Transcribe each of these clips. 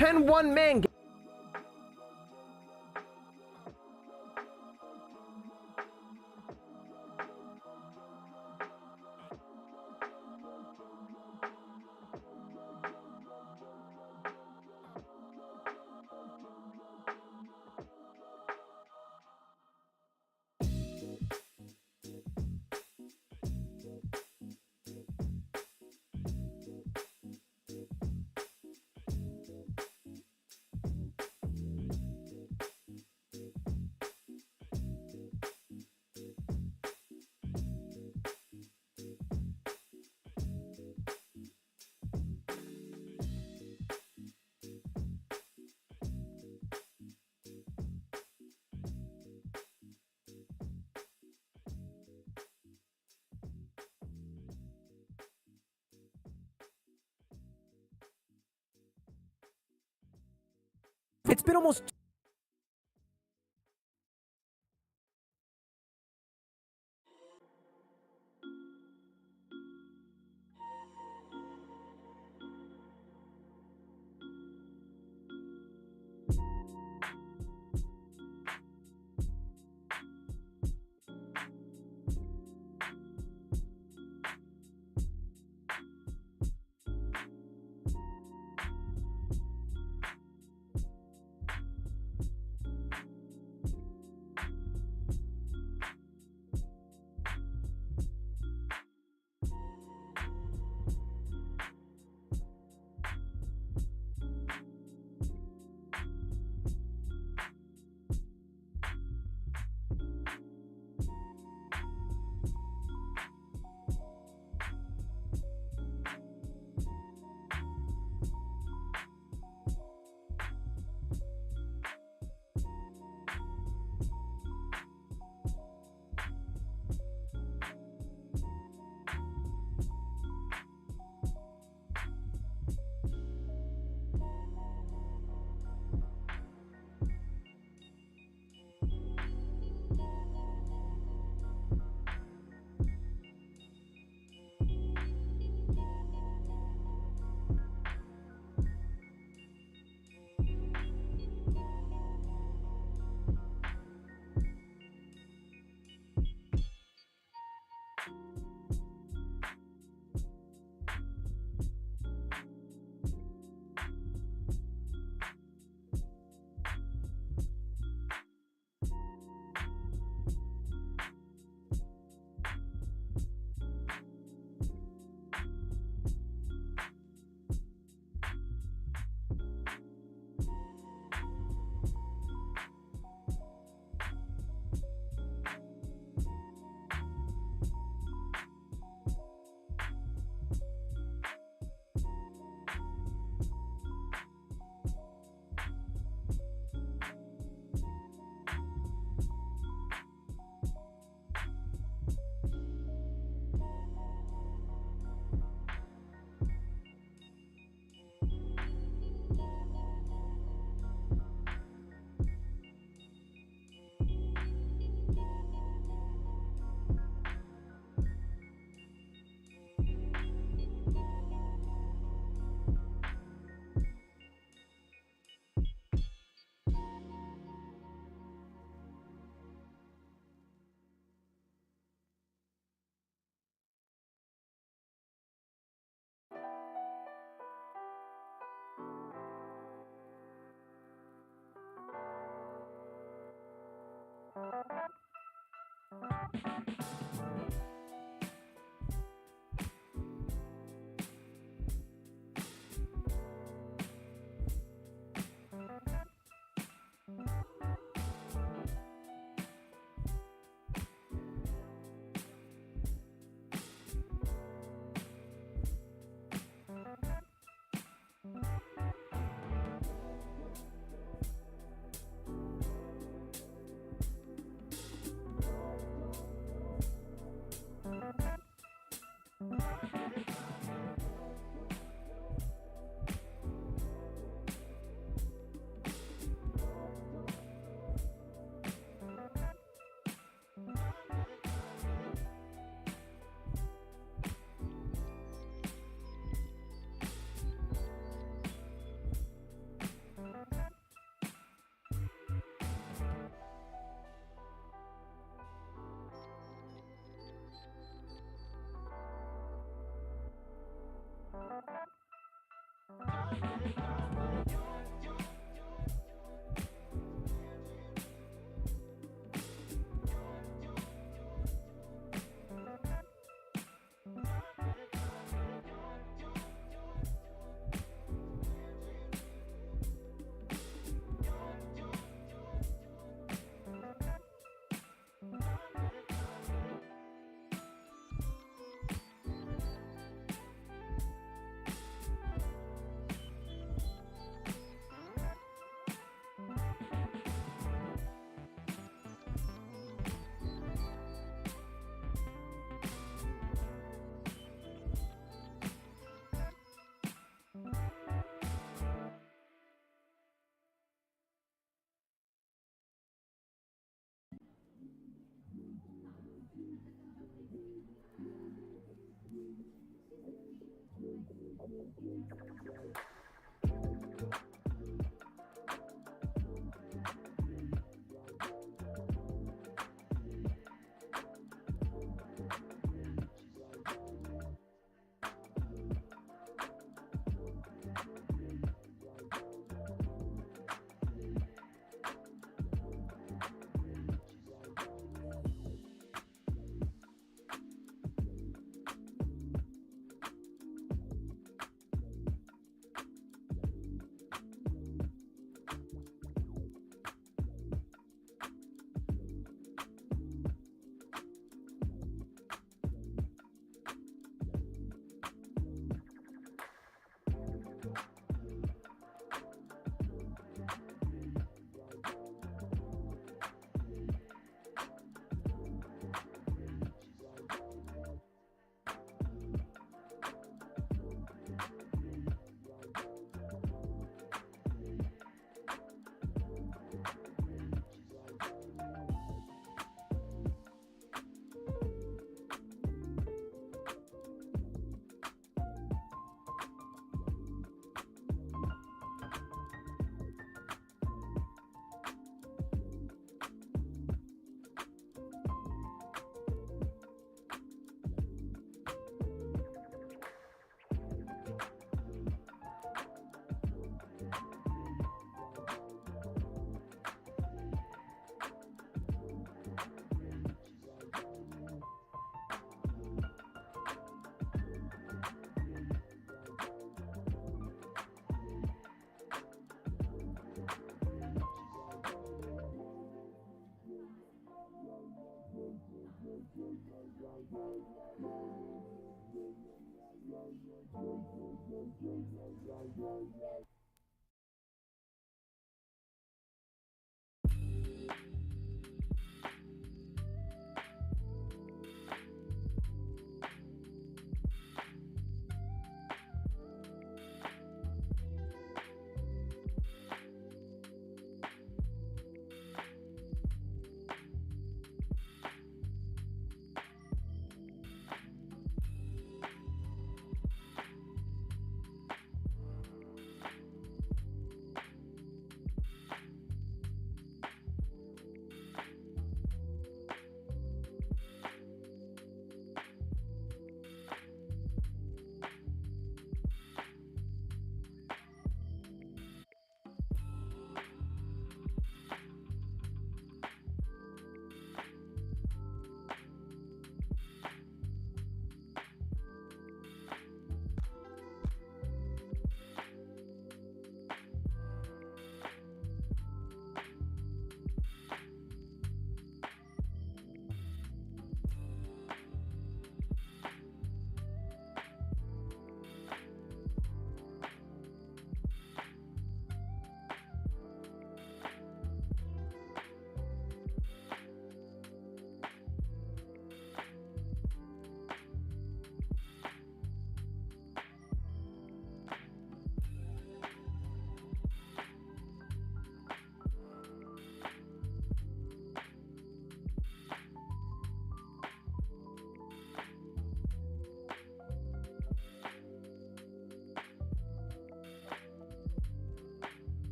10 one-man game. It's been almost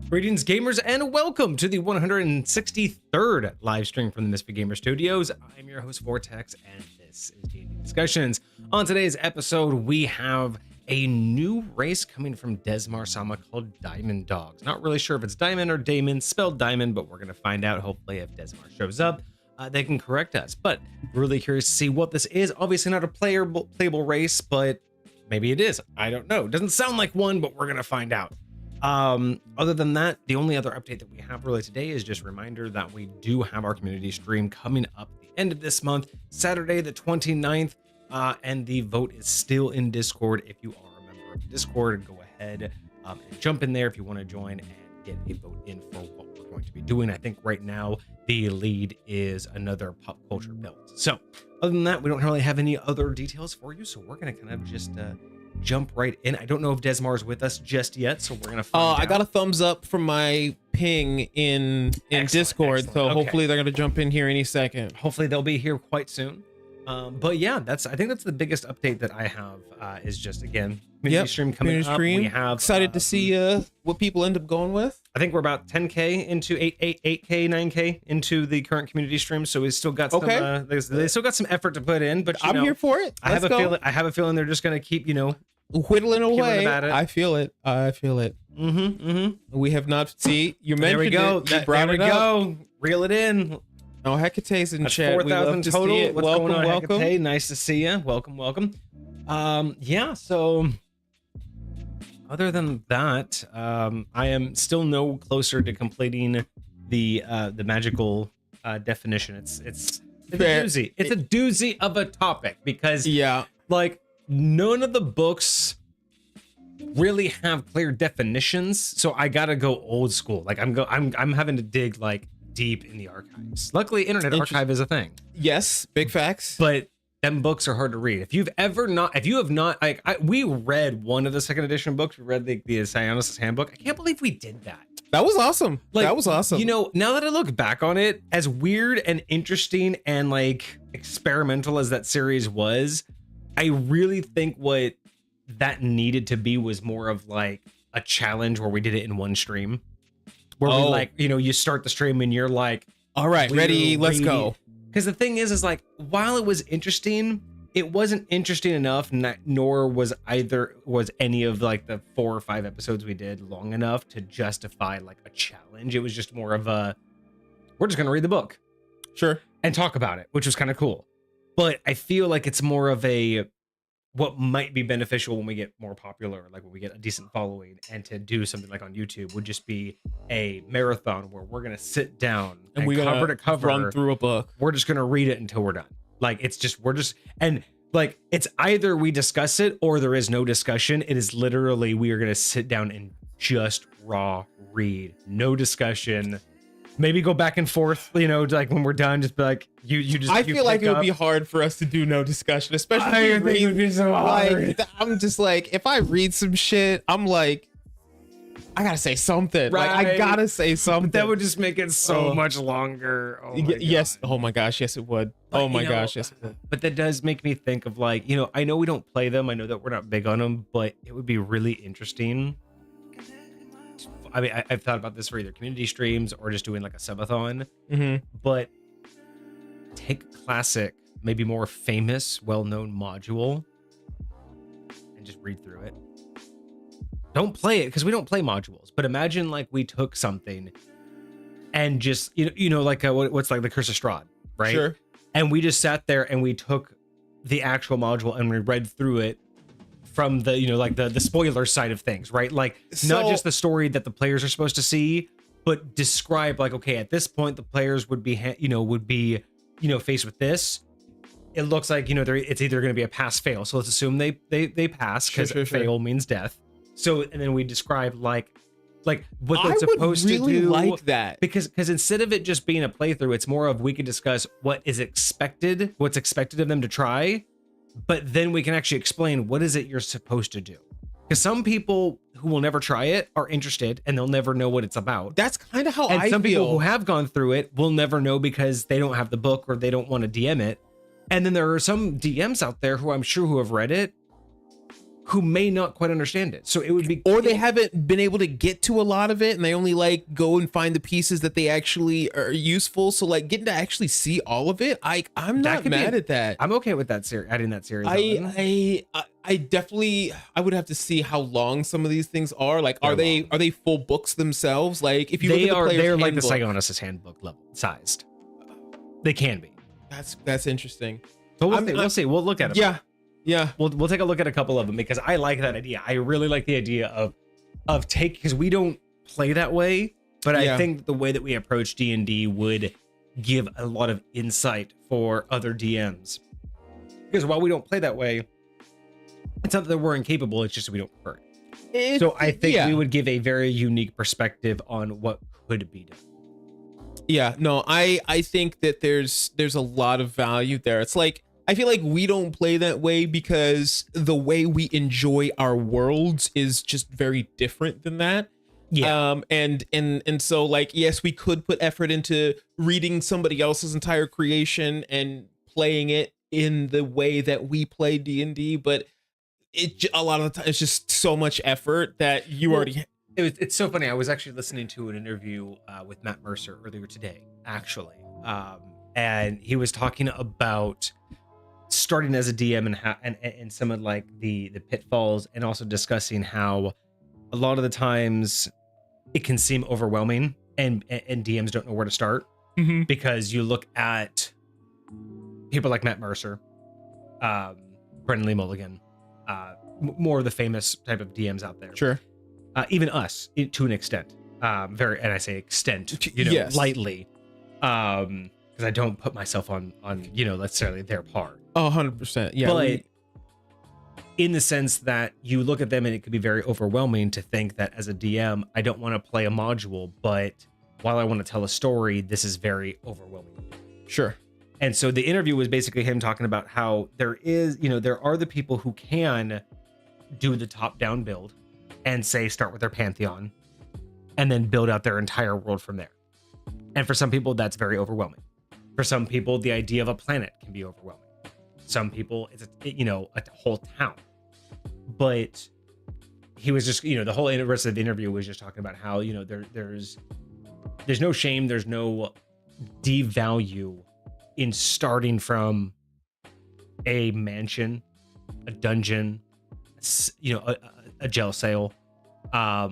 Greetings, gamers, and welcome to the 163rd live stream from the Misfit Gamer Studios. I'm your host, Vortex, and this is D&D Discussions. On today's episode, we have a new race coming from Desmar Sama called Diamond Dogs. Not really sure if it's Diamond or Damon, spelled Diamond, but we're going to find out. Hopefully, if Desmar shows up, they can correct us. But really curious to see what this is. Obviously, not a playable race, but maybe it is. I don't know. It doesn't sound like one, but we're going to find out. Other than that, the only other update that we have really today is just a reminder that we do have our community stream coming up at the end of this month, Saturday the 29th, and the vote is still in Discord. If you are a member of Discord, go ahead and jump in there if you want to join and get a vote in for what we're going to be doing. I think right now the lead is another pop culture build. So other than that, we don't really have any other details for you, so we're going to kind of just jump right in. I don't know if Desmar is with us just yet, so we're gonna find out. I got a thumbs up from my ping in Discord, excellent. So hopefully they're gonna jump in here any second. Hopefully they'll be here quite soon. But yeah, I think that's the biggest update that I have, is just again community stream coming up. We have excited to see what people end up going with. I think we're about 10k into 8k 9k into the current community stream, so we still got some they still got some effort to put in, but I'm here for it. I have a feeling they're just gonna keep whittling away. I feel it. We have not you mentioned there we go. There we go. Reel it in. Oh, Hecate's in chat. 4,000 total. What's welcome, going on, welcome. Hecate? Nice to see you. Welcome. Yeah, so other than that, I am still no closer to completing the magical definition. It's a doozy. It's a doozy of a topic because like none of the books really have clear definitions, so I gotta go old school. Like I'm having to dig like deep in the archives. Luckily, Internet Archive is a thing. Yes, big facts. But them books are hard to read. If you have not, like we read one of the second edition books. We read the Sionis Handbook. I can't believe we did that. That was awesome. That was awesome. Now that I look back on it, as weird and interesting and like experimental as that series was, I really think what that needed to be was more of like a challenge where we did it in one stream. Where we like, you start the stream and you're like, all right, ready, let's go. Because the thing is like, while it was interesting, it wasn't interesting enough, nor was any of like the 4 or 5 episodes we did long enough to justify like a challenge. It was just more of we're just going to read the book. Sure. And talk about it, which was kind of cool. But I feel like it's more of what might be beneficial when we get more popular, like when we get a decent following, and to do something like on YouTube would just be a marathon where we're going to sit down and we cover to cover run through a book. We're just going to read it until we're done. Like it's either we discuss it or there is no discussion. It is literally, we are going to sit down and just raw read, no discussion. Maybe go back and forth, like when we're done, just be like, I feel like it would be hard for us to do no discussion, especially I think it would be so hard. Like, I'm just like, if I read some shit, I'm like, I gotta say something. Right. Like, I gotta say something. But that would just make it so much longer. Oh my yes. Oh my gosh. Yes, it would. But, oh my gosh. Yes, it would. But that does make me think of like, I know we don't play them. I know that we're not big on them, but it would be really interesting. I mean, I've thought about this for either community streams or just doing like a subathon, but take a classic, maybe more famous, well-known module and just read through it. Don't play it because we don't play modules, but imagine like we took something and just, like what's like the Curse of Strahd, right? Sure. And we just sat there and we took the actual module and we read through it from the like the spoiler side of things, right? Like not just the story that the players are supposed to see, but describe like, okay, at this point the players would be faced with this. It looks like it's either going to be a pass fail, so let's assume they pass because fail means death. So and then we describe like what they're supposed to do, like that, because instead of it just being a playthrough, it's more of we can discuss what's expected of them to try. But then we can actually explain what is it you're supposed to do. Because some people who will never try it are interested, and they'll never know what it's about. That's kind of how and I some feel. People who have gone through it will never know because they don't have the book or they don't want to DM it. And then there are some DMs out there who I'm sure who have read it who may not quite understand it. So it would be, or they haven't been able to get to a lot of it, and they only like go and find the pieces that they actually are useful. So like getting to actually see all of it, I'm not mad at that. I'm okay with that series, adding that series. I definitely, I would have to see how long some of these things are. Like, are they full books themselves? Like, if you look at the player's they're handbook, like the Psychonaut's handbook level sized. They can be. That's interesting. But we'll see. We'll look at them. Yeah. We'll take a look at a couple of them because I like that idea. I really like the idea of because we don't play that way, but I think the way that we approach D&D would give a lot of insight for other DMs. Because while we don't play that way, it's not that we're incapable, it's just that we don't prefer it. So I think we would give a very unique perspective on what could be done. Yeah, no, I think that there's a lot of value there. It's like, I feel like we don't play that way because the way we enjoy our worlds is just very different than that. Yeah. And so like, yes, we could put effort into reading somebody else's entire creation and playing it in the way that we play D&D, but a lot of the time it's just so much effort that you already. It's so funny. I was actually listening to an interview with Matt Mercer earlier today, actually, and he was talking about starting as a DM and some of like the pitfalls, and also discussing how a lot of the times it can seem overwhelming and DMs don't know where to start because you look at people like Matt Mercer, Brendan Lee Mulligan, more of the famous type of DMs out there. Sure. Even us to an extent, and I say extent, lightly, because I don't put myself on necessarily their par. Oh, 100%. Yeah. But in the sense that you look at them and it could be very overwhelming to think that as a DM, I don't want to play a module, but while I want to tell a story, this is very overwhelming. Sure. And so the interview was basically him talking about how there are the people who can do the top-down build and say start with their pantheon and then build out their entire world from there. And for some people, that's very overwhelming. For some people, the idea of a planet can be overwhelming. Some people, it's a whole town. But he was just, the whole rest of the interview was just talking about how, there's no shame, there's no devalue in starting from a mansion, a dungeon, a jail cell, a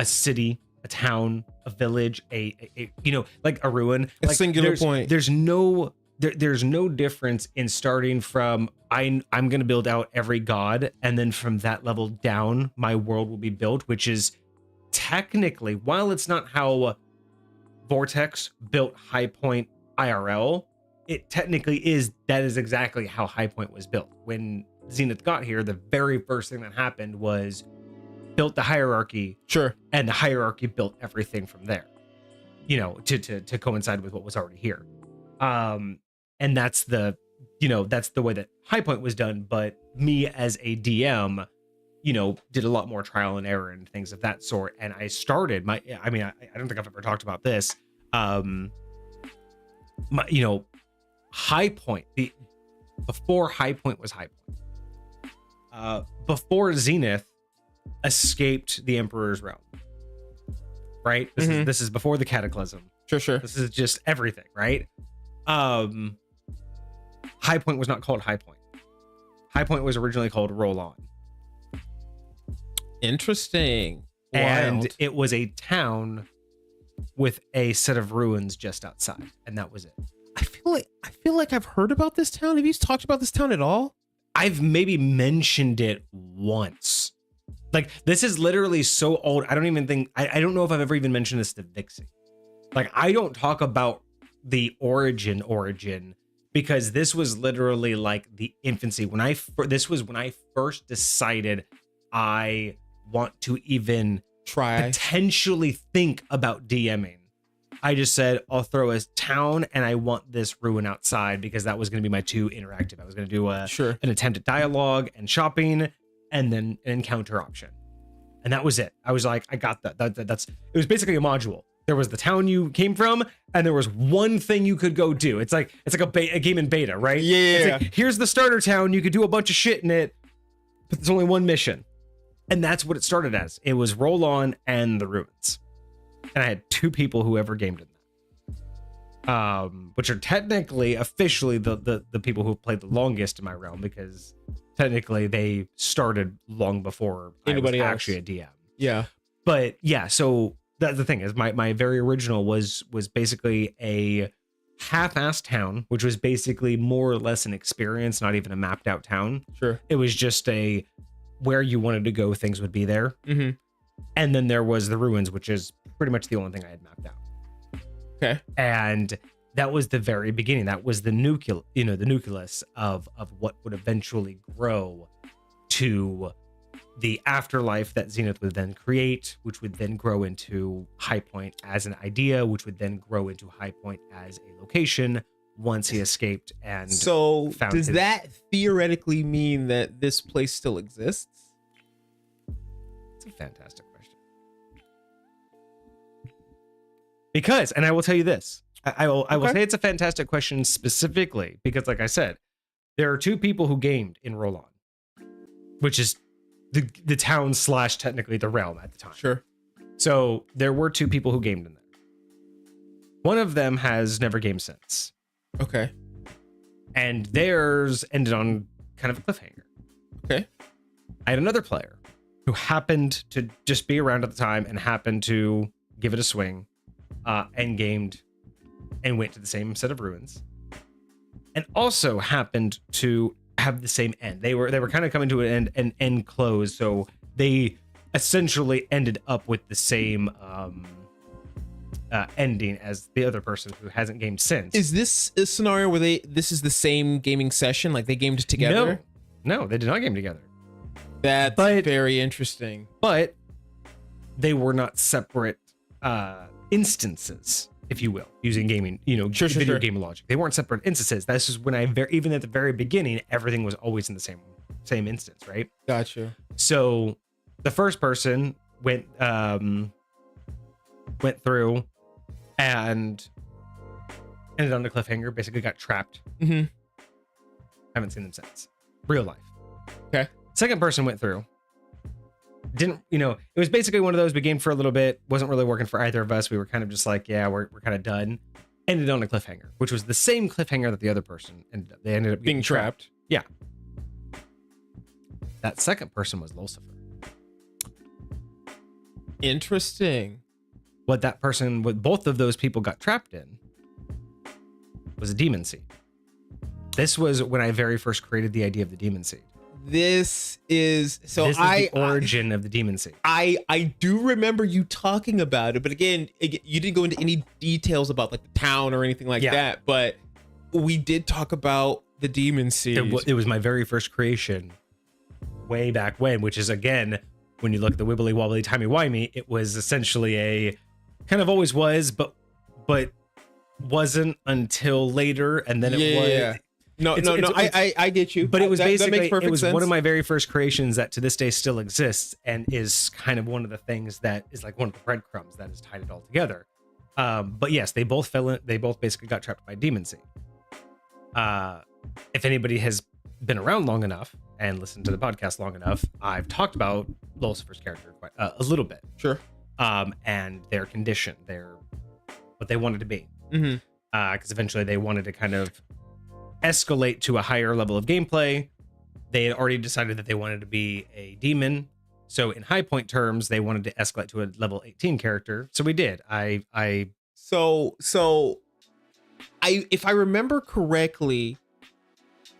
city, a town, a village, like a ruin, a singular point. There's no difference in starting from I'm going to build out every god, and then from that level down, my world will be built, which is technically, while it's not how Vortex built High Point IRL, it technically is. That is exactly how High Point was built. When Zenith got here, the very first thing that happened was built the hierarchy. Sure. And the hierarchy built everything from there, to coincide with what was already here. And that's the way that High Point was done. But me as a DM, did a lot more trial and error and things of that sort. And I started I don't think I've ever talked about this. High Point, before High Point was High Point, before Zenith escaped the Emperor's realm, right? This is before the Cataclysm. Sure. This is just everything, right? High Point was not called High Point. High Point was originally called Roll On. Interesting. And Wild. it was a town with a set of ruins just outside, and that was it. I feel like I've heard about this town. Have you talked about this town at all? I've maybe mentioned it once. Like, this is literally so old. I don't even think I don't know if I've ever even mentioned this to Vixie. Like, I don't talk about the origin because this was literally like the infancy. This was when I first decided I want to even potentially think about DMing. I just said, I'll throw a town and I want this ruin outside because that was going to be my 2 interactive. I was going to do an attempt at dialogue and shopping and then an encounter option. And that was it. I was like, I got that. It was basically a module. There was the town you came from, and there was one thing you could go do. It's like a game in beta, right? Yeah. It's like, here's the starter town. You could do a bunch of shit in it, but there's only one mission. And that's what it started as. It was Roll On and the Ruins. And I had 2 people who ever gamed in that. Which are technically, officially, the people who have played the longest in my realm, because technically they started long before anybody else actually a DM. Yeah. But yeah, so that's the thing is my very original was basically a half-assed town, which was basically more or less an experience, not even a mapped out town. Sure. It was just a where you wanted to go, things would be there. Mm-hmm. And then there was the Ruins, which is pretty much the only thing I had mapped out. Okay. And that was the very beginning. That was the nucleus of what would eventually grow to the afterlife that Zenith would then create, which would then grow into High Point as an idea, which would then grow into High Point as a location once he escaped. And so does that theoretically mean that this place still exists? It's a fantastic question. Because, and I will tell you this, I will say it's a fantastic question specifically because, like I said, there are 2 people who gamed in Roll On, which is the town / technically the realm at the time. Sure. So there were 2 people who gamed in there. One of them has never gamed since. Okay. And theirs ended on kind of a cliffhanger. Okay. I had another player who happened to just be around at the time and happened to give it a swing, and gamed and went to the same set of ruins, and also happened to have the same end. They were kind of coming to an end close, so they essentially ended up with the same ending as the other person who hasn't gamed since. Is this a scenario where this is the same gaming session, like they gamed together? No, they did not game together. That's very interesting. But they were not separate instances, if you will, using gaming, video game logic. They weren't separate instances. This is when even at the very beginning, everything was always in the same instance, right? Gotcha. So the first person went through and ended on a cliffhanger, basically got trapped. Mm-hmm. Haven't seen them since. Real life. Okay. Second person went through. It was basically one of those, we gamed for a little bit, wasn't really working for either of us. We were kind of just like, yeah, we're kind of done. Ended on a cliffhanger, which was the same cliffhanger that the other person ended up. They ended up being trapped. Yeah. That second person was Lucifer. Interesting. What both of those people got trapped in was a demon seed. This was when I very first created the idea of the demon seed. This is the origin of the demon seed. I do remember you talking about it, but again, you didn't go into any details about like the town or anything like that. But we did talk about the demon seed. It was my very first creation, way back when. Which is, again, when you look at the wibbly wobbly timey wimey, it was essentially a kind of always was, but wasn't until later, and then it was. Yeah. No, I get you. But it was basically, it was one of my very first creations that to this day still exists and is kind of one of the things that is like one of the breadcrumbs that has tied it all together. But yes, they both basically got trapped by demon seed. If anybody has been around long enough and listened to the podcast long enough, I've talked about Lucifer's character quite a little bit. Sure. And their condition, what they wanted to be. Mm-hmm. Because eventually they wanted to kind of escalate to a higher level of gameplay. They had already decided that they wanted to be a demon. So in High Point terms, they wanted to escalate to a level 18 character. So we did. So if I remember correctly,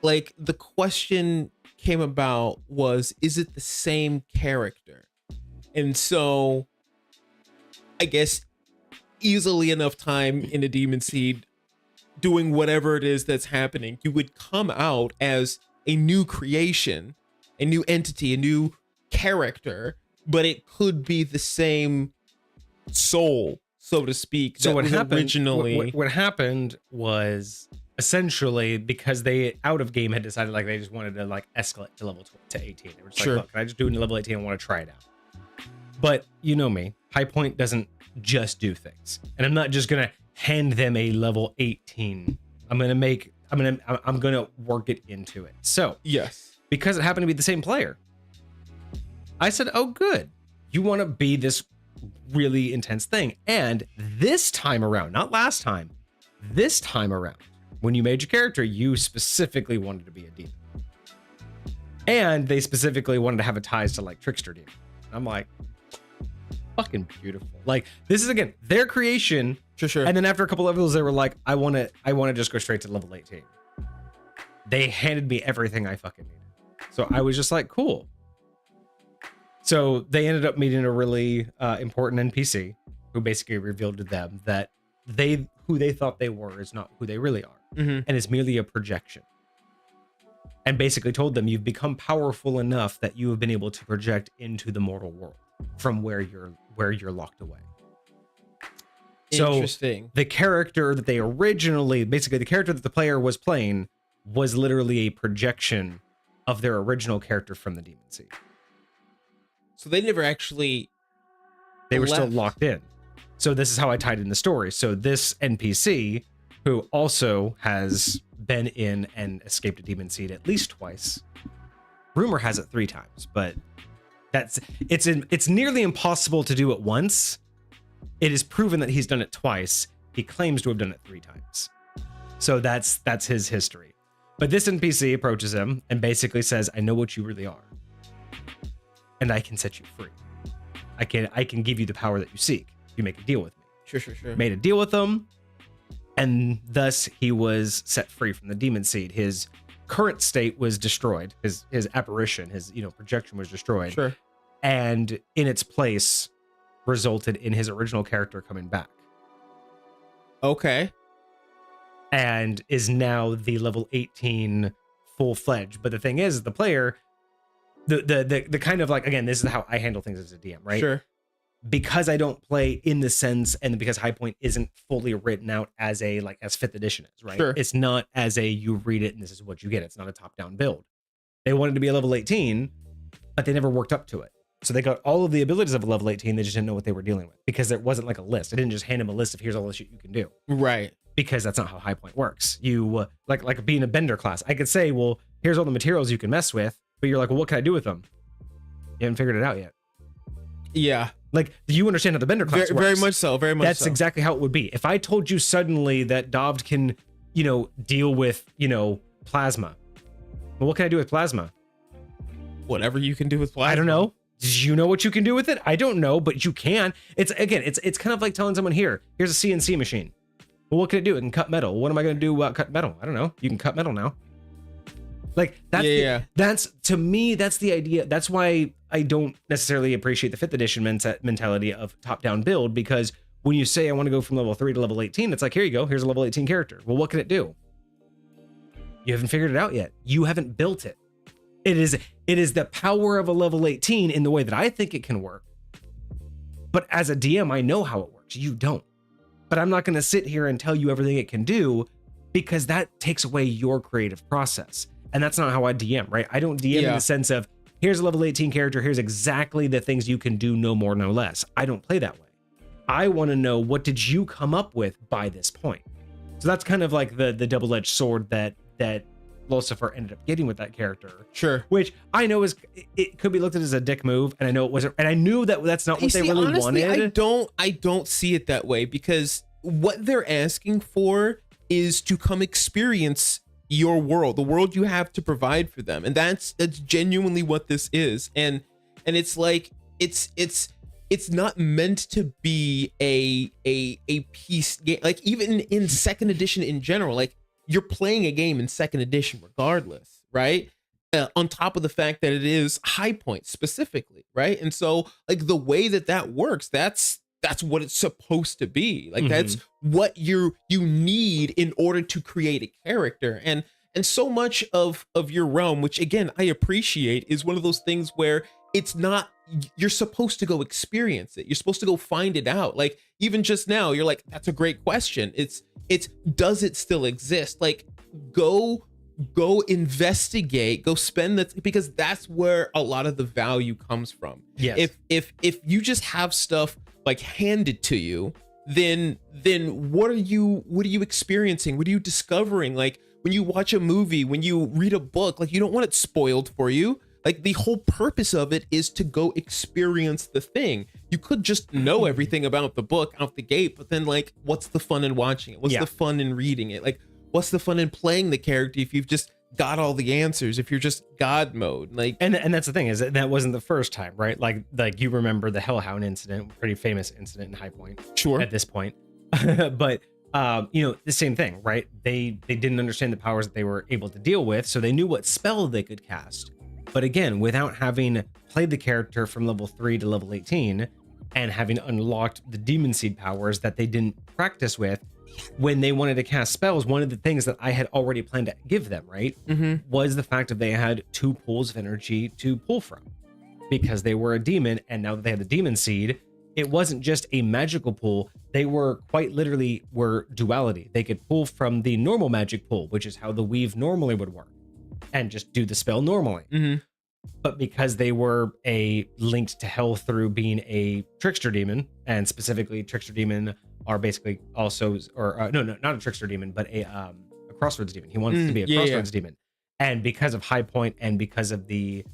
like the question came about was, is it the same character? And so I guess easily enough time in a demon seed doing whatever it is that's happening, you would come out as a new creation, a new entity, a new character, but it could be the same soul, so to speak. So what happened was essentially because they out of game had decided like they just wanted to like escalate to level to 18. They were just like, look, can I just do it in level 18? I want to try it out. But you know me, High Point doesn't just do things, and I'm not just gonna hand them a level 18. I'm gonna work it into it. So Yes. because it happened to be the same player, I said, oh, good. You want to be this really intense thing. And this time around, not last time, this time around, when you made your character, you specifically wanted to be a demon. And they specifically wanted to have a ties to like Trickster Demon. I'm like, fucking beautiful. Like, this is, again, their creation. Sure. And then after a couple levels, they were like, I want to just go straight to level 18. They handed me everything I fucking needed. So I was just like, cool. So they ended up meeting a really important NPC who basically revealed to them that who they thought they were is not who they really are, and is merely a projection. And basically told them, you've become powerful enough that you have been able to project into the mortal world from where you're locked away. Interesting. So the character that they originally, basically the character that the player was playing, was literally a projection of their original character from the Demon Seed. So they never actually They were still locked in. So this is how I tied in the story. So this NPC, who also has been in and escaped a Demon Seed at least twice. Rumor has it 3 times, but it's nearly impossible to do it once. It is proven that he's done it twice. He claims to have done it 3 times. So that's his history. But this NPC approaches him and basically says, I know what you really are, and I can set you free. I can give you the power that you seek if you make a deal with me. Sure. Made a deal with him, and thus he was set free from the Demon Seed. His current state was destroyed. His apparition, his projection was destroyed. Sure. And in its place resulted in his original character coming back. Okay. And is now the level 18 full-fledged. But the thing is, the player, the kind of like, again, this is how I handle things as a DM, right? Sure. Because I don't play in the sense, and because High Point isn't fully written out as a, like, as 5th edition is, right? Sure. It's not as a, you read it and this is what you get. It's not a top-down build. They wanted to be a level 18, but they never worked up to it. So they got all of the abilities of a level 18. They just didn't know what they were dealing with, because there wasn't like a list. I didn't just hand him a list of here's all the shit you can do. Right. Because that's not how High Point works. You like being a bender class. I could say, well, here's all the materials you can mess with, but you're like, well, what can I do with them? You haven't figured it out yet. Yeah. Like, do you understand how the bender class works? Very much so. Very much. That's exactly how it would be. If I told you suddenly that Dovd can, deal with, plasma. Well, what can I do with plasma? Whatever you can do with plasma. I don't know. Do you know what you can do with it? I don't know, but you can. It's kind of like telling someone, here's a CNC machine. Well, what can it do? It can cut metal. What am I going to do about cut metal? I don't know. You can cut metal now. Like, that's to me, that's the idea. That's why I don't necessarily appreciate the 5th edition mentality of top-down build, because when you say I want to go from level 3 to level 18, it's like, here you go. Here's a level 18 character. Well, what can it do? You haven't figured it out yet. You haven't built it. It is the power of a level 18 in the way that I think it can work. But as a DM, I know how it works. You don't. But I'm not going to sit here and tell you everything it can do, because that takes away your creative process. And that's not how I DM, right? I don't DM in the sense of, here's a level 18 character, here's exactly the things you can do, no more, no less. I don't play that way. I want to know, what did you come up with by this point? So that's kind of like the double-edged sword that Lucifer ended up getting with that character. Sure. Which I know it could be looked at as a dick move, and I know it wasn't, and I knew that that's not what they really honestly, wanted. I don't see it that way, because what they're asking for is to come experience your world, the world you have to provide for them, and that's genuinely what this is. And it's like it's not meant to be a piece game. Like, even in 2nd edition in general, like, you're playing a game in 2nd edition regardless, right? On top of the fact that it is High Point specifically, right? And so, like, the way that works, that's what it's supposed to be. Like, that's what you need in order to create a character. And so much of your realm, which again I appreciate, is one of those things where it's not, you're supposed to go experience it. You're supposed to go find it out. Like, even just now, you're like, that's a great question. It's does it still exist? Like, go go investigate, go spend that, because that's where a lot of the value comes from. Yes. If you just have stuff like handed to you, then what are you experiencing? What are you discovering? Like when you watch a movie, when you read a book, like you don't want it spoiled for you. Like the whole purpose of it is to go experience the thing. You could just know everything about the book out the gate, but then like, what's the fun in watching it? What's the fun in reading it? Like, what's the fun in playing the character if you've just got all the answers, if you're just God mode? Like, and that's the thing, is that wasn't the first time, right? Like you remember the Hellhound incident, pretty famous incident in High Point. Sure. At this point. But you know, the same thing, right? They didn't understand the powers that they were able to deal with, so they knew what spell they could cast. But again, without having played the character from level 3 to level 18 and having unlocked the demon seed powers that they didn't practice with, when they wanted to cast spells, one of the things that I had already planned to give them, right, was the fact that they had 2 pools of energy to pull from, because they were a demon. And now that they had the demon seed, it wasn't just a magical pool. They were quite literally duality. They could pull from the normal magic pool, which is how the weave normally would work, and just do the spell normally. But because they were linked to hell through being a trickster demon, and specifically trickster demon are basically also, or no, not a trickster demon, but a crossroads demon. He wants to be a crossroads demon. And because of High Point and because of the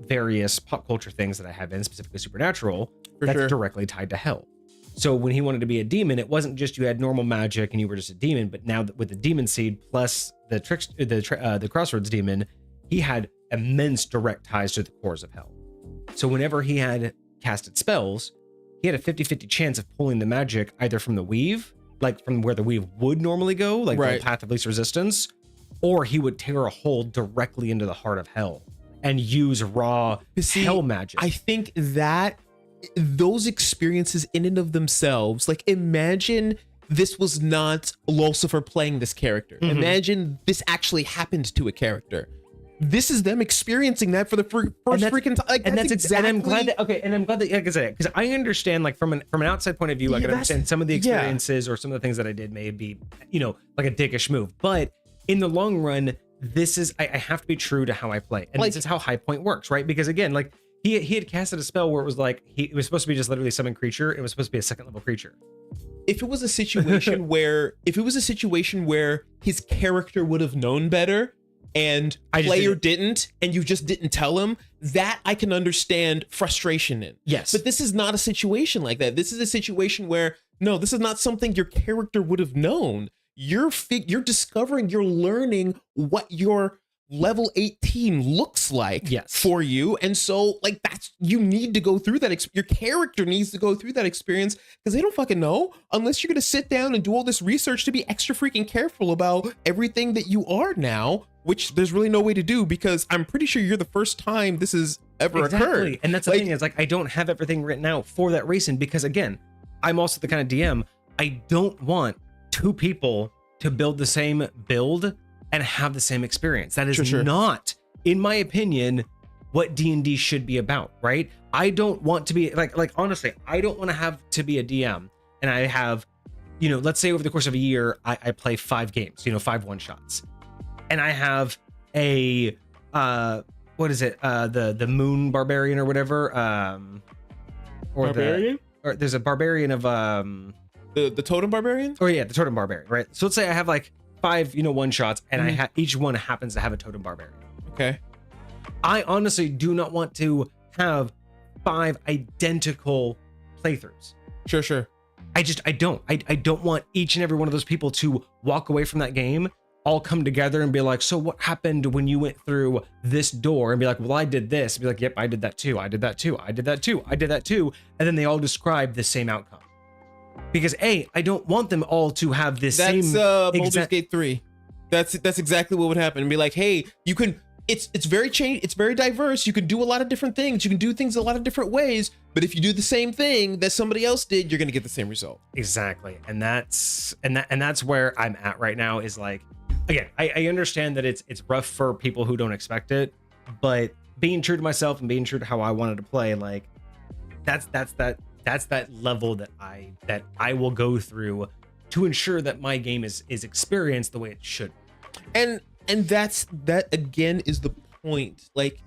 various pop culture things that I have in, specifically supernatural, that's directly tied to hell. So when he wanted to be a demon, it wasn't just you had normal magic and you were just a demon, but now with the demon seed plus the crossroads demon, he had immense direct ties to the cores of hell. So whenever he had casted spells, he had a 50-50 chance of pulling the magic either from the weave, like from where the weave would normally go, like the path of least resistance, or he would tear a hole directly into the heart of hell and use raw hell magic. I think that those experiences in and of themselves, like imagine this was not Lucifer playing this character. Imagine this actually happened to a character. This is them experiencing that for the first freaking time. Like, and I'm glad that, like I said, because I understand, like from an outside point of view, I can understand some of the experiences or some of the things that I did may be, you know, like a dickish move. But in the long run, this is, I have to be true to how I play. And like, this is how High Point works, right? Because again, like he had casted a spell where it was like, it was supposed to be just literally summon creature. It was supposed to be a 2nd level creature. If it was a situation where his character would have known better, and player didn't, and you just didn't tell him, that I can understand frustration in. Yes. But this is not a situation like that. This is a situation where, no, this is not something your character would have known. You're discovering, you're learning what your level 18 looks like for you. And so like you need to go through that. Your character needs to go through that experience, because they don't fucking know unless you're going to sit down and do all this research to be extra freaking careful about everything that you are now, which there's really no way to do, because I'm pretty sure you're the first time this has ever occurred. And that's the thing, is like, I don't have everything written out for that reason, because again, I'm also the kind of DM, I don't want 2 people to build the same build and have the same experience. That is not, in my opinion, what D&D should be about, right? I don't want to be like honestly, I don't want to have to be a DM and I have, you know, let's say over the course of a year, I play 5 games, you know, 5 one-shots. And I have a what is it? The Moon Barbarian or whatever. Or Barbarian? Or there's a barbarian of the Totem Barbarian? Oh yeah, the Totem Barbarian, right? So let's say I have like 5, you know, one-shots, and I have each one happens to have a Totem Barbarian. Okay. I honestly do not want to have 5 identical playthroughs. Sure. I don't want each and every one of those people to walk away from that game, all come together and be like, so what happened when you went through this door? And be like, well, I did this. And be like, yep, I did that too. I did that too. I did that too. I did that too. And then they all describe the same outcome. Because I don't want them all to have this same. That's Baldur's Gate 3. That's exactly what would happen. And be like, hey, you can. It's very it's very diverse. You can do a lot of different things. You can do things a lot of different ways. But if you do the same thing that somebody else did, you're gonna get the same result. Exactly. And that's where I'm at right now. Is like, again, I understand that it's rough for people who don't expect it, but being true to myself and being true to how I wanted to play, like that's that level that I will go through to ensure that my game is experienced the way it should. And and that again is the point. Like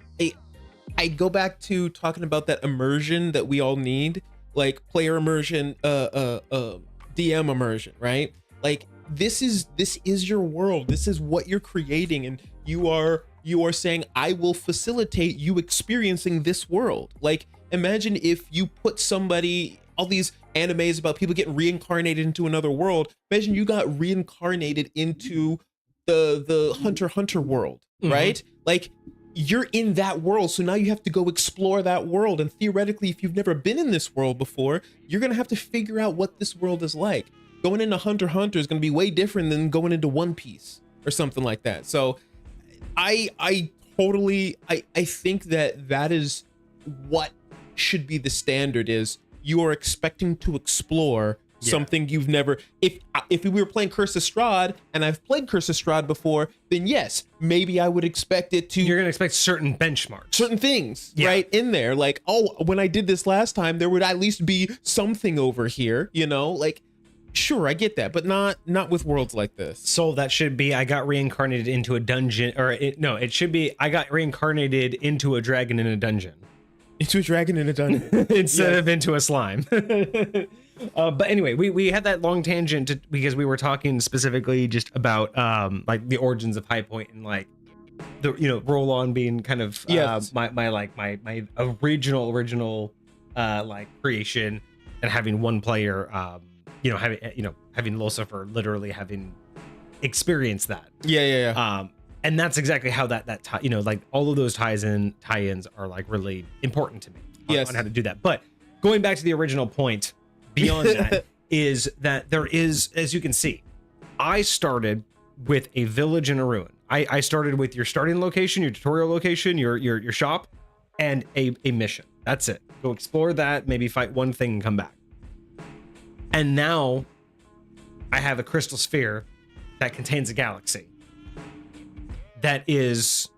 I go back to talking about that immersion that we all need, like player immersion, DM immersion, right? Like this is your world. This is what you're creating, and you are saying, I will facilitate you experiencing this world. Like imagine if you put somebody, all these animes about people getting reincarnated into another world. Imagine you got reincarnated into the Hunter x Hunter world, right? Like you're in that world, so now you have to go explore that world, and theoretically, if you've never been in this world before, you're gonna have to figure out what this world is like. Going into Hunter x Hunter is gonna be way different than going into One Piece or something like that. So I totally think that is what should be the standard. Is you are expecting to explore something you've never. If we were playing Curse of Strahd and I've played Curse of Strahd before, then yes, maybe I would expect it to. You're gonna expect certain benchmarks, certain things, right in there. Like, oh, when I did this last time, there would at least be something over here, you know, like. Sure, I get that, but not with worlds like this. So that should be I got reincarnated into a dungeon, or it should be I got reincarnated into a dragon in a dungeon. Into a dragon in a dungeon instead of into a slime. But anyway, we had that long tangent because we were talking specifically just about like the origins of High Point and like the roll on being kind of my original like creation, and having one player having Lucifer literally having experienced that. And that's exactly how that like all of those tie-ins are like really important to me on how to do that. But going back to the original point beyond that is that there is, as you can see, I started with a village and a ruin. I started with your starting location, your tutorial location, your shop, and a mission. That's it. Go explore that, maybe fight one thing and come back. And now I have a crystal sphere that contains a galaxy that is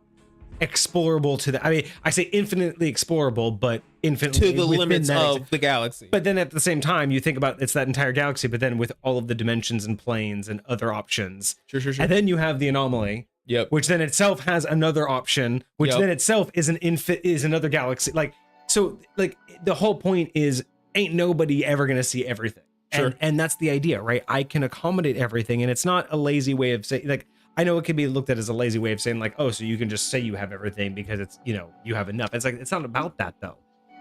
explorable to the, I mean, I say infinitely explorable, but infinitely to the limits of the galaxy. But then at the same time, you think about it's that entire galaxy, but then with all of the dimensions and planes and other options. Sure. And then you have the anomaly, which then itself has another option, which then itself is another galaxy. Like, so like the whole point is ain't nobody ever going to see everything. And that's the idea, right? I can accommodate everything, and it's not a lazy way of saying, like, I know it can be looked at as a lazy way of saying, like, oh, so you can just say you have everything because it's, you have enough. It's like, it's not about that though.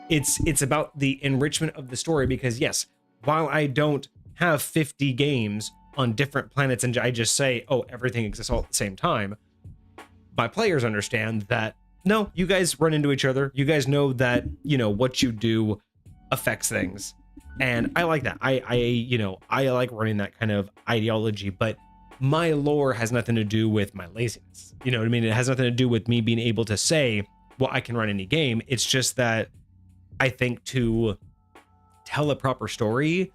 It's about the enrichment of the story, because yes, while I don't have 50 games on different planets and I just say, oh, everything exists all at the same time, my players understand that, no, you guys run into each other. You guys know that, what you do affects things. And I like that. I like running that kind of ideology, but my lore has nothing to do with my laziness. You know what I mean? It has nothing to do with me being able to say, well, I can run any game. It's just that I think to tell a proper story,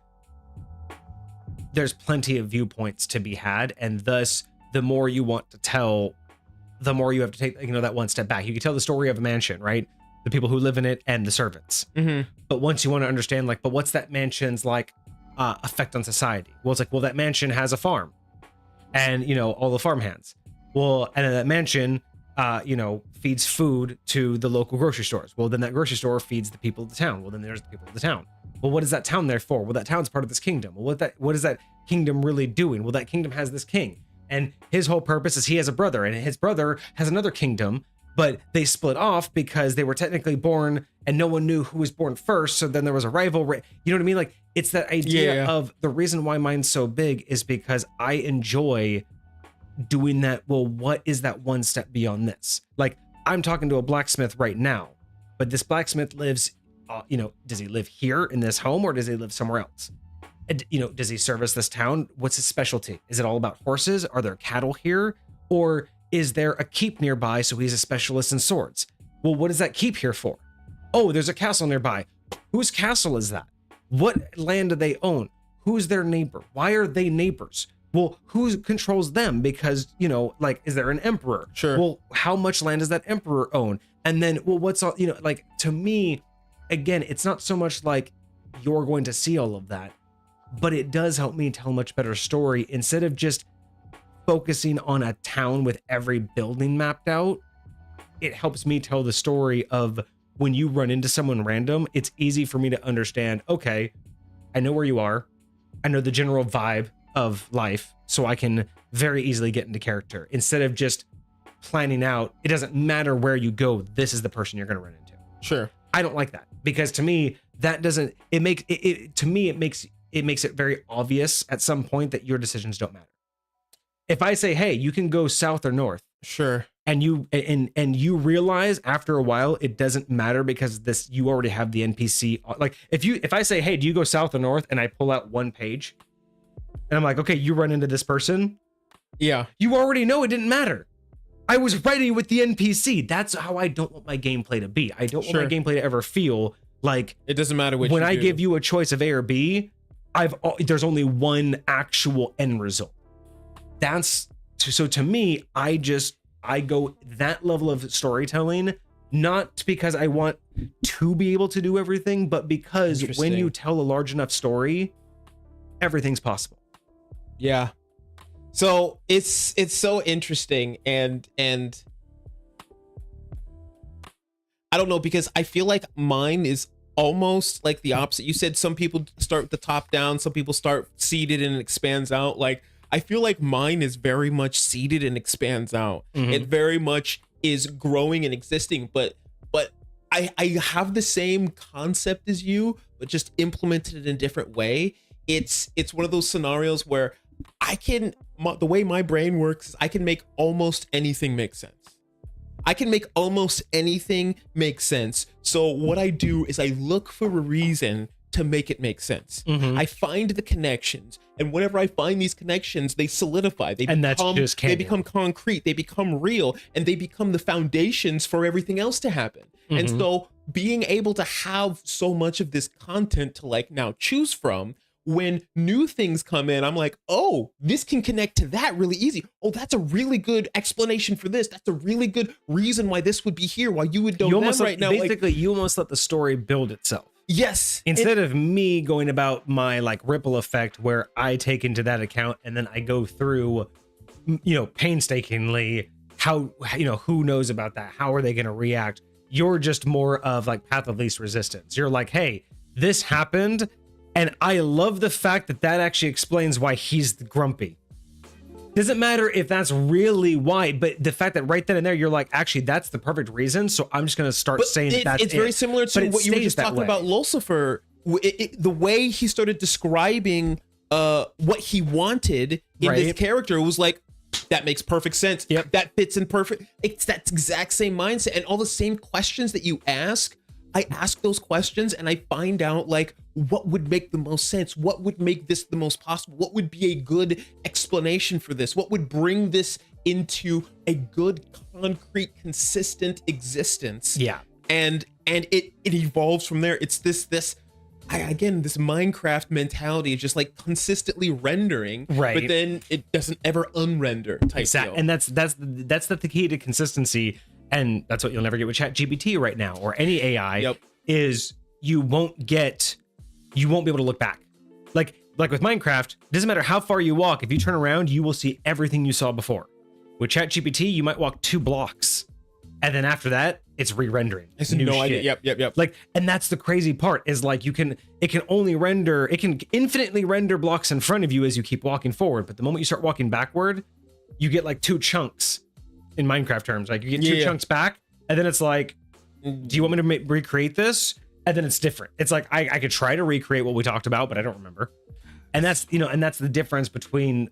there's plenty of viewpoints to be had. And thus, the more you want to tell, the more you have to take, that one step back. You can tell the story of a mansion, right? The people who live in it and the servants. But once you want to understand, like, but what's that mansion's like effect on society? Well, it's like, well, that mansion has a farm and, all the farmhands. Well, and then that mansion, feeds food to the local grocery stores. Well, then that grocery store feeds the people of the town. Well, then there's the people of the town. Well, what is that town there for? Well, that town's part of this kingdom. Well, what is that kingdom really doing? Well, that kingdom has this king, and his whole purpose is he has a brother, and his brother has another kingdom, but they split off because they were technically born and no one knew who was born first. So then there was a rivalry. You know what I mean? Like, it's that idea of the reason why mine's so big is because I enjoy doing that. Well, what is that one step beyond this? Like, I'm talking to a blacksmith right now, but this blacksmith lives, does he live here in this home, or does he live somewhere else? And, does he service this town? What's his specialty? Is it all about horses? Are there cattle here? Or is there a keep nearby, so he's a specialist in swords? Well, what is that keep here for? Oh, there's a castle nearby. Whose castle is that? What land do they own? Who's their neighbor? Why are they neighbors? Well, who controls them? Because, is there an emperor? Sure. Well, how much land does that emperor own? And then, well, what's all, to me, again, it's not so much like you're going to see all of that, but it does help me tell a much better story instead of just focusing on a town with every building mapped out, it helps me tell the story of when you run into someone random, it's easy for me to understand, okay, I know where you are. I know the general vibe of life, so I can very easily get into character instead of just planning out. It doesn't matter where you go. This is the person you're going to run into. Sure. I don't like that because to me, that doesn't, it makes it very obvious at some point that your decisions don't matter. If I say, hey, you can go south or north. Sure. And you realize after a while it doesn't matter because you already have the NPC. Like if I say, hey, do you go south or north, and I pull out one page and I'm like, okay, you run into this person. Yeah. You already know it didn't matter. I was ready with the NPC. That's how I don't want my gameplay to be. I don't want my gameplay to ever feel like it doesn't matter which when I give you a choice of A or B, there's only one actual end result. So to me, I go that level of storytelling, not because I want to be able to do everything, but because when you tell a large enough story, everything's possible. Yeah. So it's so interesting and I don't know, because I feel like mine is almost like the opposite. You said some people start with the top down, some people start seated and it expands out. Like I feel like mine is very much seated and expands out. Mm-hmm. It very much is growing and existing, but I have the same concept as you, but just implemented in a different way. It's one of those scenarios where the way my brain works is I can make almost anything make sense. I can make almost anything make sense. So what I do is I look for a reason to make it make sense. Mm-hmm. I find the connections, and whenever I find these connections, they solidify. They become concrete. They become real, and they become the foundations for everything else to happen. Mm-hmm. And so being able to have so much of this content to like now choose from, when new things come in, I'm like, oh, this can connect to that really easy. Oh, that's a really good explanation for this. That's a really good reason why this would be here, why you would know that right now. Basically, you almost let the story build itself. Yes. Instead of me going about my like ripple effect where I take into that account and then I go through, painstakingly how, who knows about that? How are they going to react? You're just more of like path of least resistance. You're like, hey, this happened. And I love the fact that actually explains why he's grumpy. Doesn't matter if that's really why, but the fact that right then and there, you're like, actually, that's the perfect reason. So I'm just going to start saying that's it's very similar to what you were just talking about, Lucifer. The way he started describing what he wanted in this character was like, that makes perfect sense. Yep. That fits in perfect. It's that exact same mindset. And all the same questions that you ask, I ask those questions and I find out like what would make the most sense, what would make this the most possible, what would be a good explanation for this, what would bring this into a good, concrete, consistent existence. Yeah. And it evolves from there. It's this Minecraft mentality of just like consistently rendering, right? But then it doesn't ever unrender type exactly. deal. And that's the key to consistency. And that's what you'll never get with ChatGPT right now or any AI. Is you won't be able to look back. Like with Minecraft, it doesn't matter how far you walk. If you turn around, you will see everything you saw before. With ChatGPT, you might walk 2 blocks. And then after that, it's re-rendering. It's no idea. Yep. Like, and that's the crazy part is like it can infinitely render blocks in front of you as you keep walking forward. But the moment you start walking backward, you get like 2 chunks. In Minecraft terms, like you get 2 chunks back, and then it's like, do you want me to recreate this? And then it's different. It's like I could try to recreate what we talked about, but I don't remember. And that's that's the difference between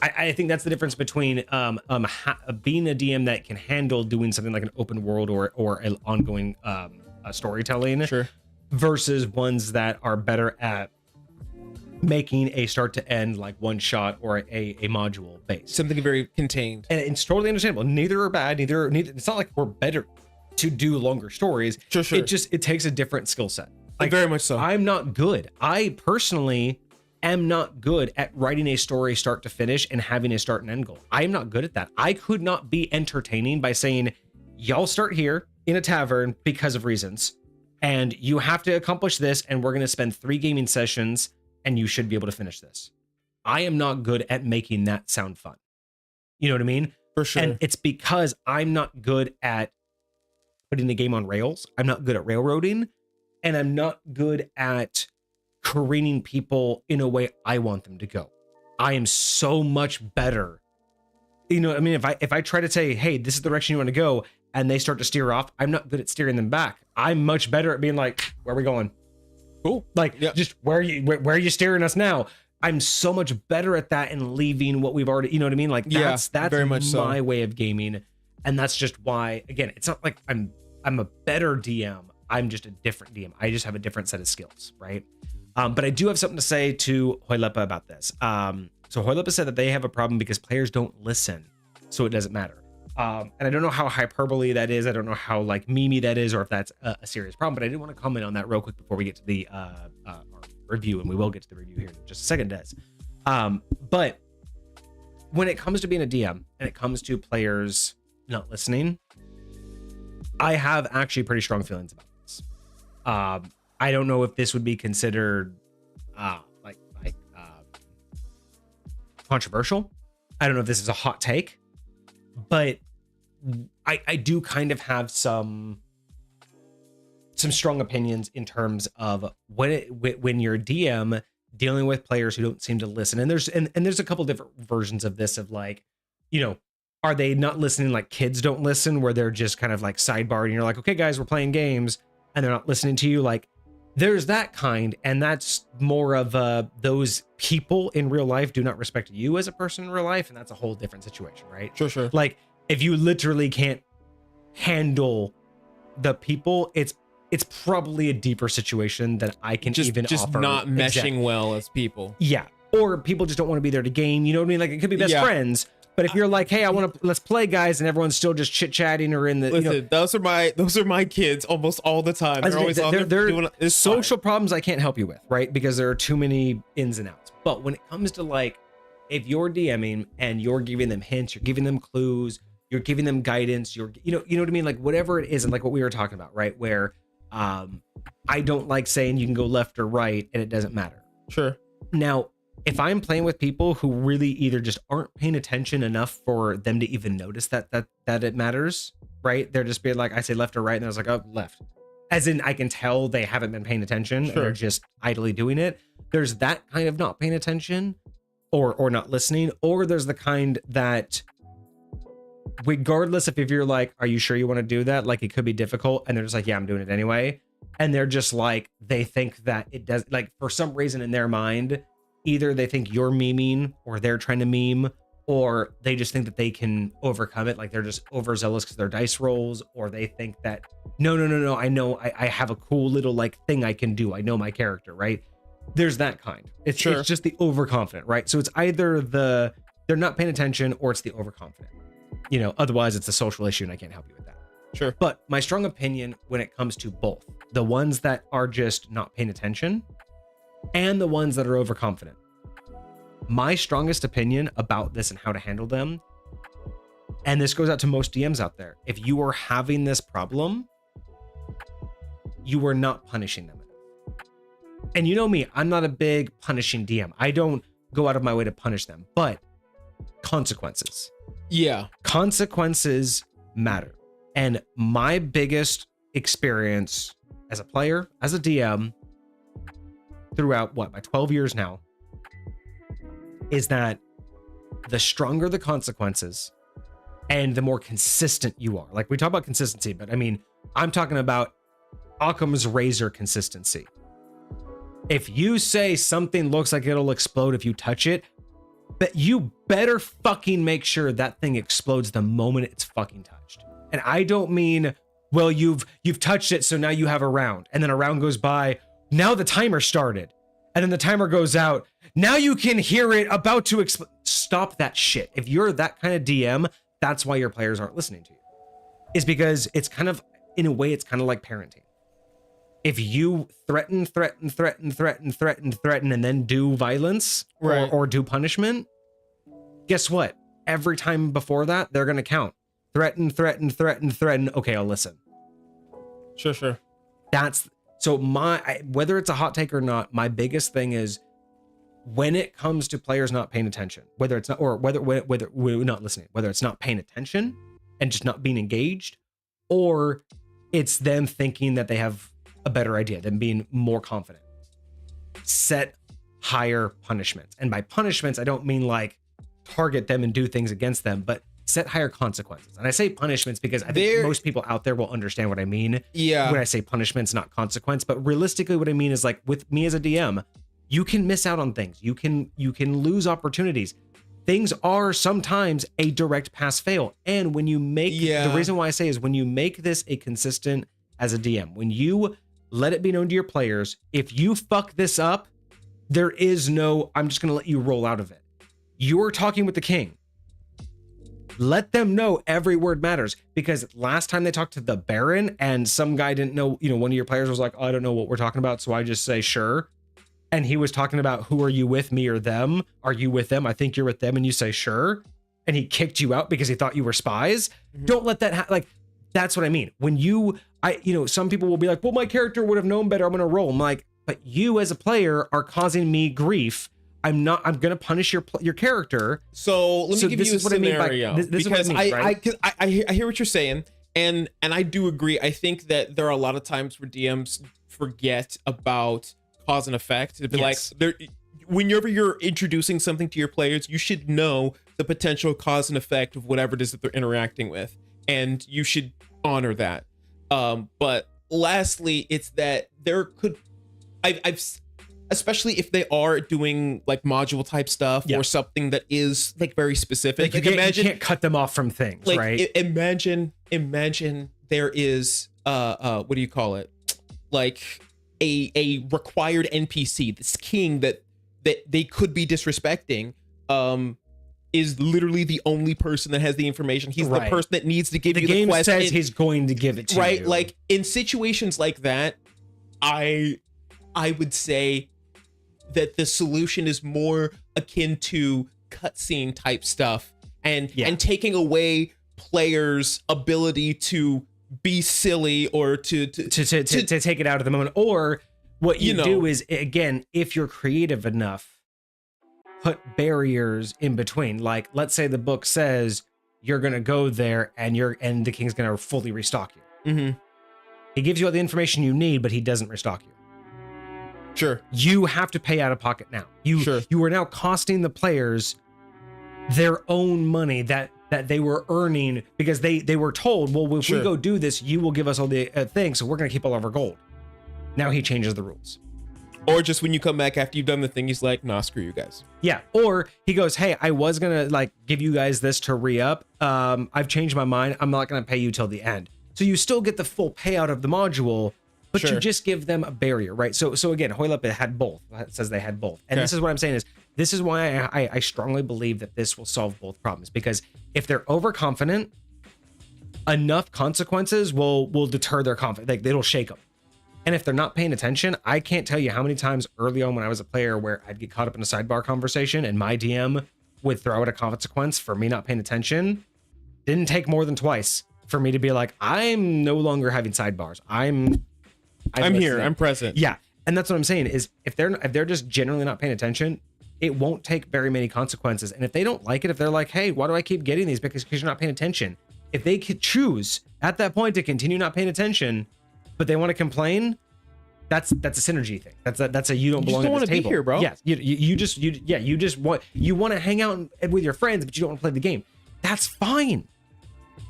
I think that's the difference between being a DM that can handle doing something like an open world or an ongoing storytelling, sure, versus ones that are better at making a start to end like one shot or a module base, something very contained. And it's totally understandable. Neither are bad. Neither. It's not like we're better to do longer stories. Sure. It takes a different skill set. Like, very much so. I'm not good. I personally am not good at writing a story start to finish and having a start and end goal. I am not good at that. I could not be entertaining by saying, y'all start here in a tavern because of reasons, and you have to accomplish this, and we're going to spend 3 gaming sessions and you should be able to finish this. I am not good at making that sound fun. You know what I mean? For sure. And it's because I'm not good at putting the game on rails. I'm not good at railroading, and I'm not good at careening people in a way I want them to go. I am so much better. You know, I mean, if I try to say, hey, this is the direction you want to go, and they start to steer off, I'm not good at steering them back. I'm much better at being like, where are we going? Cool. Like, just where are you steering us now? I'm so much better at that and leaving what we've already, you know what I mean? Like, that's very much my so. way of gaming. And that's just why, again, it's not like I'm a better DM. I'm just a different DM. I just have a different set of skills, right? But I do have something to say to Hoylepa about this. So Hoylepa said that they have a problem because players don't listen, so it doesn't matter. And I don't know how hyperbole that is. I don't know how like memey that is, or if that's a serious problem. But I did want to comment on that real quick before we get to the our review, and we will get to the review here in just a second, Des. But when it comes to being a DM and it comes to players not listening, I have actually pretty strong feelings about this. I don't know if this would be considered controversial. I don't know if this is a hot take, but I do kind of have some strong opinions in terms of when you're a DM dealing with players who don't seem to listen. And there's a couple different versions of this, of like, you know, are they not listening like kids don't listen, where they're just kind of like sidebar and you're like, okay guys, we're playing games, and they're not listening to you. Like, there's that kind, and that's more of those people in real life do not respect you as a person in real life, and that's a whole different situation, right? Sure. Like, if you literally can't handle the people, it's probably a deeper situation than I can even just offer. not meshing well as people. Yeah, or people just don't want to be there to game. You know what I mean? Like, it could be best friends. But if you're like, hey, let's play, guys, and everyone's still just chit chatting or in the, listen, you know, those are my kids almost all the time. They're always doing social problems I can't help you with, right? Because there are too many ins and outs. But when it comes to like, if you're DMing and you're giving them hints, you're giving them clues, you're giving them guidance, you know what I mean? Like, whatever it is, and like what we were talking about, right? Where I don't like saying you can go left or right and it doesn't matter. Sure. Now, if I'm playing with people who really either just aren't paying attention enough for them to even notice that it matters, right? They're just being like, I say left or right, and I was like, oh, left. As in, I can tell they haven't been paying attention, and they're just idly doing it. There's that kind of not paying attention or not listening, or there's the kind that, regardless if you're like, are you sure you want to do that? Like, it could be difficult, and they're just like, yeah, I'm doing it anyway. And they're just like, they think that it does, like, for some reason in their mind, either they think you're memeing or they're trying to meme, or they just think that they can overcome it. Like, they're just overzealous because they're dice rolls, or they think that, no, I know I have a cool little like thing I can do. I know my character, right? There's that kind. It's just the overconfident, right? So it's either they're not paying attention, or it's the overconfident. You know, otherwise it's a social issue and I can't help you with that. Sure. But my strong opinion when it comes to both, the ones that are just not paying attention and the ones that are overconfident, my strongest opinion about this and how to handle them, and this goes out to most DMs out there, if you are having this problem, you are not punishing them enough. And you know me, I'm not a big punishing DM. I don't go out of my way to punish them, but consequences. Yeah. Consequences matter. And my biggest experience as a player, as a DM, throughout my 12 years now, is that the stronger the consequences and the more consistent you are. Like, we talk about consistency, but I mean, I'm talking about Occam's razor consistency. If you say something looks like it'll explode if you touch it, but you better fucking make sure that thing explodes the moment it's fucking touched. And I don't mean, well, you've touched it, so now you have a round, and then a round goes by, now the timer started, and then the timer goes out, now you can hear it about to explode. Stop that shit. If you're that kind of DM, that's why your players aren't listening to you. Is because it's kind of, in a way, it's kind of like parenting. If you threaten, and then do violence or do punishment, guess what? Every time before that, they're going to count. Threaten. Okay, I'll listen. Sure. That's so whether it's a hot take or not, my biggest thing is when it comes to players not paying attention, whether it's not, or whether we're not listening, whether it's not paying attention and just not being engaged, or it's them thinking that they have a better idea, them being more confident, set higher punishments. And by punishments, I don't mean like target them and do things against them, but set higher consequences. And I say punishments because I think most people out there will understand what I mean. Yeah. When I say punishments, not consequence. But realistically, what I mean is like with me as a DM, you can miss out on things. You can lose opportunities. Things are sometimes a direct pass fail. And when you make the reason why I say is when you make this a consistent as a DM, when you let it be known to your players, if you fuck this up, there is no, I'm just going to let you roll out of it. You're talking with the king. Let them know every word matters, because last time they talked to the Baron and some guy didn't know, one of your players was like, oh, I don't know what we're talking about. So I just say, sure. And he was talking about, who are you with, me or them? Are you with them? I think you're with them. And you say, sure. And he kicked you out because he thought you were spies. Mm-hmm. Don't let that like, that's what I mean. When some people will be like, well, my character would have known better. I'm going to roll. I'm like, but you as a player are causing me grief. I'm going to punish your character. So let me give you a scenario. Because I hear what you're saying. And I do agree. I think that there are a lot of times where DMs forget about cause and effect. It'd be like, whenever you're introducing something to your players, you should know the potential cause and effect of whatever it is that they're interacting with. And you should honor that. But lastly, it's that there could, I've especially if they are doing like module type stuff or something that is like very specific. Like you can't cut them off from things, like, right? Imagine there is what do you call it? Like a required NPC, this king that they could be disrespecting, is literally the only person that has the information. He's the person that needs to give you the quest. The game says he's going to give it to you. Right? Like in situations like that, I would say that the solution is more akin to cutscene type stuff and taking away players' ability to be silly or to take it out of the moment. Or what you do is, again, if you're creative enough, put barriers in between. Like, let's say the book says you're gonna go there and the king's gonna fully restock you. Mm-hmm. He gives you all the information you need, but he doesn't restock you. Sure. You have to pay out of pocket now. You are now costing the players their own money that they were earning because they were told, well, if we go do this, you will give us all the things, so we're going to keep all of our gold. Now he changes the rules. Or just when you come back after you've done the thing, he's like, nah, screw you guys. Yeah. Or he goes, hey, I was going to like give you guys this to re-up. I've changed my mind. I'm not going to pay you till the end. So you still get the full payout of the module, but you just give them a barrier, right? So again, ChillHop had both. It says they had both. And this is what I'm saying is, this is why I strongly believe that this will solve both problems. Because if they're overconfident, enough consequences will deter their confidence. Like, it'll shake them. And if they're not paying attention, I can't tell you how many times early on when I was a player where I'd get caught up in a sidebar conversation and my DM would throw out a consequence for me not paying attention. Didn't take more than twice for me to be like, I'm no longer having sidebars. I'm here. I'm present. Yeah. And that's what I'm saying is if they're just generally not paying attention, it won't take very many consequences. And if they don't like it, if they're like, hey, why do I keep getting these? Because you're not paying attention. If they could choose at that point to continue not paying attention, but they want to complain, that's a synergy thing. That's a you don't belong at this table. Be here, bro. Yes. You just want to hang out with your friends, but you don't want to play the game. That's fine.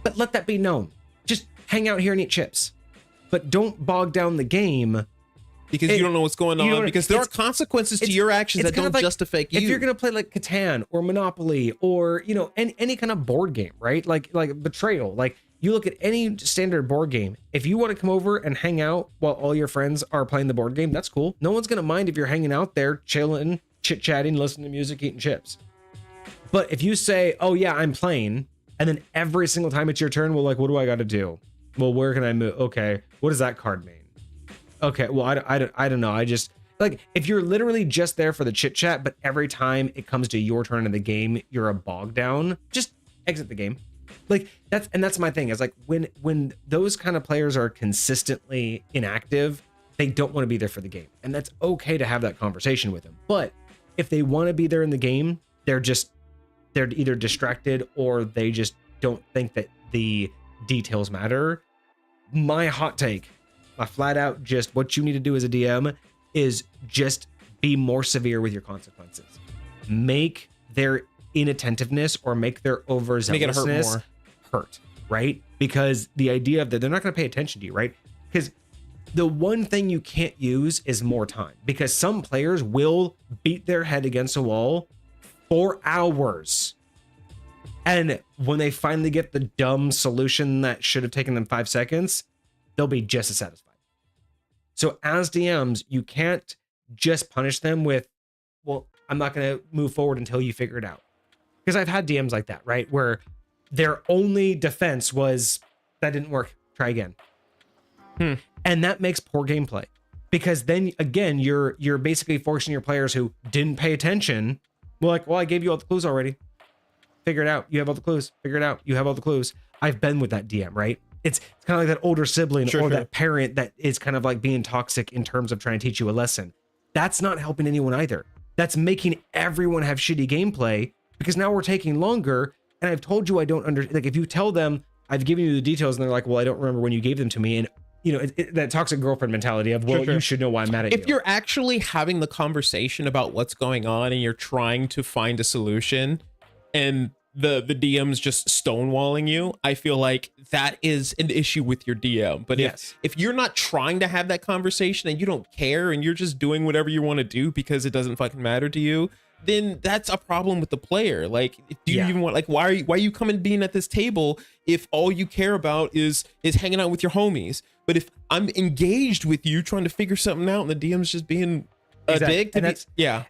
But let that be known. Just hang out here and eat chips. But don't bog down the game because you don't know what's going on. Because there are consequences to your actions that don't justify you. If you're gonna play like Catan or Monopoly or any kind of board game, right? Like Betrayal. Like you look at any standard board game. If you want to come over and hang out while all your friends are playing the board game, that's cool. No one's gonna mind if you're hanging out there, chilling, chit chatting, listening to music, eating chips. But if you say, "Oh yeah, I'm playing," and then every single time it's your turn, well, like, what do I got to do? Well, where can I move? Okay, what does that card mean? Okay, well, I don't know. I just, like, if you're literally just there for the chit chat, but every time it comes to your turn in the game, you're a bog down, just exit the game. Like, that's my thing, is like when those kind of players are consistently inactive, they don't want to be there for the game. And that's okay to have that conversation with them. But if they want to be there in the game, they're either distracted or they just don't think that the details matter. My hot take, my flat out, just what you need to do as a DM is just be more severe with your consequences. Make their inattentiveness or make their overzealousness hurt, right? Because the idea of that they're not going to pay attention to you, right? Because the one thing you can't use is more time, because some players will beat their head against a wall for hours. And when they finally get the dumb solution that should have taken them 5 seconds, they'll be just as satisfied. So as DMs, you can't just punish them with, well, I'm not going to move forward until you figure it out. Because I've had DMs like that, right? Where their only defense was, that didn't work, try again. And that makes poor gameplay. Because then again, you're basically forcing your players who didn't pay attention. Well, like, well, I gave you all the clues already. Figure it out. You have all the clues. Figure it out. You have all the clues. I've been with that DM, right? It's kind of like that older sibling that parent that is kind of like being toxic in terms of trying to teach you a lesson. That's not helping anyone either. That's making everyone have shitty gameplay, because now we're taking longer. And I've told you I don't like, if you tell them I've given you the details and they're like, well, I don't remember when you gave them to me. And that toxic girlfriend mentality of, well, you should know why I'm mad at you. If you're actually having the conversation about what's going on and you're trying to find a solution and the DM's just stonewalling you, I feel like that is an issue with your DM. But if you're not trying to have that conversation and you don't care and you're just doing whatever you want to do because it doesn't fucking matter to you, then that's a problem with the player. Like, do you even want, like, why are you coming being at this table if all you care about is hanging out with your homies? But if I'm engaged with you trying to figure something out and the DM's just being a dick, and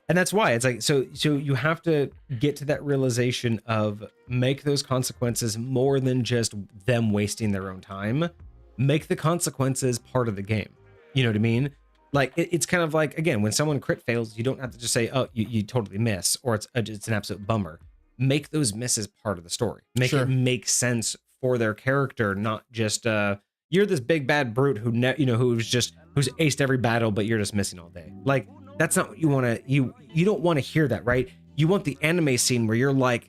that's why it's like, so you have to get to that realization of make those consequences more than just them wasting their own time. Make the consequences part of the game. You know what I mean? Like, it's kind of like, again, when someone crit fails, you don't have to just say, oh, you totally miss, or it's an absolute bummer. Make those misses part of the story. Make it make sense for their character, not just you're this big bad brute who's aced every battle, but you're just missing all day. Like, that's not what you want to, you don't want to hear that, right? You want the anime scene where you're like,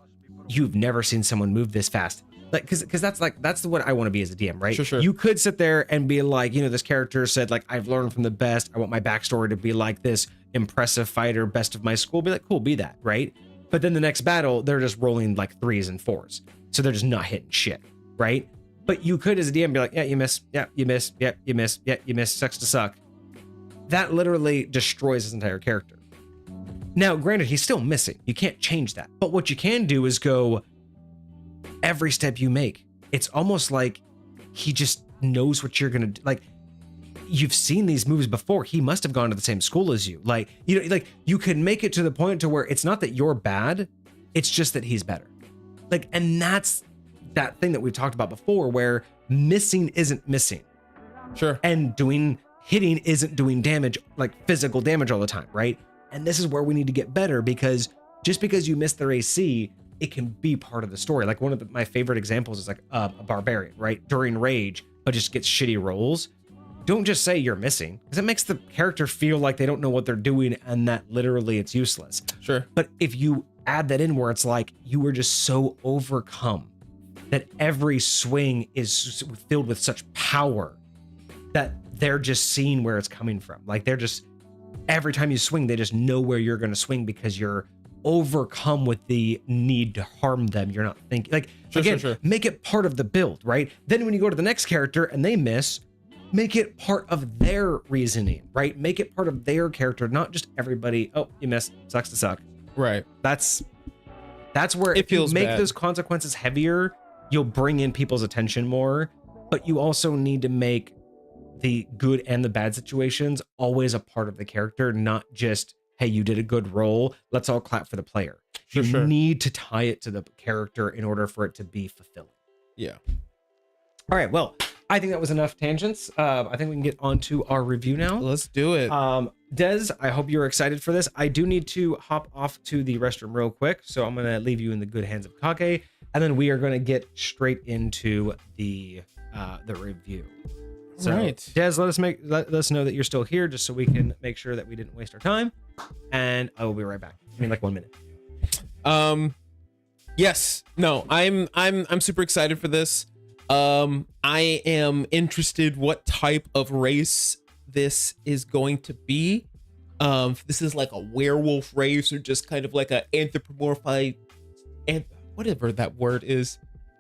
you've never seen someone move this fast. Like, because that's what I want to be as a DM, right? Sure. You could sit there and be like, this character said, like, I've learned from the best. I want my backstory to be like this impressive fighter, best of my school. Be like, cool, be that, right? But then the next battle, they're just rolling like 3s and 4s, so they're just not hitting shit, right? But you could, as a DM, be like, yeah, you miss, yeah, you miss, yeah, you miss, yeah, you miss, sucks to suck. That literally destroys his entire character. Now, granted, he's still missing. You can't change that. But what you can do is go, every step you make, it's almost like he just knows what you're gonna do. Like, you've seen these moves before. He must have gone to the same school as you. Like, like, you can make it to the point to where it's not that you're bad, it's just that he's better. Like, and that's that thing that we've talked about before, where missing isn't missing. Sure. And hitting isn't doing damage, like physical damage all the time, right? And this is where we need to get better, because just because you miss their AC, it can be part of the story. Like, one of my favorite examples is like a barbarian, right? During rage, but just gets shitty rolls. Don't just say you're missing, because it makes the character feel like they don't know what they're doing and that literally it's useless. Sure. But if you add that in where it's like you were just so overcome that every swing is filled with such power that they're just seeing where it's coming from. Like, they're just, every time you swing, they just know where you're going to swing because you're overcome with the need to harm them. You're not thinking, like, sure. Make it part of the build, right? Then when you go to the next character and they miss, make it part of their reasoning, right? Make it part of their character, not just everybody, oh, you missed, sucks to suck. Right. That's where it feels you make bad. Those consequences heavier, you'll bring in people's attention more, but you also need to make the good and the bad situations always a part of the character, not just, hey, you did a good roll, let's all clap for the player. You need to tie it to the character in order for it to be fulfilling. Yeah. All right, well, I think that was enough tangents. I think we can get on to our review now. Let's do it. Des, I hope you're excited for this. I do need to hop off to the restroom real quick, so I'm going to leave you in the good hands of Kage, and then we are going to get straight into the review. So, right. Des, let us know that you're still here, just so we can make sure that we didn't waste our time, and I will be right back. I mean, like 1 minute. Yes. No, I'm super excited for this. I am interested what type of race this is going to be. If this is like a werewolf race or just kind of like a anthropomorphized and whatever that word is,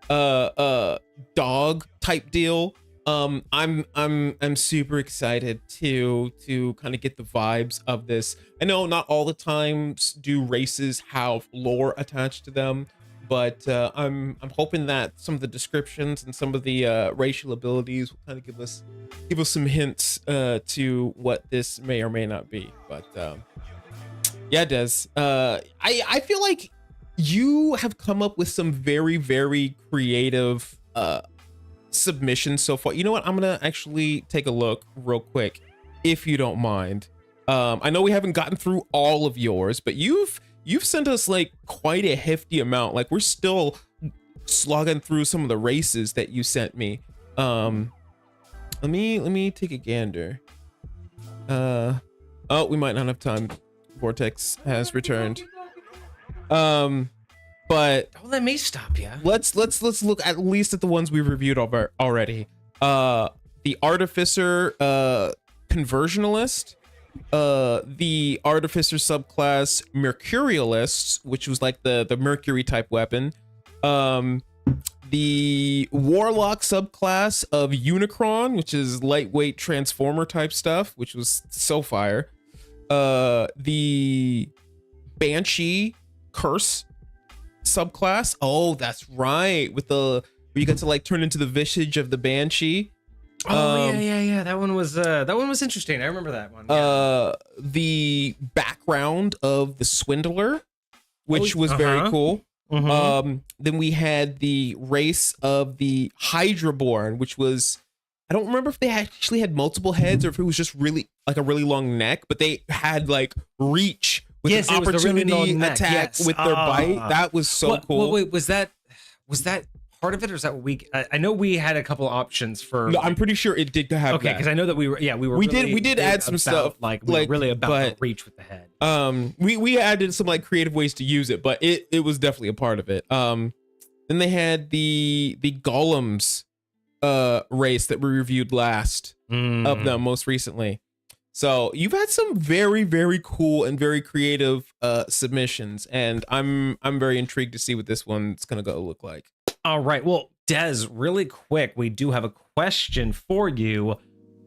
dog type deal. I'm super excited to kind of get the vibes of this. I know not all the times do races have lore attached to them, but I'm hoping that some of the descriptions and some of the racial abilities will kind of give us some hints to what this may or may not be. But yeah, Des, I feel like you have come up with some very, very creative submissions so far. You know what? I'm gonna actually take a look real quick, if you don't mind. I know we haven't gotten through all of yours, but you've sent us like quite a hefty amount. Like we're still slogging through some of the races that you sent me. Let me take a gander. Oh, we might not have time. Vortex has returned. But let me stop you. Let's look at least at the ones we've reviewed already. The Artificer Conversionalist, the Artificer subclass Mercurialist, which was like the Mercury type weapon, the Warlock subclass of Unicron, which is lightweight transformer type stuff, which was so fire, the Banshee Curse subclass. Oh, that's right, with the where you get to like turn into the visage of the Banshee. Oh yeah. That one was interesting. I remember that one. Yeah. The background of the Swindler, which was very cool. Then we had the race of the Hydraborn, which was, I don't remember if they actually had multiple heads or if it was just really like a really long neck, but they had like reach with an opportunity attack with their bite. That was so cool. Wait, was that part of it, or is that what we? I know we had a couple options for. No, I'm pretty sure it did have. Okay, because I know that we did add some stuff like really about the reach with the head. We added some like creative ways to use it, but it was definitely a part of it. Then they had the Golems race that we reviewed last of them most recently. So you've had some very, very cool and very creative submissions, and I'm very intrigued to see what this one's gonna go look like. All right, well, Des, really quick, we do have a question for you.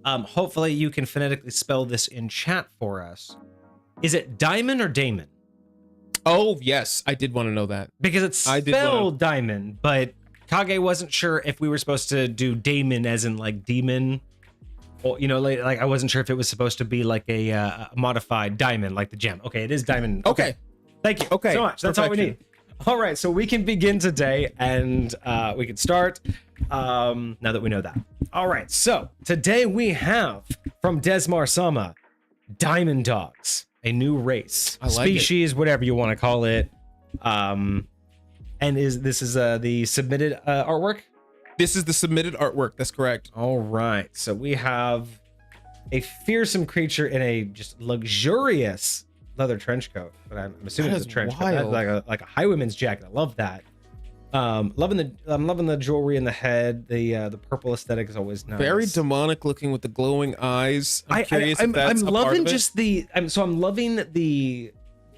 Hopefully you can phonetically spell this in chat for us. Is it Diamond or Damon? Oh yes, I did want to know that because it's spelled Diamond, but Kage wasn't sure if we were supposed to do Damon as in like demon. Or, you know, like I wasn't sure if it was supposed to be like a modified diamond, like the gem. Okay, it is diamond. Okay. Thank you so much. That's all we need. All right, so we can begin today, and we can start now that we know that. All right, so today we have from Desmar Sama, Diamond Dogs, a new race, species, whatever you want to call it. And this is the submitted artwork? This is the submitted artwork. That's correct. All right. So we have a fearsome creature in a just luxurious leather trench coat, but I'm assuming it's a trench coat, like a highwayman's jacket. I love that. I'm loving the jewelry in the head. The purple aesthetic is always nice. Very demonic looking with the glowing eyes. I'm curious if that's I'm loving just the. I'm loving the,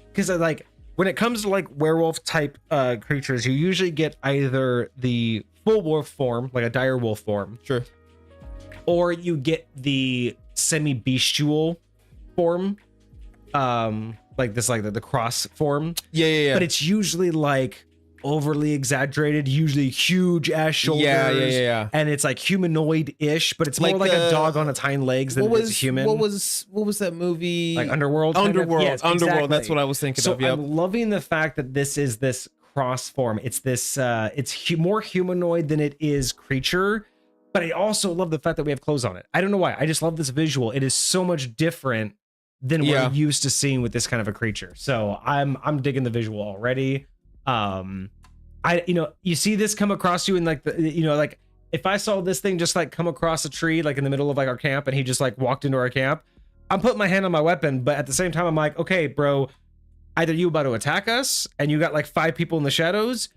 because I like when it comes to like werewolf type creatures, you usually get either the full wolf form, like a dire wolf form, sure, or you get the semi-bestial form, like this, like the cross form. Yeah. But it's usually like overly exaggerated, usually huge ass shoulders. Yeah. And it's like humanoid-ish, but it's more like a dog on its hind legs than it is a human. What was that movie? Like Underworld? Yes, Underworld. Exactly. That's what I was thinking of. Yep. I'm loving the fact that this is this cross form. It's this more humanoid than it is creature, but I also love the fact that we have clothes on it. I don't know why. I just love this visual. It is so much different than we're used to seeing with this kind of a creature. So I'm digging the visual already. You see this come across you in like like if I saw this thing just like come across a tree like in the middle of like our camp and he just like walked into our camp, I'm putting my hand on my weapon, but at the same time I'm like, okay, bro, either you about to attack us and you got like 5 people in the shadows,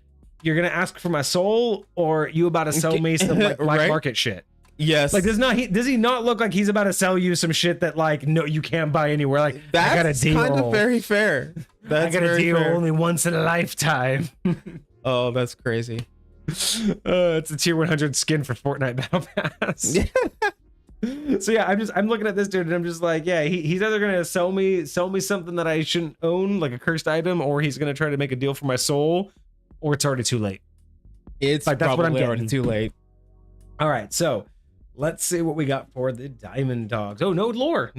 you're gonna ask for my soul, or you about to sell me some like black Right? market shit. Yes. Like does he not look like he's about to sell you some shit that like no you can't buy anywhere? Like I got a That's deal. kind of very fair. That's I got a very deal fair. only once in a lifetime. Oh, that's crazy. It's a tier 100 skin for Fortnite Battle Pass. So yeah, I'm looking at this dude and I'm just like, yeah, he's either gonna sell me something that I shouldn't own, like a cursed item, or he's gonna try to make a deal for my soul, or it's already too late. It's Like, that's what I'm probably getting. already too late. All right, so let's see what we got for the Diamond Dogs. Oh, no lore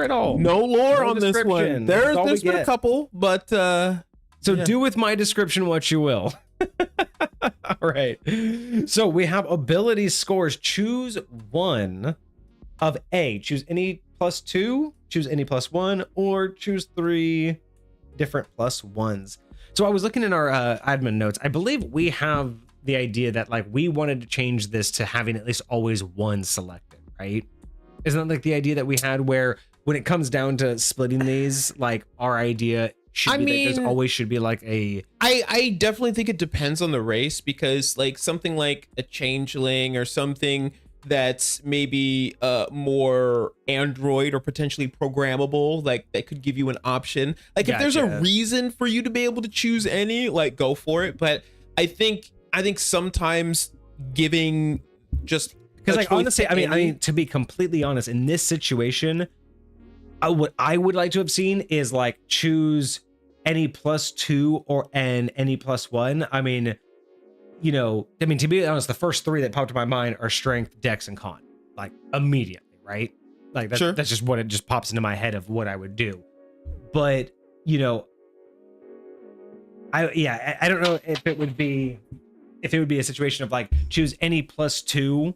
at all. No lore No on this description. one. That's all There's we been a get. couple, but So yeah. do with my description what you will. All right. So we have ability scores. Choose one of A. Choose any +2, choose any +1, or choose 3 different +1s. So I was looking in our admin notes. I believe we have the idea that like we wanted to change this to having at least always one selected, right? Isn't that like the idea that we had where when it comes down to splitting these, like our idea should be that there's always should be like a... I definitely think it depends on the race, because like something like a changeling or something that's maybe more Android or potentially programmable, like that could give you an option. Like if there's a Gotcha. reason for you to be able to choose any, like go for it. But I think sometimes giving just Because a like choice honestly, to I mean, any- to be completely honest, in this situation, what I would like to have seen is like choose any +2 or any +1. I mean, you know, I mean, to be honest, the first 3 that popped to my mind are strength, dex, and con. Like immediately, right? Like that's, Sure. that's just what it just pops into my head of what I would do. But you know, I don't know if it would be a situation of like choose any +2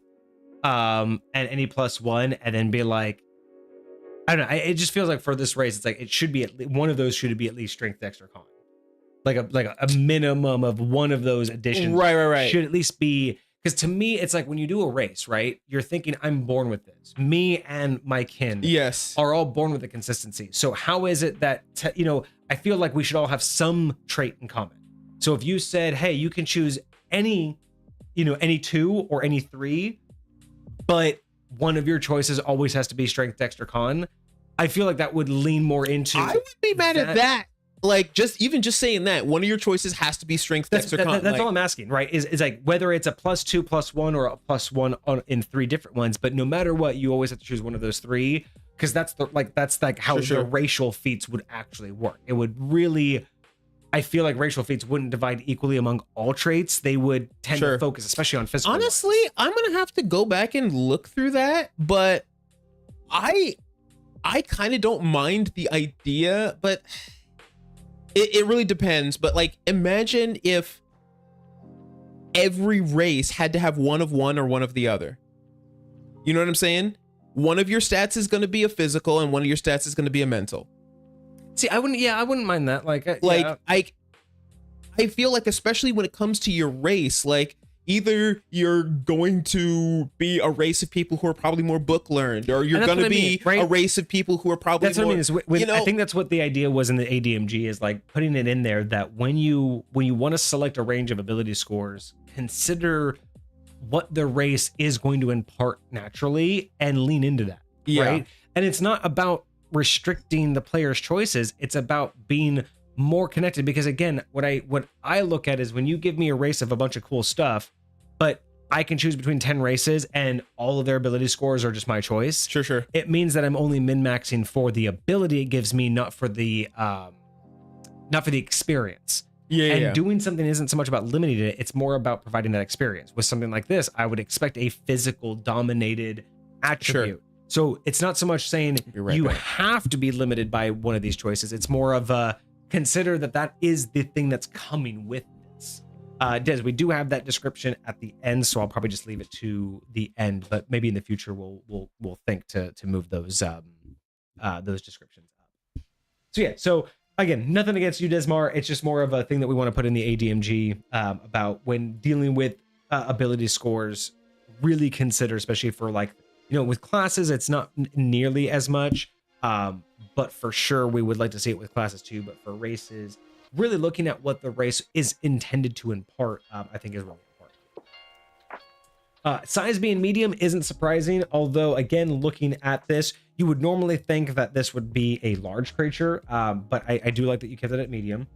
and any +1 and then be like, I don't know, it just feels like for this race it's like it should be one of those should be at least strength, dex, or con. Like a minimum of one of those additions right should at least be, because to me it's like when you do a race, right, you're thinking I'm born with this, me and my kin yes are all born with the consistency. So how is it that you know, I feel like we should all have some trait in common. So if you said, hey, you can choose any, you know, any 2 or any 3, but one of your choices always has to be strength, dex, or con, I feel like that would lean more into... I would be mad at that. Like just saying that one of your choices has to be strength, dex, or con. That's all I'm asking, right? Is like whether it's a +2, +1, or a +1 in 3 different ones, but no matter what, you always have to choose one of those 3, because that's like how Sure. the racial feats would actually work. It would really, I feel like racial feats wouldn't divide equally among all traits. They would tend to focus, especially on physical. Honestly, I'm gonna have to go back and look through that, but I kind of don't mind the idea, but it really depends. But like, imagine if every race had to have one of one or one of the other. You know what I'm saying? One of your stats is going to be a physical and one of your stats is going to be a mental. See, I wouldn't mind that. Like yeah. I feel like, especially when it comes to your race, like either you're going to be a race of people who are probably more book learned, or you're going to be a race of people who are probably that's more, what I mean. Is you know, I think that's what the idea was in the ADMG, is like putting it in there that when you want to select a range of ability scores, consider what the race is going to impart naturally and lean into that. Yeah. Right. And it's not about restricting the player's choices. It's about being more connected, because again, what I look at is when you give me a race of a bunch of cool stuff, but I can choose between 10 races and all of their ability scores are just my choice. Sure. It means that I'm only min-maxing for the ability it gives me, not for the experience. And doing something isn't so much about limiting it, it's more about providing that experience. With something like this, I would expect a physical dominated attribute. So it's not so much saying you have to be limited by one of these choices. It's more of a consider that is the thing that's coming with this. Des, we do have that description at the end, so I'll probably just leave it to the end, but maybe in the future we'll think to move those descriptions up. So yeah, so again, nothing against you, Desmar. It's just more of a thing that we want to put in the ADMG about when dealing with ability scores. Really consider, especially for like, you know, with classes, it's not nearly as much. but for sure we would like to see it with classes too. But for races, really looking at what the race is intended to impart, I think is really important. Size being medium isn't surprising, although again, looking at this, you would normally think that this would be a large creature, but I do like that you kept it at medium.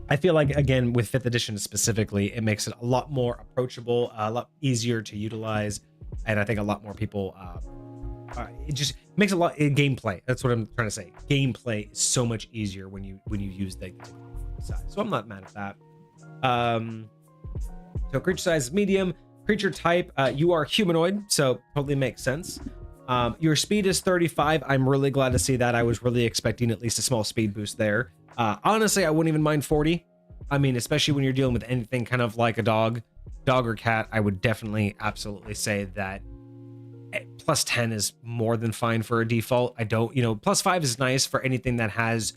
I feel like, again, with 5th edition specifically, it makes it a lot more approachable, a lot easier to utilize, and I think a lot more people, it just makes a lot in gameplay. That's what I'm trying to say. Gameplay is so much easier when you use the size. So I'm not mad at that. So creature size is medium. Creature type, you are humanoid, so totally makes sense. Your speed is 35. I'm really glad to see that. I was really expecting at least a small speed boost there. Honestly, I wouldn't even mind 40. I mean, especially when you're dealing with anything kind of like a dog or cat, I would definitely absolutely say that plus 10 is more than fine for a default. I don't, plus 5 is nice for anything that has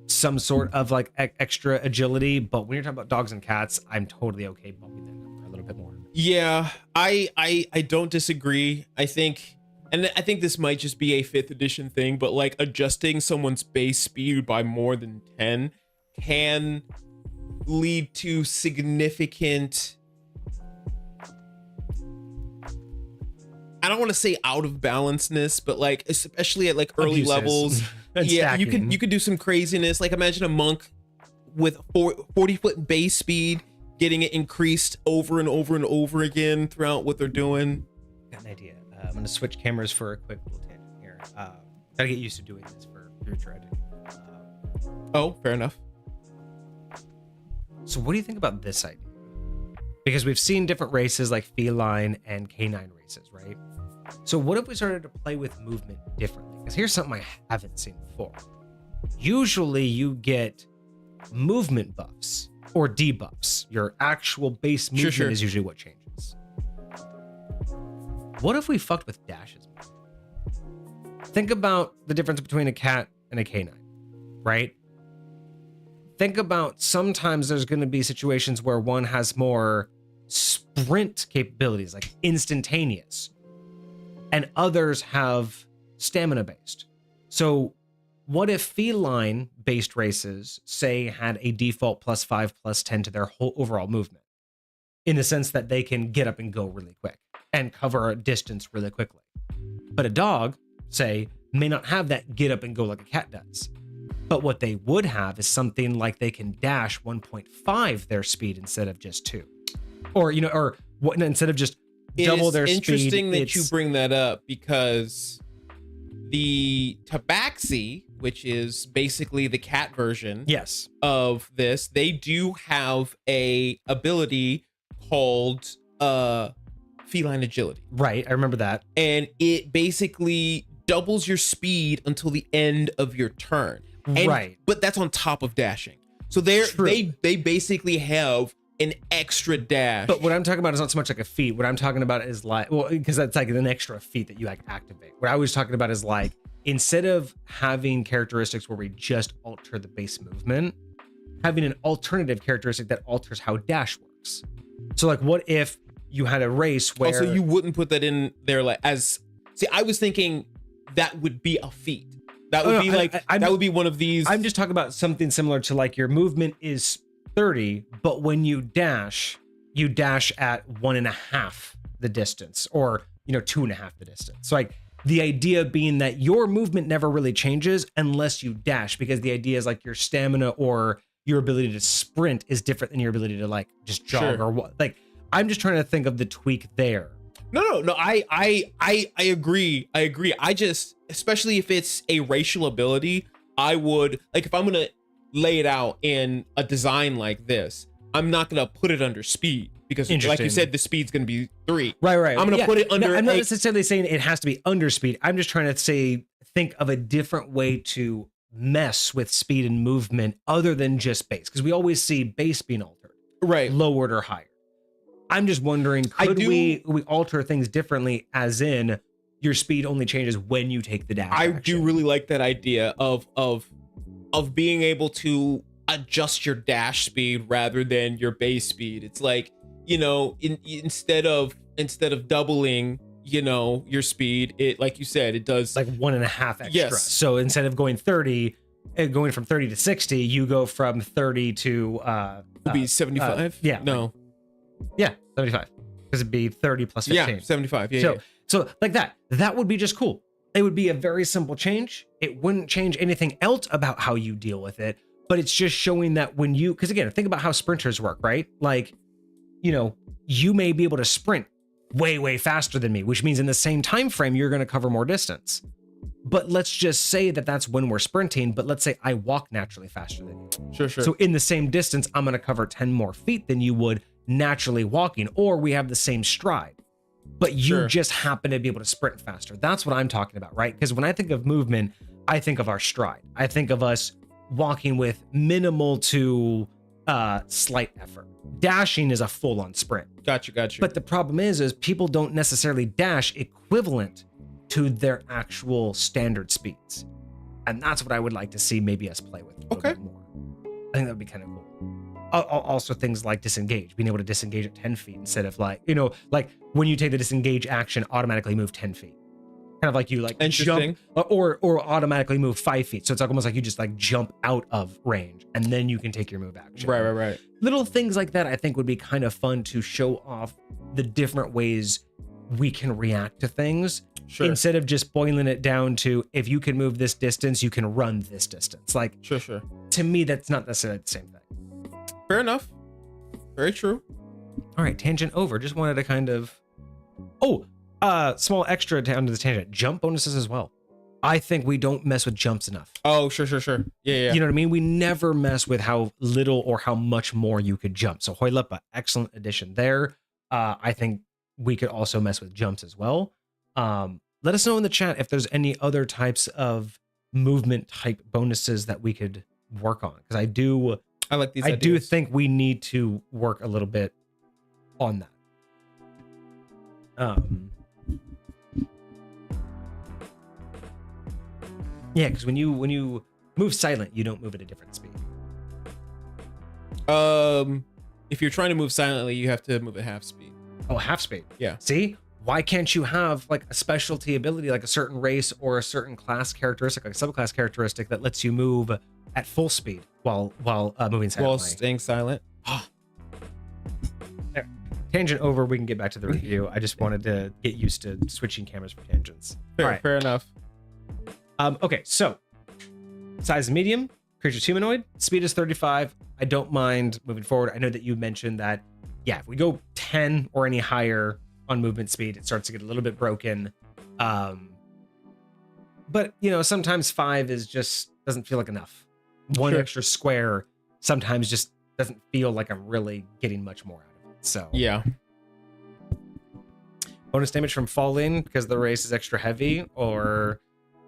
some sort of like extra agility, but when you're talking about dogs and cats, I'm totally okay bumping that number a little bit more. Yeah, I don't disagree. I think this might just be a 5th edition thing, but like adjusting someone's base speed by more than 10 can lead to significant, I don't want to say out of balanceness, but like especially at like early Abuses. levels, yeah, you could do some craziness. Like imagine a monk with 40-foot base speed getting it increased over and over and over again throughout what they're doing. Got an idea. I'm going to switch cameras for a quick little tangent here. Gotta get used to doing this for future editing. Oh, fair enough. So what do you think about this idea? Because we've seen different races like feline and canine races, right? So what if we started to play with movement differently? Because here's something I haven't seen before. Usually you get movement buffs or debuffs. Your actual base movement is usually what changes. What if we fucked with dashes? Think about the difference between a cat and a canine, right? Think about sometimes there's going to be situations where one has more sprint capabilities, like instantaneous, and others have stamina based. So what if feline based races, say, had a default +5, +10 to their whole overall movement, in the sense that they can get up and go really quick and cover a distance really quickly? But a dog, say, may not have that get up and go like a cat does. But what they would have is something like they can dash 1.5 their speed instead of just 2. Or, or what, instead of just double their speed. It's interesting that you bring that up, because the Tabaxi, which is basically the cat version of this, they do have a ability called feline agility. Right, I remember that. And it basically doubles your speed until the end of your turn. And, but that's on top of dashing. So they basically have an extra dash. But what I'm talking about is not so much like a feat. What I'm talking about is like, well, because that's like an extra feat that you like activate. What I was talking about is like, instead of having characteristics where we just alter the base movement, having an alternative characteristic that alters how dash works. So like, what if you had a race where... Also, you wouldn't put that in there like as... See, I was thinking that would be a feat. That would be like, that would be one of these... I'm just talking about something similar to like your movement is 30, but when you dash at 1.5 the distance, or 2.5 the distance. So like the idea being that your movement never really changes unless you dash, because the idea is like your stamina or your ability to sprint is different than your ability to like just jog or what. Like I'm just trying to think of the tweak there. No. I agree. I just, especially if it's a racial ability, I would like, if I'm gonna lay it out in a design like this, I'm not gonna put it under speed, because like you said, the speed's gonna be 3. Right. I'm gonna put it under. No, I'm not necessarily saying it has to be under speed. I'm just trying to think of a different way to mess with speed and movement other than just base, because we always see base being altered, lowered or higher. I'm just wondering, could we alter things differently, as in your speed only changes when you take the dash action? do really like that idea of being able to adjust your dash speed rather than your base speed. It's like, instead of doubling your speed, it, like you said, it does like 1.5 extra. Yes. So instead of going from 30 to 60, you go from 30 to would be 75. Yeah. No. Yeah, 75. Because it'd be 30 plus 15. Yeah, 75. Yeah. So like that would be just cool. It would be a very simple change. It wouldn't change anything else about how you deal with it, but it's just showing that when you, because again, think about how sprinters work, right? Like, you may be able to sprint way faster than me, which means in the same time frame, you're going to cover more distance. But let's just say that that's when we're sprinting, but let's say I walk naturally faster than you. Sure. So in the same distance, I'm going to cover 10 more feet than you would naturally walking, or we have the same stride, but you just happen to be able to sprint faster. That's what I'm talking about, right? Because when I think of movement, I think of our stride. I think of us walking with minimal to slight effort. Dashing is a full-on sprint. Got you. But the problem is people don't necessarily dash equivalent to their actual standard speeds. And that's what I would like to see maybe us play with a little bit more. I think that would be kind of cool. Also things like disengage, being able to disengage at 10 feet instead of like when you take the disengage action, automatically move 10 feet. Kind of like you like jump or automatically move 5 feet. So it's like almost like you just like jump out of range and then you can take your move action. Right. Little things like that I think would be kind of fun to show off the different ways we can react to things. Sure. Instead of just boiling it down to, if you can move this distance, you can run this distance. Like, sure. To me, that's not necessarily the same thing. Fair enough. Very true. All right, tangent over. Just wanted to kind of... small extra down to the tangent. Jump bonuses as well. I think we don't mess with jumps enough. Oh, sure. Yeah. You know what I mean? We never mess with how little or how much more you could jump. So Hoilepa, excellent addition there. I think we could also mess with jumps as well. Let us know in the chat if there's any other types of movement type bonuses that we could work on. Because I like these I ideas. do think we need to work a little bit on that. Yeah, because when you move silent, you don't move at a different speed. If you're trying to move silently, you have to move at half speed. Oh, half speed. Yeah. See? Why can't you have like a specialty ability, like a certain race or a certain class characteristic, like a subclass characteristic that lets you move at full speed while moving silently? While staying silent. There. Tangent over. We can get back to the review. I just wanted to get used to switching cameras for tangents. Fair enough. Okay, so size medium, creature's humanoid, speed is 35. I don't mind moving forward. I know that you mentioned that, yeah, if we go 10 or any higher on movement speed, it starts to get a little bit broken. But sometimes 5 is just doesn't feel like enough. One extra square sometimes just doesn't feel like I'm really getting much more out of it. So yeah. Bonus damage from falling because the race is extra heavy, or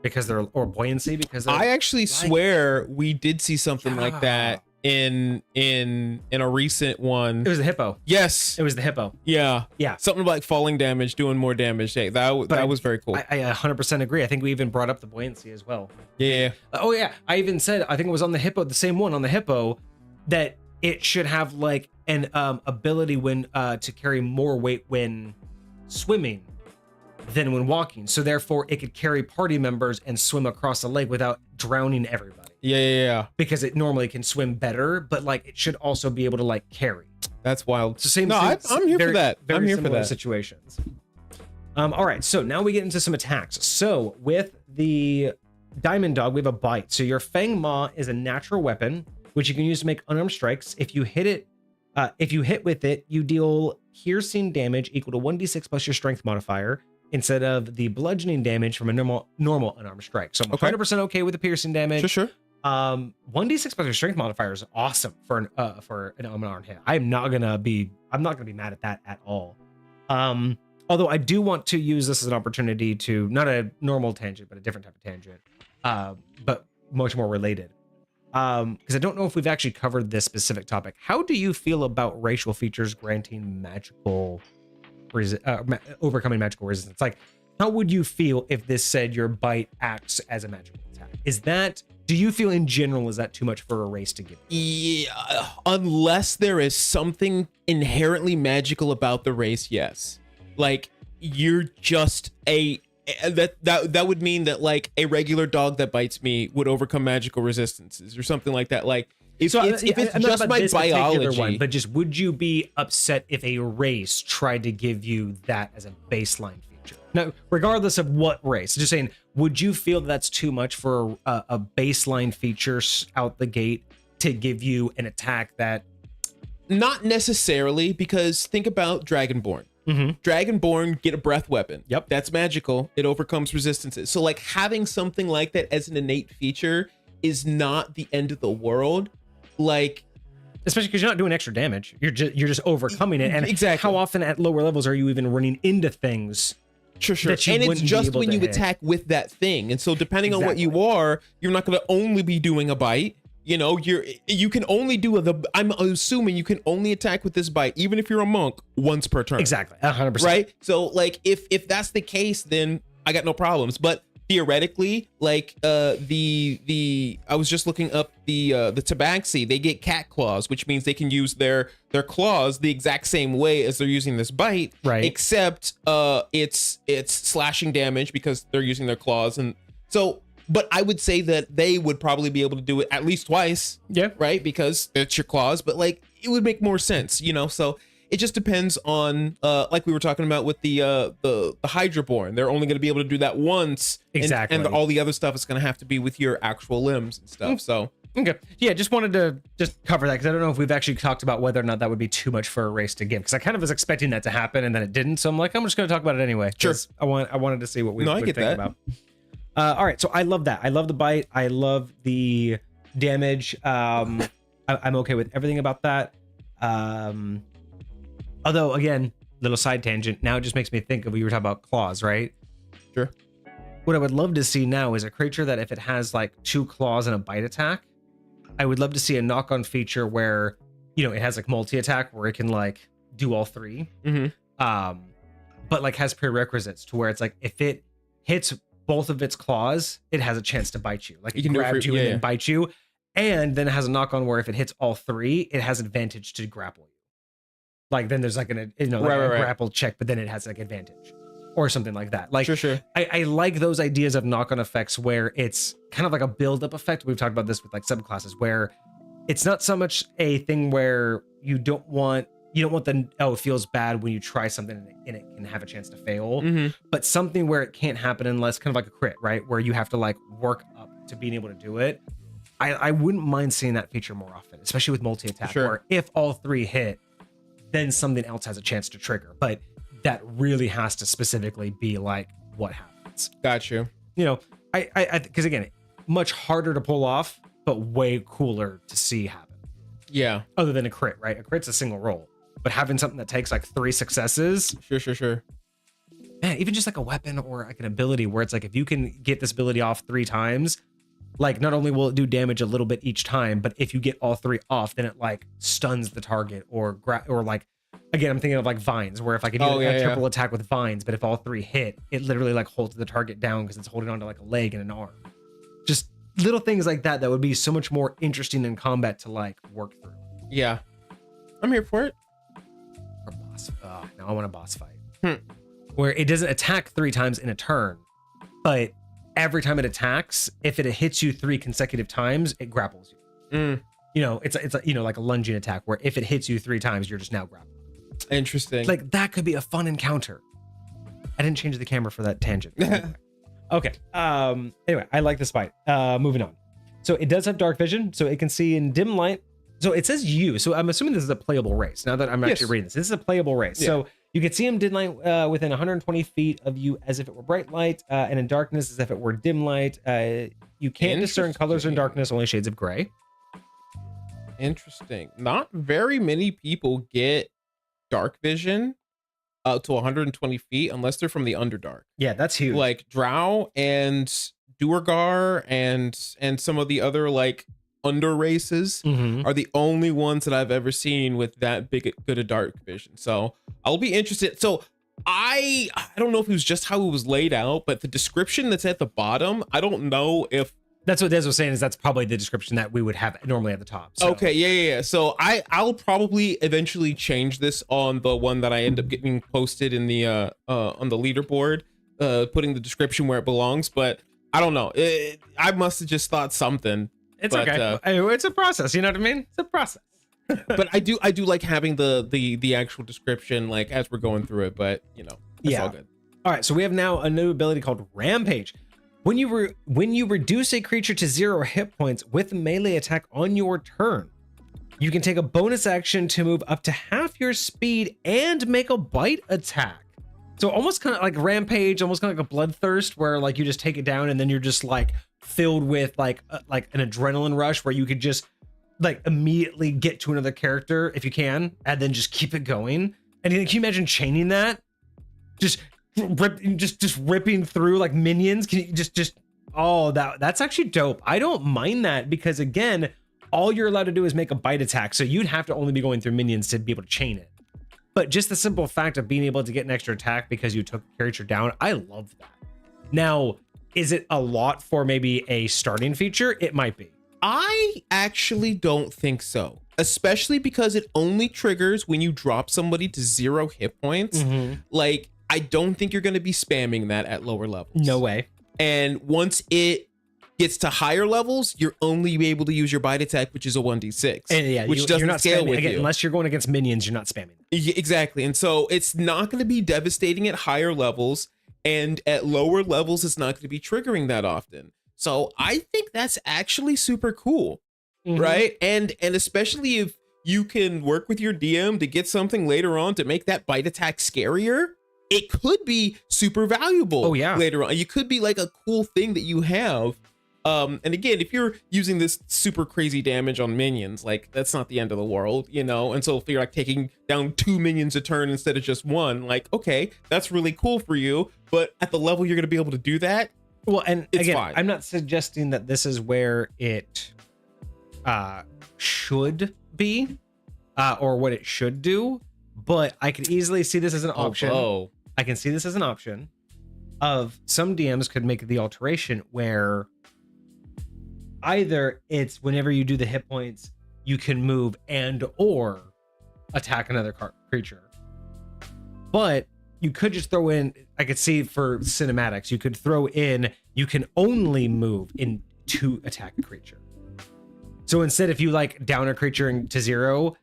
because they're, or buoyancy because I actually swear we did see something like that in a recent one. It was the hippo. Yes, it was the hippo. Yeah, something about like falling damage, doing more damage. Hey, that was very cool. I 100% agree. I think we even brought up the buoyancy as well. Yeah. Oh yeah, I even said, I think it was on the hippo, the same one on the hippo, that it should have like an ability when to carry more weight when swimming than when walking, so therefore it could carry party members and swim across the lake without drowning everybody. Yeah. Because it normally can swim better, but like it should also be able to like carry. That's wild. It's the same. No, I'm here for that. I'm here for that. Situations. All right, so now we get into some attacks. So with the Diamond Dog, we have a bite. So your Fang Maw is a natural weapon, which you can use to make unarmed strikes. If you hit with it, you deal piercing damage equal to 1d6 plus your strength modifier, instead of the bludgeoning damage from a normal unarmed strike. So I'm 100% okay with the piercing damage. Sure. 1d6 plus your strength modifier is awesome for an unarmed hit. I'm not gonna be mad at that at all. Although I do want to use this as an opportunity to, not a normal tangent, but a different type of tangent, but much more related. Because I don't know if we've actually covered this specific topic. How do you feel about racial features granting magical overcoming magical resistance? Like, how would you feel if this said your bite acts as a magical attack? Do you feel in general, is that too much for a race to give? Yeah, unless there is something inherently magical about the race, yes. Like, you're just that would mean that like a regular dog that bites me would overcome magical resistances or something like that. Like if it's just my biology, one, but just would you be upset if a race tried to give you that as a baseline feature? Now, regardless of what race, just saying, would you feel that's too much for a baseline feature out the gate to give you an attack that? Not necessarily, because think about Dragonborn. Dragonborn get a breath weapon. Yep. That's magical. It overcomes resistances. So like having something like that as an innate feature is not the end of the world. Like, especially because you're not doing extra damage. You're just overcoming it. And exactly. How often at lower levels are you even running into things? Sure. And it's just when you attack with that thing. And so depending on what you are, you're not going to only be doing a bite. You know, you can only do I'm assuming you can only attack with this bite, even if you're a monk, once per turn. Exactly, 100%. Right? So like if that's the case, then I got no problems. But theoretically, like I was just looking up the tabaxi, they get cat claws, which means they can use their claws the exact same way as they're using this bite. Right. Except it's slashing damage because they're using their claws. And so, but I would say that they would probably be able to do it at least twice. Yeah. Right? Because it's your claws, but like it would make more sense, you know? So it just depends on like we were talking about with the Hydraborn. They're only going to be able to do that once. Exactly. And all the other stuff is going to have to be with your actual limbs and stuff. So okay. Yeah, just wanted to cover that because I don't know if we've actually talked about whether or not that would be too much for a race to give, because I kind of was expecting that to happen and then it didn't. So I'm like, I'm just going to talk about it anyway. Sure. I wanted to see what we would think that. about. All right, so I love that. I love the bite. I love the damage. I'm okay with everything about that. Although, again, little side tangent. Now it just makes me think of, you were talking about claws, right? Sure. What I would love to see now is a creature that if it has like 2 claws and a bite attack, I would love to see a knock-on feature where, you know, it has like multi-attack where it can like do all 3. But like has prerequisites to where it's like if it hits both of its claws, it has a chance to bite you. Like it can grab you and then bite you. And then it has a knock-on where if it hits all 3, it has advantage to grapple you. Like then there's like a grapple check, but then it has like advantage or something like that. Like sure. I like those ideas of knock-on effects where it's kind of like a build-up effect. We've talked about this with like subclasses where it's not so much a thing where you don't want the, oh, it feels bad when you try something and it can have a chance to fail, but something where it can't happen unless kind of like a crit, right? Where you have to like work up to being able to do it. I wouldn't mind seeing that feature more often, especially with multi-attack, where if all 3 hit, then something else has a chance to trigger. But that really has to specifically be like what happens. Got you. You know, I because again, much harder to pull off, but way cooler to see happen. Yeah. Other than a crit, right? A crit's a single roll. But having something that takes like 3 successes. Sure. Man, even just like a weapon or like an ability where it's like, if you can get this ability off 3 times, like not only will it do damage a little bit each time, but if you get all 3 off, then it like stuns the target or like, again, I'm thinking of like vines, where if like, if you have triple attack with vines, but if all 3 hit, it literally like holds the target down because it's holding onto like a leg and an arm. Just little things like that would be so much more interesting in combat to like work through. Yeah. I'm here for it. Or boss. Now I want a boss fight. Where it doesn't attack 3 times in a turn, but every time it attacks, if it hits you 3 consecutive times, it grapples you. You know, it's you know, like a lunging attack where if it hits you 3 times, you're just now grappled. Interesting. Like that could be a fun encounter. I didn't change the camera for that tangent. Okay. Anyway, I like this fight. Moving on. So it does have dark vision, so it can see in dim light. So it says you. So I'm assuming this is a playable race. Now that I'm actually reading this, this is a playable race. Yeah. So you can see him dim light within 120 feet of you as if it were bright light, and in darkness as if it were dim light. You can't discern colors in darkness, only shades of gray. Interesting. Not very many people get dark vision to 120 feet unless they're from the Underdark. Yeah, that's huge. Like Drow and Duergar and some of the other like under races are the only ones that I've ever seen with that good a dark vision. So I'll be interested. So I don't know if it was just how it was laid out, but the description that's at the bottom, I don't know if That's what Des was saying, is that's probably the description that we would have normally at the top. So. Okay, yeah. So I'll probably eventually change this on the one that I end up getting posted in the on the leaderboard, putting the description where it belongs. But I don't know. I must have just thought something. It's okay. It's a process. You know what I mean? It's a process. But I do like having the actual description like as we're going through it. But you know, it's all good. All right. So we have now a new ability called Rampage. When you reduce a creature to 0 hit points with a melee attack on your turn, you can take a bonus action to move up to half your speed and make a bite attack. So almost kind of like Rampage, almost kind of like a Bloodthirst, where like you just take it down and then you're just like filled with like an adrenaline rush where you could just like immediately get to another character if you can, and then just keep it going. And can you imagine chaining that? Just ripping through like minions. Can you just that's actually dope. I don't mind that, because again, all you're allowed to do is make a bite attack, so you'd have to only be going through minions to be able to chain it. But just the simple fact of being able to get an extra attack because you took a character down, I love that. Now, is it a lot for maybe a starting feature? It might be. I actually don't think so, especially because it only triggers when you drop somebody to 0 hit points. Like, I don't think you're going to be spamming that at lower levels. No way. And once it gets to higher levels, you're only able to use your bite attack, which is a 1d6. And yeah, which doesn't you're not scale spamming, with again, you. unless you're going against minions, you're not spamming. Yeah, exactly. And so it's not going to be devastating at higher levels, and at lower levels, it's not going to be triggering that often. So I think that's actually super cool, right? And especially if you can work with your DM to get something later on to make that bite attack scarier, it could be super valuable. Oh yeah, later on, you could be like a cool thing that you have. And again, if you're using this super crazy damage on minions, like that's not the end of the world, you know? And so if you're like taking down 2 minions a turn instead of just 1, like, okay, that's really cool for you. But at the level you're going to be able to do that. Well, and it's again, fine. I'm not suggesting that this is where it should be or what it should do, but I could easily see this as an option. I can see this as an option of some DMs could make the alteration where either it's whenever you do the hit points, you can move and or attack another creature. But you could just throw in, I could see for cinematics, you could throw in, you can only move in to attack a creature. So instead, if you like down a creature to 0,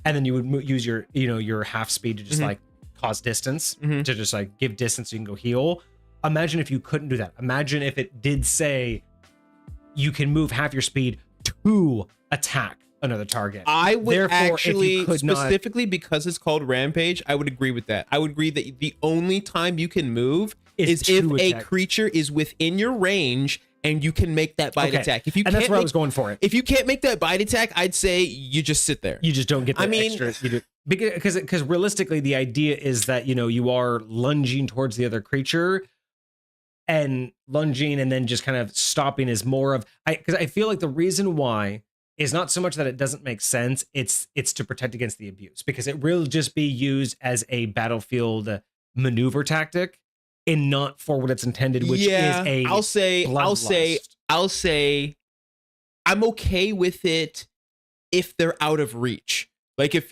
and then you would use your, your half speed to just like cause distance, to just like give distance so you can go heal. Imagine if you couldn't do that. Imagine if it did say you can move half your speed to attack another target. I would Therefore, actually, specifically because it's called Rampage, I would agree with that. I would agree that the only time you can move is if a creature is within your range and you can make that bite attack. If you and that's where I was going for it. If you can't make that bite attack, I'd say you just sit there. You just don't get the extra. You do, because realistically, the idea is that you are lunging towards the other creature, and lunging and then just kind of stopping is more of because I feel like the reason why is not so much that it doesn't make sense. It's to protect against the abuse, because it will just be used as a battlefield maneuver tactic and not for what it's intended, which is a I'll say I'm okay with it if they're out of reach. Like if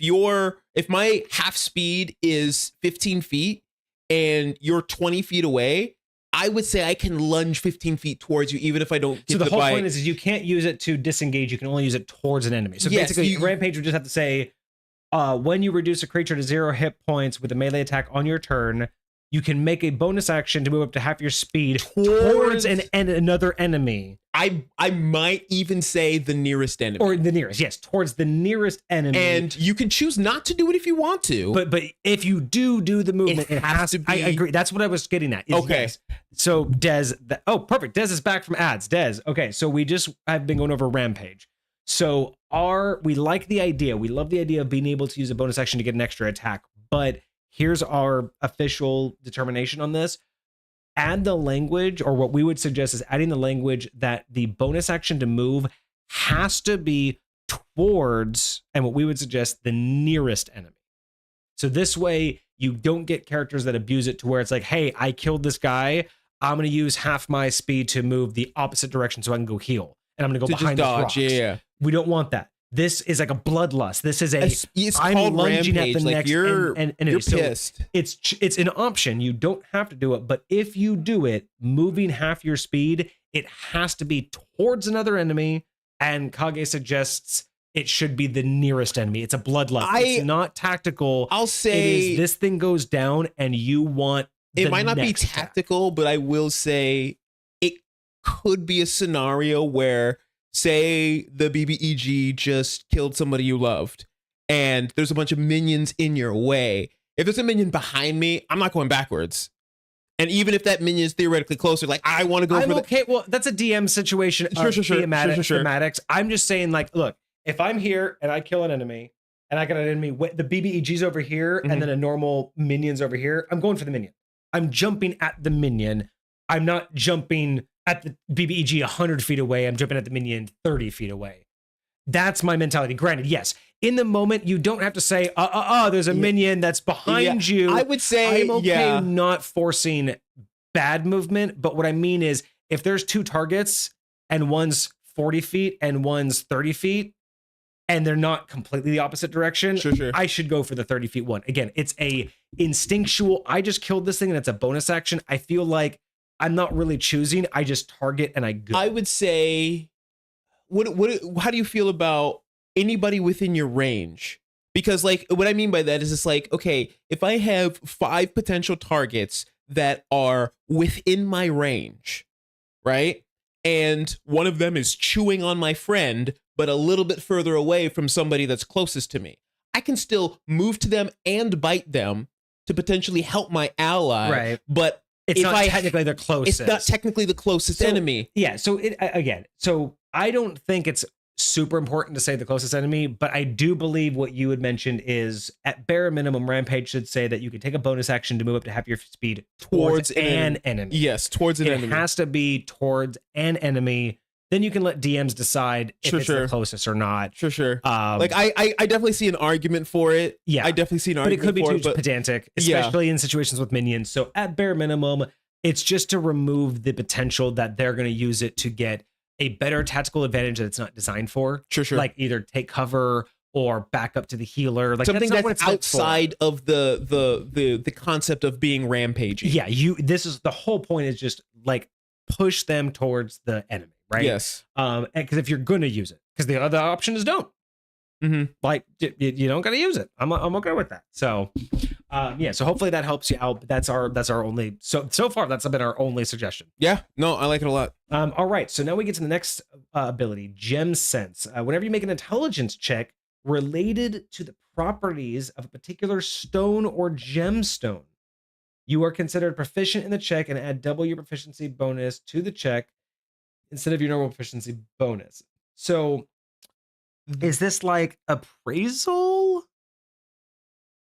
my half speed is 15 feet and you're 20 feet away, I would say I can lunge 15 feet towards you, even if I don't get so the whole bite. point is you can't use it to disengage. You can only use it towards an enemy. So basically, Rampage would just have to say, when you reduce a creature to 0 hit points with a melee attack on your turn, you can make a bonus action to move up to half your speed towards another enemy. I might even say the nearest enemy. Or the nearest, yes, towards the nearest enemy. And you can choose not to do it if you want to. But if you do the movement, it has to be. I agree. That's what I was getting at. Okay. Yes. So Des, perfect. Des is back from ads. Des, okay. So we just have been going over Rampage. So we like the idea. We love the idea of being able to use a bonus action to get an extra attack. But here's our official determination on this. Add the language, or what we would suggest is adding the language that the bonus action to move has to be towards, and what we would suggest, the nearest enemy. So this way you don't get characters that abuse it to where it's like, hey, I killed this guy, I'm going to use half my speed to move the opposite direction so I can go heal. And I'm going to go To behind just those dodge, rocks. yeah. We don't want that. This is like a bloodlust. This is It's I'm called lunging rampage. at the Like next you're enemy. So pissed. it's an option. You don't have to do it, but if you do it, moving half your speed, it has to be towards another enemy. And Kage suggests it should be the nearest enemy. It's a bloodlust. It's not tactical. I'll say it is, this thing goes down, and you want. It might not be tactical, but I will say it could be a scenario where, say, the BBEG just killed somebody you loved, and there's a bunch of minions in your way. If there's a minion behind me, I'm not going backwards. And even if that minion is theoretically closer, like I want to go. Okay. Well, that's a DM situation. Sure. Thematics. I'm just saying, like, look, if I'm here and I kill an enemy, and I got an enemy, the BBEG's over here, and then a normal minion's over here, I'm going for the minion. I'm jumping at the minion. I'm not jumping at the BBEG 100 feet away. I'm jumping at the minion 30 feet away. That's my mentality. Granted, yes, in the moment, you don't have to say, there's a minion that's behind you. I would say, I'm okay not forcing bad movement. But what I mean is, if there's two targets and one's 40 feet and one's 30 feet, and they're not completely the opposite direction, Sure. I should go for the 30 feet one. Again, it's a instinctual, I just killed this thing and it's a bonus action. I feel like I'm not really choosing. I just target and I go. I would say, how do you feel about anybody within your range? Because like what I mean by that is it's like, okay, if I have 5 potential targets that are within my range, right? And one of them is chewing on my friend, but a little bit further away from somebody that's closest to me, I can still move to them and bite them to potentially help my ally. Right. But it's not technically the closest. It's not technically the closest enemy. Yeah. So so I don't think it's super important to say the closest enemy, but I do believe what you had mentioned is at bare minimum, Rampage should say that you can take a bonus action to move up to half your speed towards an enemy. Yes, towards an enemy. It has to be towards an enemy. Then you can let DMs decide if it's the closest or not. Sure. Like I definitely see an argument for it. Yeah, I definitely see an argument for it. But it could be too pedantic, especially in situations with minions. So at bare minimum, it's just to remove the potential that they're going to use it to get a better tactical advantage that it's not designed for. Sure. Like either take cover or back up to the healer. Like something that's outside of the concept of being rampaging. Yeah, this is the whole point, is just like push them towards the enemy. Right. Yes. Because if you're going to use it, because the other option is don't. Like you don't got to use it. I'm okay with that. So, So hopefully that helps you out. But that's our only. So far that's been our only suggestion. Yeah. No, I like it a lot. All right. So now we get to the next ability, Gem Sense. Whenever you make an intelligence check related to the properties of a particular stone or gemstone, you are considered proficient in the check and add double your proficiency bonus to the check instead of your normal proficiency bonus. So is this like appraisal?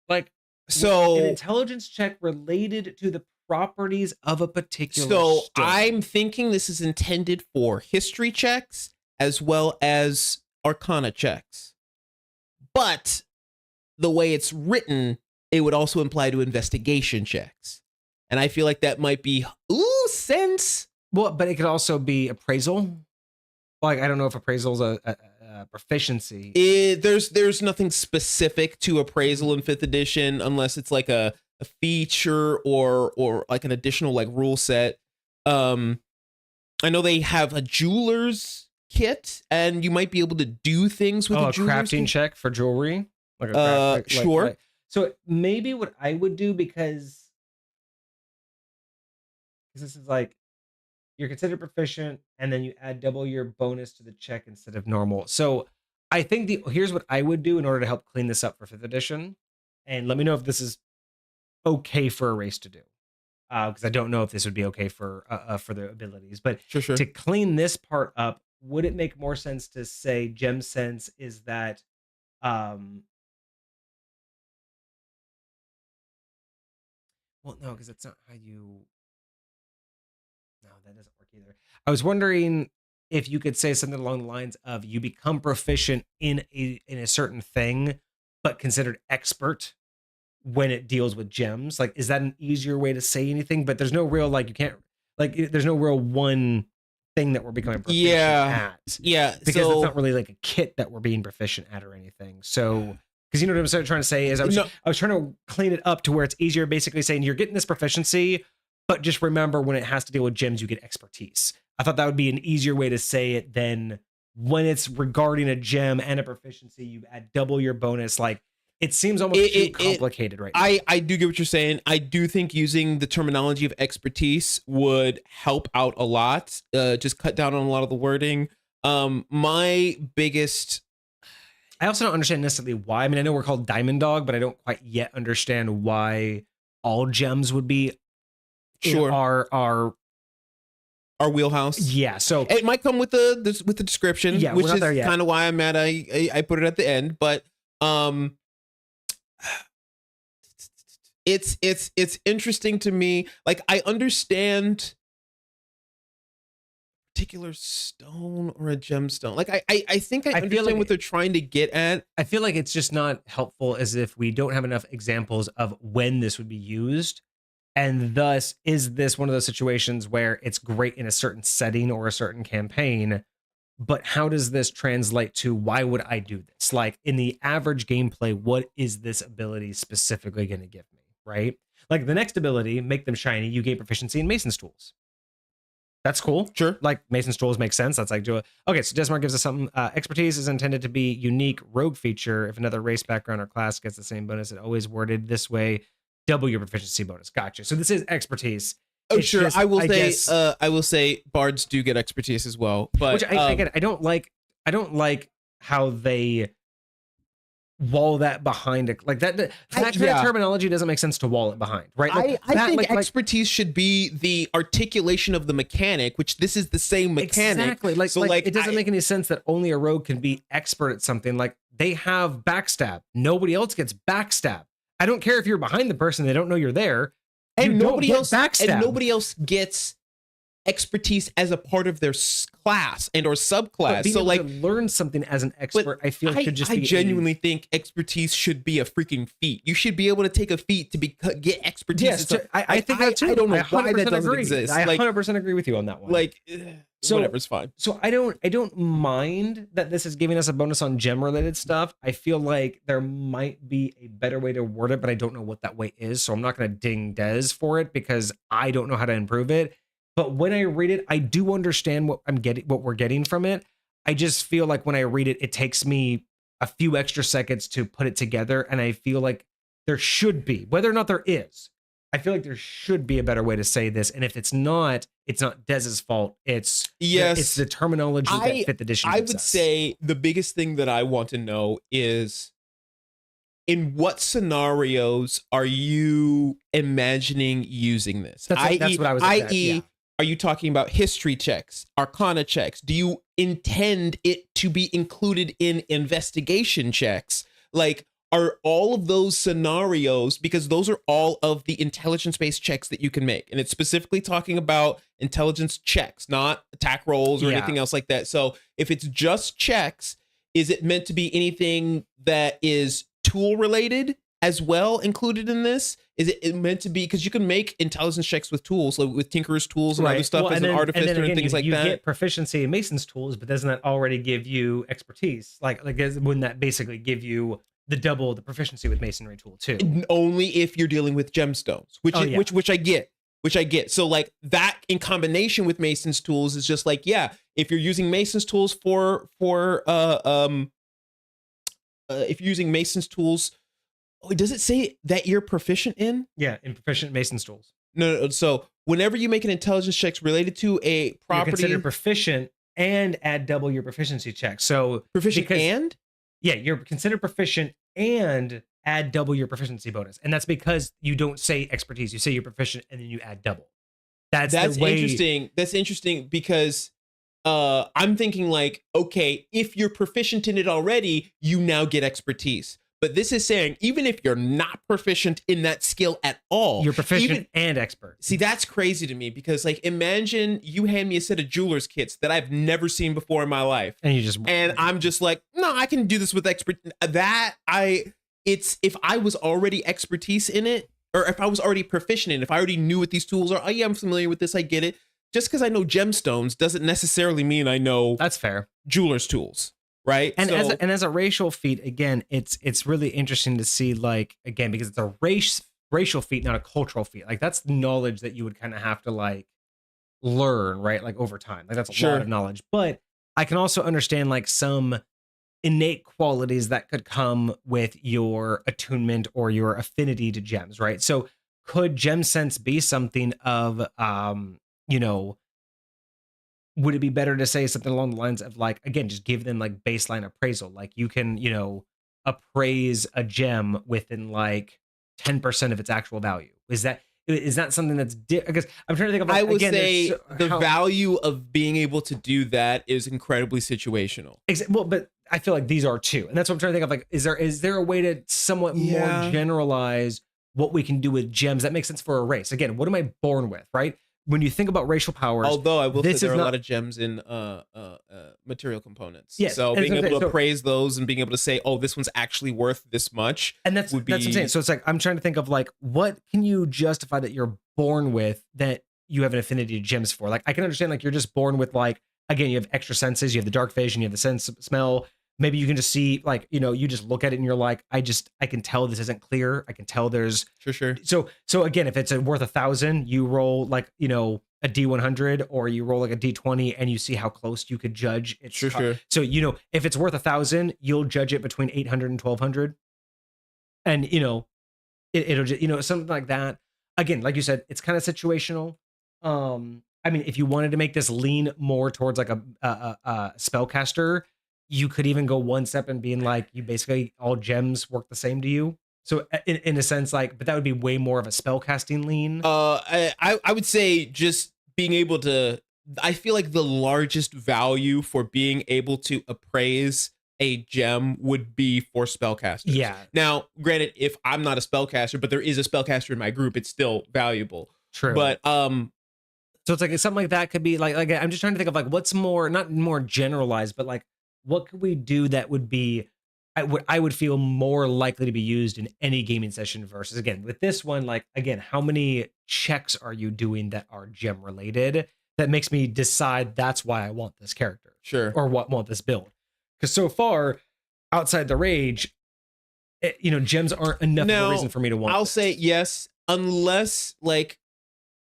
Like, so an intelligence check related to the properties of a particular stone. I'm thinking this is intended for history checks as well as arcana checks. But the way it's written, it would also imply to investigation checks. And I feel like that might be sense. Well, but it could also be appraisal. Like, I don't know if appraisal is a proficiency. There's nothing specific to appraisal in 5th edition unless it's like a feature or like an additional like rule set. I know they have a jeweler's kit, and you might be able to do things with a jeweler's crafting kit. Check for jewelry. Like sure. So maybe what I would do, because this is like, you're considered proficient, and then you add double your bonus to the check instead of normal. So I think here's what I would do in order to help clean this up for 5th edition. And let me know if this is okay for a race to do. Because I don't know if this would be okay for the abilities. But Sure. to clean this part up, would it make more sense to say Gem Sense is that well, no, because that's not how you. No, that doesn't work either. I was wondering if you could say something along the lines of you become proficient in a certain thing, but considered expert when it deals with gems. Like, is that an easier way to say anything? But there's no real, like, you can't, There's no real one thing that we're becoming proficient at. Yeah. Because it's not really like a kit that we're being proficient at or anything. So, because you know what I'm trying to say is I was trying to clean it up to where it's easier, basically saying you're getting this proficiency, but just remember when it has to deal with gems, you get expertise. I thought that would be an easier way to say it than when it's regarding a gem and a proficiency, you add double your bonus. Like, it seems almost too complicated right now. I do get what you're saying. I do think using the terminology of expertise would help out a lot. Just cut down on a lot of the wording. My biggest... I also don't understand necessarily why. I mean, I know we're called Diamond Dog, but I don't quite yet understand why all gems would be in our wheelhouse. Yeah, so it might come with the description, yeah, which is kind of why I'm mad I put it at the end. But it's interesting to me. Like, I understand particular stone or a gemstone. Like, I think I understand like what they're trying to get at. I feel like it's just not helpful as if we don't have enough examples of when this would be used. And thus, is this one of those situations where it's great in a certain setting or a certain campaign, but how does this translate to why would I do this? Like, in the average gameplay, what is this ability specifically going to give me, right? Like, the next ability, make them shiny, you gain proficiency in Mason's tools. That's cool. Sure. Like, Mason's tools make sense. That's like, okay, so Desmar gives us something. Expertise is intended to be unique rogue feature. If another race, background, or class gets the same bonus, it always worded this way. Double your proficiency bonus. Gotcha. So this is expertise. Oh, it's sure. Just, I will say bards do get expertise as well. But which again, I don't like how they wall that behind it. Like that kind of terminology doesn't make sense to wall it behind, right? Like, I think expertise should be the articulation of the mechanic, which this is the same mechanic. Exactly. Like, so it doesn't make any sense that only a rogue can be expert at something. Like, they have backstab. Nobody else gets backstab. I don't care if you're behind the person, they don't know you're there. And nobody else gets expertise as a part of their class and or subclass. So like, to learn something as an expert, I feel could just be. I genuinely think expertise should be a freaking feat. You should be able to take a feat to get expertise. Yes, I think that too. I don't know why that doesn't exist. I 100% agree with you on that one. Like, whatever's fine. So I don't mind that this is giving us a bonus on gem related stuff. I feel like there might be a better way to word it, but I don't know what that way is. So I'm not going to ding Des for it because I don't know how to improve it. But when I read it, I do understand what we're getting from it. I just feel like when I read it, it takes me a few extra seconds to put it together. And I feel like there should be, whether or not there is, I feel like there should be a better way to say this. And if it's not Dez's fault. It's the terminology that 5th edition. I would say the biggest thing that I want to know is, in what scenarios are you imagining using this? That's what I was. Are you talking about history checks, arcana checks? Do you intend it to be included in investigation checks? Like, are all of those scenarios, because those are all of the intelligence-based checks that you can make. And it's specifically talking about intelligence checks, not attack rolls or anything else like that. So if it's just checks, is it meant to be anything that is tool related as well included in this? Is it meant to be, because you can make intelligence checks with tools, like with Tinkerer's tools and other stuff as an artificer and things like that. You get proficiency in Mason's tools, but doesn't that already give you expertise? Like wouldn't that basically give you the proficiency with Masonry tool too? Only if you're dealing with gemstones, which I get. So like that in combination with Mason's tools is just like, yeah, if you're using Mason's tools if you're using Mason's tools. Oh, does it say that you're proficient in? Yeah, in proficient Mason's tools. No. So whenever you make an intelligence check related to a property, you're considered proficient and add double your proficiency check. So you're considered proficient and add double your proficiency bonus, and that's because you don't say expertise. You say you're proficient and then you add double. That's interesting. That's interesting because I'm thinking like, okay, if you're proficient in it already, you now get expertise. But this is saying, even if you're not proficient in that skill at all, you're proficient and expert. See, that's crazy to me because, like, imagine you hand me a set of jeweler's kits that I've never seen before in my life, and I'm just like, no, I can do this with expert. If I was already expertise in it, or if I was already proficient in it, if I already knew what these tools are, oh yeah, I'm familiar with this, I get it. just because I know gemstones doesn't necessarily mean I know That's fair. jeweler's tools, right? And So, as a racial feat, again, it's really interesting to see, like, again, because it's a racial feat, not a cultural feat. Like, that's knowledge that you would kind of have to like learn, right? Like over time. Like that's a lot sure. of knowledge. But I can also understand like some innate qualities that could come with your attunement or your affinity to gems, right? So could gem sense be something of you know, would it be better to say something along the lines of like, again, just give them like baseline appraisal? Like you can, appraise a gem within like 10% of its actual value. Is that something that's because I'm trying to think of like, I would again, say the how, value of being able to do that is incredibly situational. well, but I feel like these are too. And that's what I'm trying to think of. Like, is there a way to somewhat more Yeah. generalize what we can do with gems that makes sense for a race? Again, what am I born with, right? When you think about racial powers, Although I will say this there is are a not lot of gems in material components. yes. So And being that's what I'm able saying. to So, appraise those and being able to say, oh, this one's actually worth this much and that's would that's what I'm be saying. So it's like I'm trying to think of like what can you justify that you're born with that you have an affinity to gems for? Like I can understand like you're just born with like again you have extra senses, you have the dark vision, you have the sense of smell. Maybe you can just see like you just look at it and you're like I can tell this isn't clear. I can tell there's sure. so again if it's worth 1,000, you roll like a D100 or you roll like a D20 and you see how close you could judge its Sure. so if it's worth 1,000, you'll judge it between 800 and 1,200, and it'll just something like that. Again, like you said, it's kind of situational. I mean, if you wanted to make this lean more towards like a spellcaster, you could even go one step and being like, you basically all gems work the same to you. So in a sense, like, but that would be way more of a spellcasting lean. I would say just being able to. I feel like the largest value for being able to appraise a gem would be for spellcasters. Yeah, Now, granted, if I'm not a spellcaster, but there is a spellcaster in my group, it's still valuable. true. But So it's like something like that could be like I'm just trying to think of like what's more not more generalized, but like what could we do that would be I would feel more likely to be used in any gaming session versus again with this one, like again, how many checks are you doing that are gem related that makes me decide that's why I want this character sure. or want this build? Because so far, outside the rage, gems aren't enough of Now, a reason for me to want. I'll this. say yes, unless like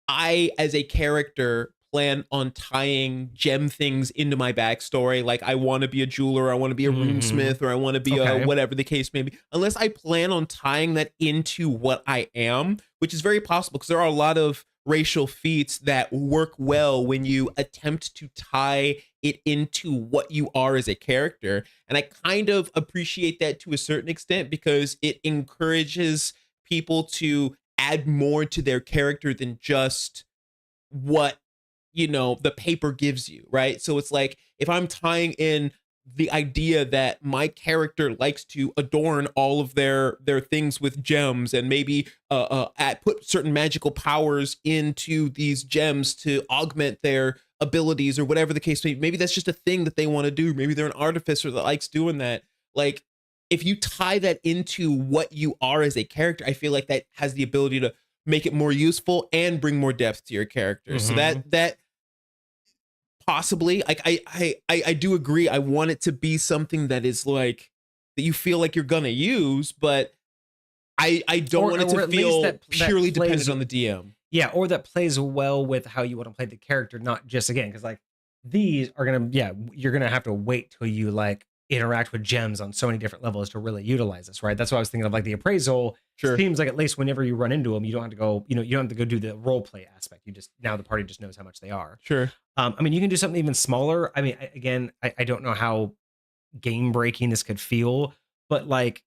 I, as a character, plan on tying gem things into my backstory. Like I want to be a jeweler, I want to be a runesmith, or I want to be Okay. a whatever the case may be. Unless I plan on tying that into what I am, which is very possible because there are a lot of racial feats that work well when you attempt to tie it into what you are as a character. And I kind of appreciate that to a certain extent because it encourages people to add more to their character than just what the paper gives you, right? So it's like if I'm tying in the idea that my character likes to adorn all of their things with gems and maybe put certain magical powers into these gems to augment their abilities or whatever the case may be. Maybe that's just a thing that they want to do. Maybe they're an artificer that likes doing that. Like if you tie that into what you are as a character, I feel like that has the ability to make it more useful and bring more depth to your character. So that possibly, like I do agree. I want it to be something that is like that you feel like you're gonna use, but I don't want it to feel purely dependent on the DM. Yeah, or that plays well with how you want to play the character, not just again, because like these are you're gonna have to wait till you like interact with gems on so many different levels to really utilize this, right? That's what I was thinking of. Like the appraisal seems like at least whenever you run into them, you don't have to go, you don't have to go do the role play aspect. You just now the party just knows how much they are. Sure. I mean, you can do something even smaller. I mean, I don't know how game breaking this could feel, but like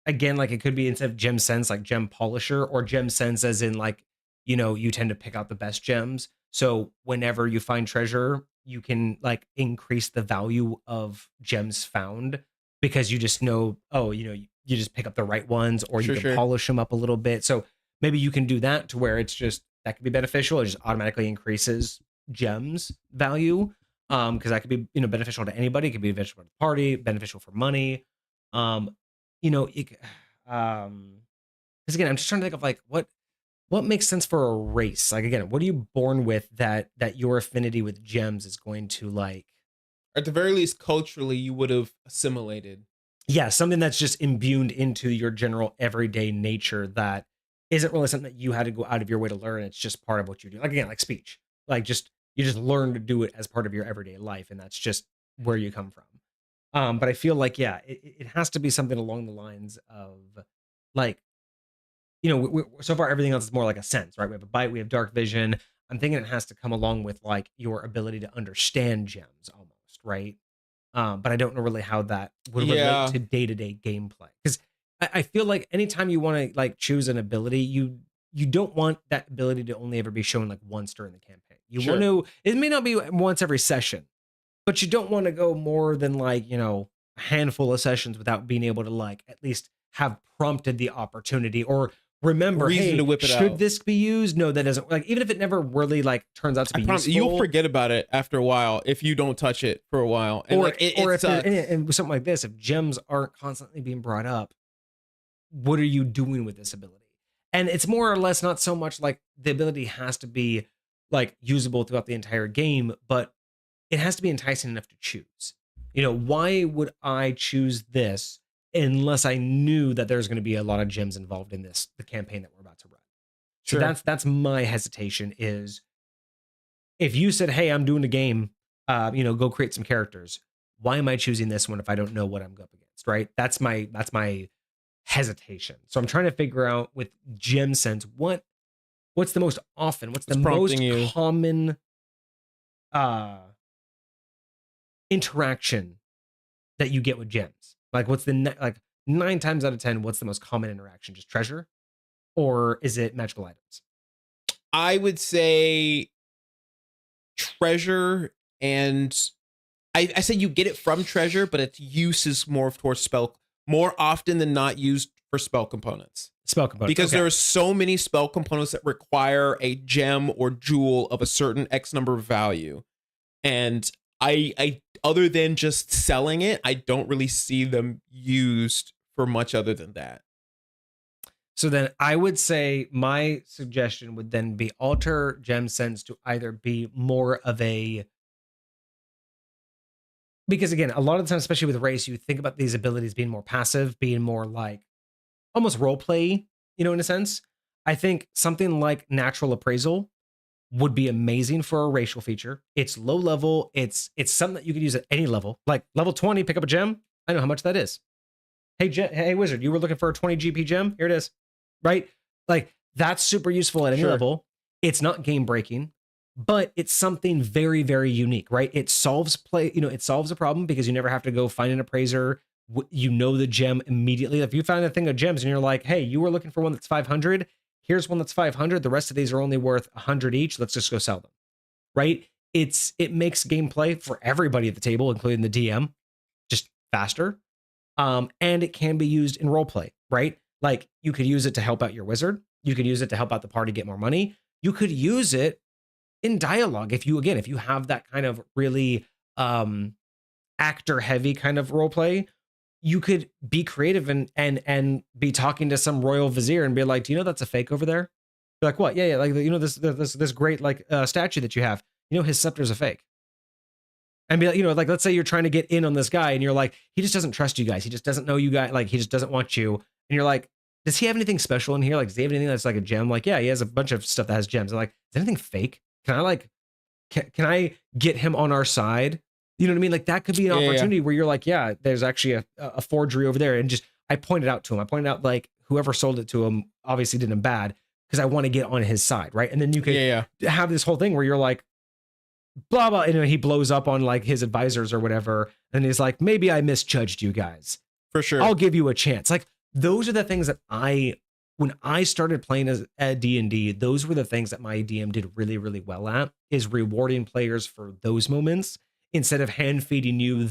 again, like it could be instead of gem sense, like gem polisher or gem sense, as in like you tend to pick out the best gems. So whenever you find treasure, you can like increase the value of gems found because you just know, oh, you just pick up the right ones or you can polish them up a little bit. So maybe you can do that to where it's just that could be beneficial. It just automatically increases gems value. Because that could be beneficial to anybody. It could be beneficial to the party, beneficial for money. Because again, I'm just trying to think of like what what makes sense for a race? Like, again, what are you born with that your affinity with gems is going to like? At the very least, culturally, you would have assimilated. Yeah, something that's just imbued into your general everyday nature that isn't really something that you had to go out of your way to learn. It's just part of what you do. Like, again, like speech, like just you just learn to do it as part of your everyday life, and that's just where you come from. But I feel like, yeah, it has to be something along the lines of like, so far everything else is more like a sense, right? We have a bite, we have dark vision. I'm thinking it has to come along with like your ability to understand gems almost, right? But I don't know really how that would relate Yeah, to day-to-day gameplay. Because I feel like anytime you want to like choose an ability, you don't want that ability to only ever be shown like once during the campaign. You want sure. to, it may not be once every session, but you don't want to go more than like, a handful of sessions without being able to like at least have prompted the opportunity or remember, Reason to hey, whip it should out. this be used? No, that doesn't, like, even if it never really like turns out to I be promise you'll useful. forget about it after a while if you don't touch it for a while. And Or like it, or it if there sucks. and with something like this, if gems aren't constantly being brought up, what are you doing with this ability? And it's more or less not so much like the ability has to be like usable throughout the entire game, but it has to be enticing enough to choose. Why would I choose this unless I knew that there's going to be a lot of gems involved in the campaign that we're about to run? So Sure. that's my hesitation is if you said, "Hey, I'm doing a game, go create some characters." Why am I choosing this one if I don't know what I'm up against? Right? That's my hesitation. So I'm trying to figure out with gem sense what's the most often, what's the It's prompting most you. common uh interaction that you get with gems. Like what's like 9 times out of 10, what's the most common interaction? Just treasure, or is it magical items? I would say treasure, and I say you get it from treasure, but its use is more towards spell, more often than not used for spell components. Spell components. Because Okay. there are so many spell components that require a gem or jewel of a certain X number of value. And I other than just selling it, I don't really see them used for much other than that. So then I would say my suggestion would then be alter gem sense to either be more of a, because again, a lot of the time, especially with race, you think about these abilities being more passive, being more like almost role play, in a sense. I think something like natural appraisal would be amazing for a racial feature. It's low level. It's something that you could use at any level. Like level 20, pick up a gem. I know how much that is. Hey wizard, you were looking for a 20 GP gem? Here it is. Right? Like that's super useful at any Sure. level. It's not game breaking, but it's something very, very unique, right? It solves it solves a problem because you never have to go find an appraiser. You know the gem immediately. If you find a thing of gems and you're like, hey, you were looking for one that's 500, here's one that's 500. The rest of these are only worth 100 each. Let's just go sell them, right? It makes gameplay for everybody at the table, including the DM, just faster. And it can be used in roleplay, right? Like you could use it to help out your wizard. You could use it to help out the party get more money. You could use it in dialogue if you have that kind of really actor heavy kind of roleplay. You could be creative and be talking to some royal vizier and be like, do you know that's a fake over there? Be like, what? Yeah, like this great like statue that you have. His scepter's a fake. And be like, like let's say you're trying to get in on this guy and you're like, he just doesn't trust you guys. He just doesn't know you guys. Like he just doesn't want you. And you're like, does he have anything special in here? Like, does he have anything that's like a gem? Like, yeah, he has a bunch of stuff that has gems. I'm like, is anything fake? Can I like, can I get him on our side? You know what I mean? Like that could be an opportunity where you're like, yeah, there's actually a forgery over there. And just, I pointed out to him. I pointed out like whoever sold it to him obviously did him bad because I want to get on his side. Right. And then you could have this whole thing where you're like, blah blah, and he blows up on like his advisors or whatever, and he's like, maybe I misjudged you guys. For sure. I'll give you a chance. Like those are the things that when I started playing as a D&D, those were the things that my DM did really, really well at, is rewarding players for those moments instead of hand feeding you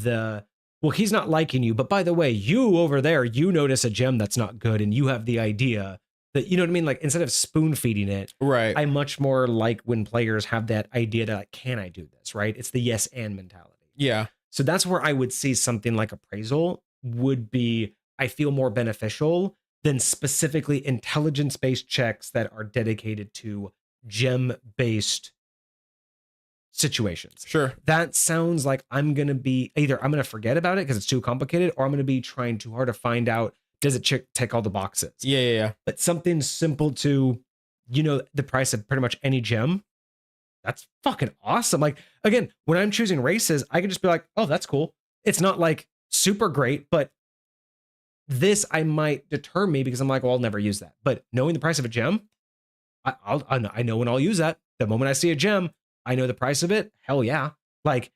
well, he's not liking you, but by the way, you over there, you notice a gem that's not good and you have the idea that, you know what I mean? Like instead of spoon feeding it, right. I much more like when players have that idea that like, can I do this? Right? It's the yes and mentality. Yeah. So that's where I would see something like appraisal would be, I feel more beneficial than specifically intelligence-based checks that are dedicated to gem-based situations. Sure. That sounds like I'm going to forget about it because it's too complicated, or I'm going to be trying too hard to find out, does it tick all the boxes? Yeah. But something simple to, the price of pretty much any gem, that's fucking awesome. Like, again, when I'm choosing races, I can just be like, oh, that's cool. It's not like super great, but this I might deter me because I'm like, well, I'll never use that. But knowing the price of a gem, I know when I'll use that. The moment I see a gem, I know the price of it. Hell yeah. Like,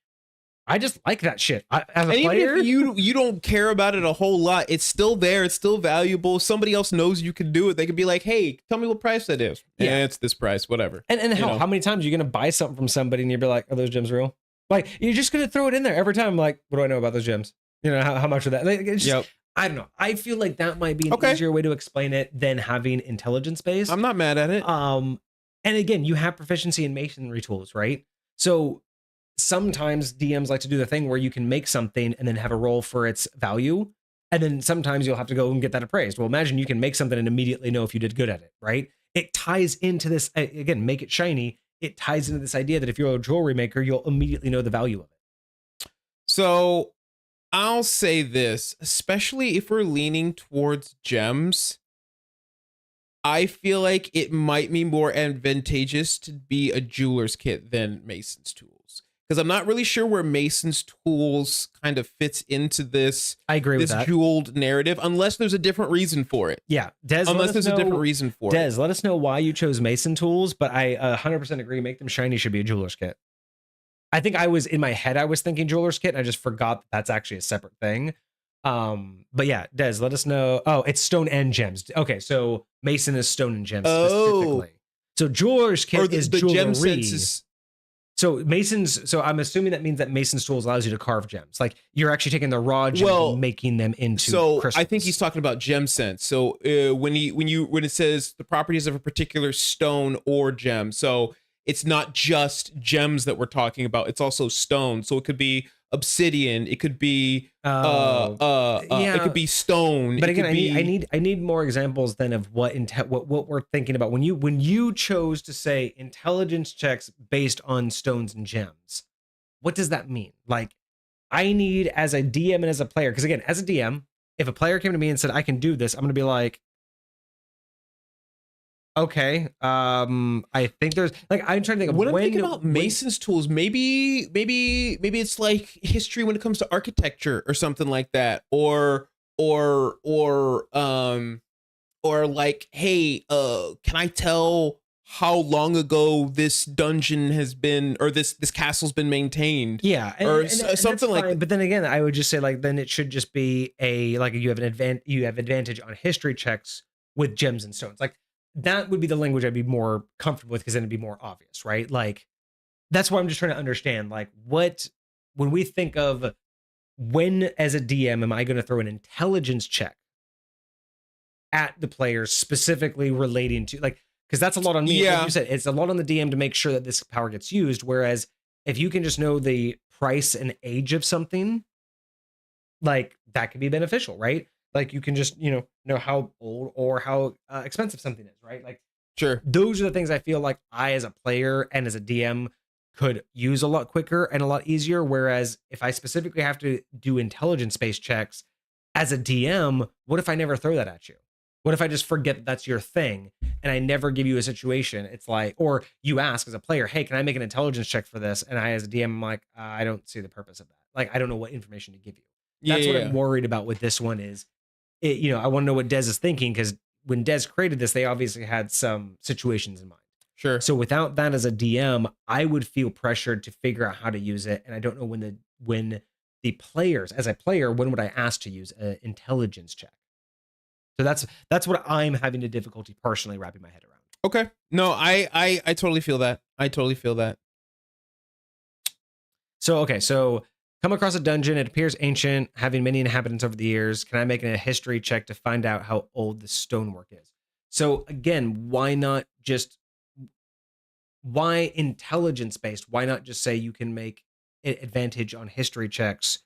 I just like that shit. As a player, even if you don't care about it a whole lot, it's still there. It's still valuable. Somebody else knows you can do it. They could be like, hey, tell me what price that is. Yeah, it's this price, whatever. And hell, how many times are you going to buy something from somebody and you'll be like, are those gems real? Like, you're just going to throw it in there every time. Like, what do I know about those gems? How much of that? Like, it's just, I don't know. I feel like that might be an easier way to explain it than having intelligence based. I'm not mad at it. And again, you have proficiency in masonry tools, right? So sometimes DMs like to do the thing where you can make something and then have a roll for its value. And then sometimes you'll have to go and get that appraised. Well, imagine you can make something and immediately know if you did good at it, right? It ties into this, again, make it shiny. It ties into this idea that if you're a jewelry maker, you'll immediately know the value of it. So I'll say this, especially if we're leaning towards gems, I feel like it might be more advantageous to be a jeweler's kit than Mason's tools. Because I'm not really sure where Mason's tools kind of fits into this. I agree with that. This jeweled narrative, unless there's a different reason for it. Yeah, Des, unless there's a different reason for it. Des, let us know why you chose Mason tools, but I 100% agree. Make them shiny should be a jeweler's kit. I think I was in my head, I was thinking jeweler's kit, and I just forgot that that's actually a separate thing. But yeah, Des, let us know. Oh, it's stone and gems. Okay, so Mason is stone and gems specifically. So jeweler's kit is the jewelry. Gem sense so Mason's, so I'm assuming that means that Mason's tools allows you to carve gems. Like, you're actually taking the raw gems and making them into crystals. I think he's talking about gem sense. So when it says the properties of a particular stone or gem, so it's not just gems that we're talking about, it's also stone. So it could be obsidian, it could be it could be stone. But again, I need more examples then of what we're thinking about when you chose to say intelligence checks based on stones and gems. What does that mean? Like, I need, as a DM and as a player, because again, as a DM, if a player came to me and said I can do this, I'm gonna be like, okay, I think there's, like, I'm trying to think of when I'm thinking about Mason's tools, maybe it's like history when it comes to architecture or something like that, or like, hey, can I tell how long ago this dungeon has been, or this castle's been maintained? Yeah, and something like that. But then again, I would just say, like, then it should just be you have advantage on history checks with gems and stones. Like, that would be the language I'd be more comfortable with, because then it'd be more obvious, right? Like, that's why I'm just trying to understand, like, when we think of when, as a DM, am I going to throw an intelligence check at the players specifically relating to, like, because that's a lot on me. Yeah. Like you said, it's a lot on the DM to make sure that this power gets used. Whereas if you can just know the price and age of something, like, that could be beneficial, right? Like, you can just, know how old or how expensive something is, right? Like, sure. Those are the things I feel like I, as a player and as a DM, could use a lot quicker and a lot easier. Whereas if I specifically have to do intelligence-based checks as a DM, what if I never throw that at you? What if I just forget that that's your thing and I never give you a situation? It's like, or you ask as a player, hey, can I make an intelligence check for this? And I, as a DM, I'm like, I don't see the purpose of that. Like, I don't know what information to give you. That's what I'm worried about with this one is, I want to know what Des is thinking, because when Des created this, they obviously had some situations in mind. Sure. So without that as a DM, I would feel pressured to figure out how to use it. And I don't know when the players, as a player, when would I ask to use an intelligence check? So that's what I'm having the difficulty personally wrapping my head around. Okay. No, I totally feel that. I totally feel that. So come across a dungeon. It appears ancient, having many inhabitants over the years. Can I make a history check to find out how old the stonework is? So again, why intelligence based? Why not just say you can make advantage on history checks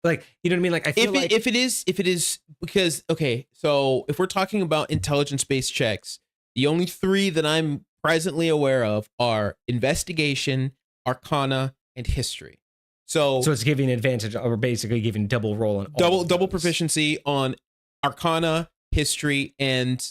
Like, you know what I mean? Like, I feel if it is because okay, so if we're talking about intelligence based checks, the only three that I'm presently aware of are investigation, arcana, and history. So it's giving advantage, or basically giving double roll on double proficiency on arcana, history, and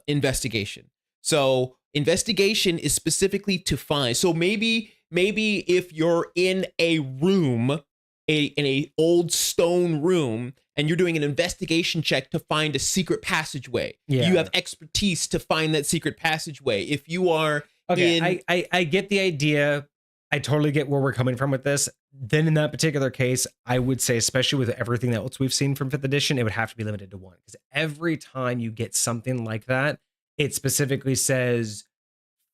investigation. So investigation is specifically to find. So maybe if you're in a room, in a old stone room, and you're doing an investigation check to find a secret passageway, you have expertise to find that secret passageway. If you are I get the idea. I totally get where we're coming from with this. Then in that particular case, I would say, especially with everything else we've seen from 5th edition, it would have to be limited to 1. Because every time you get something like that, it specifically says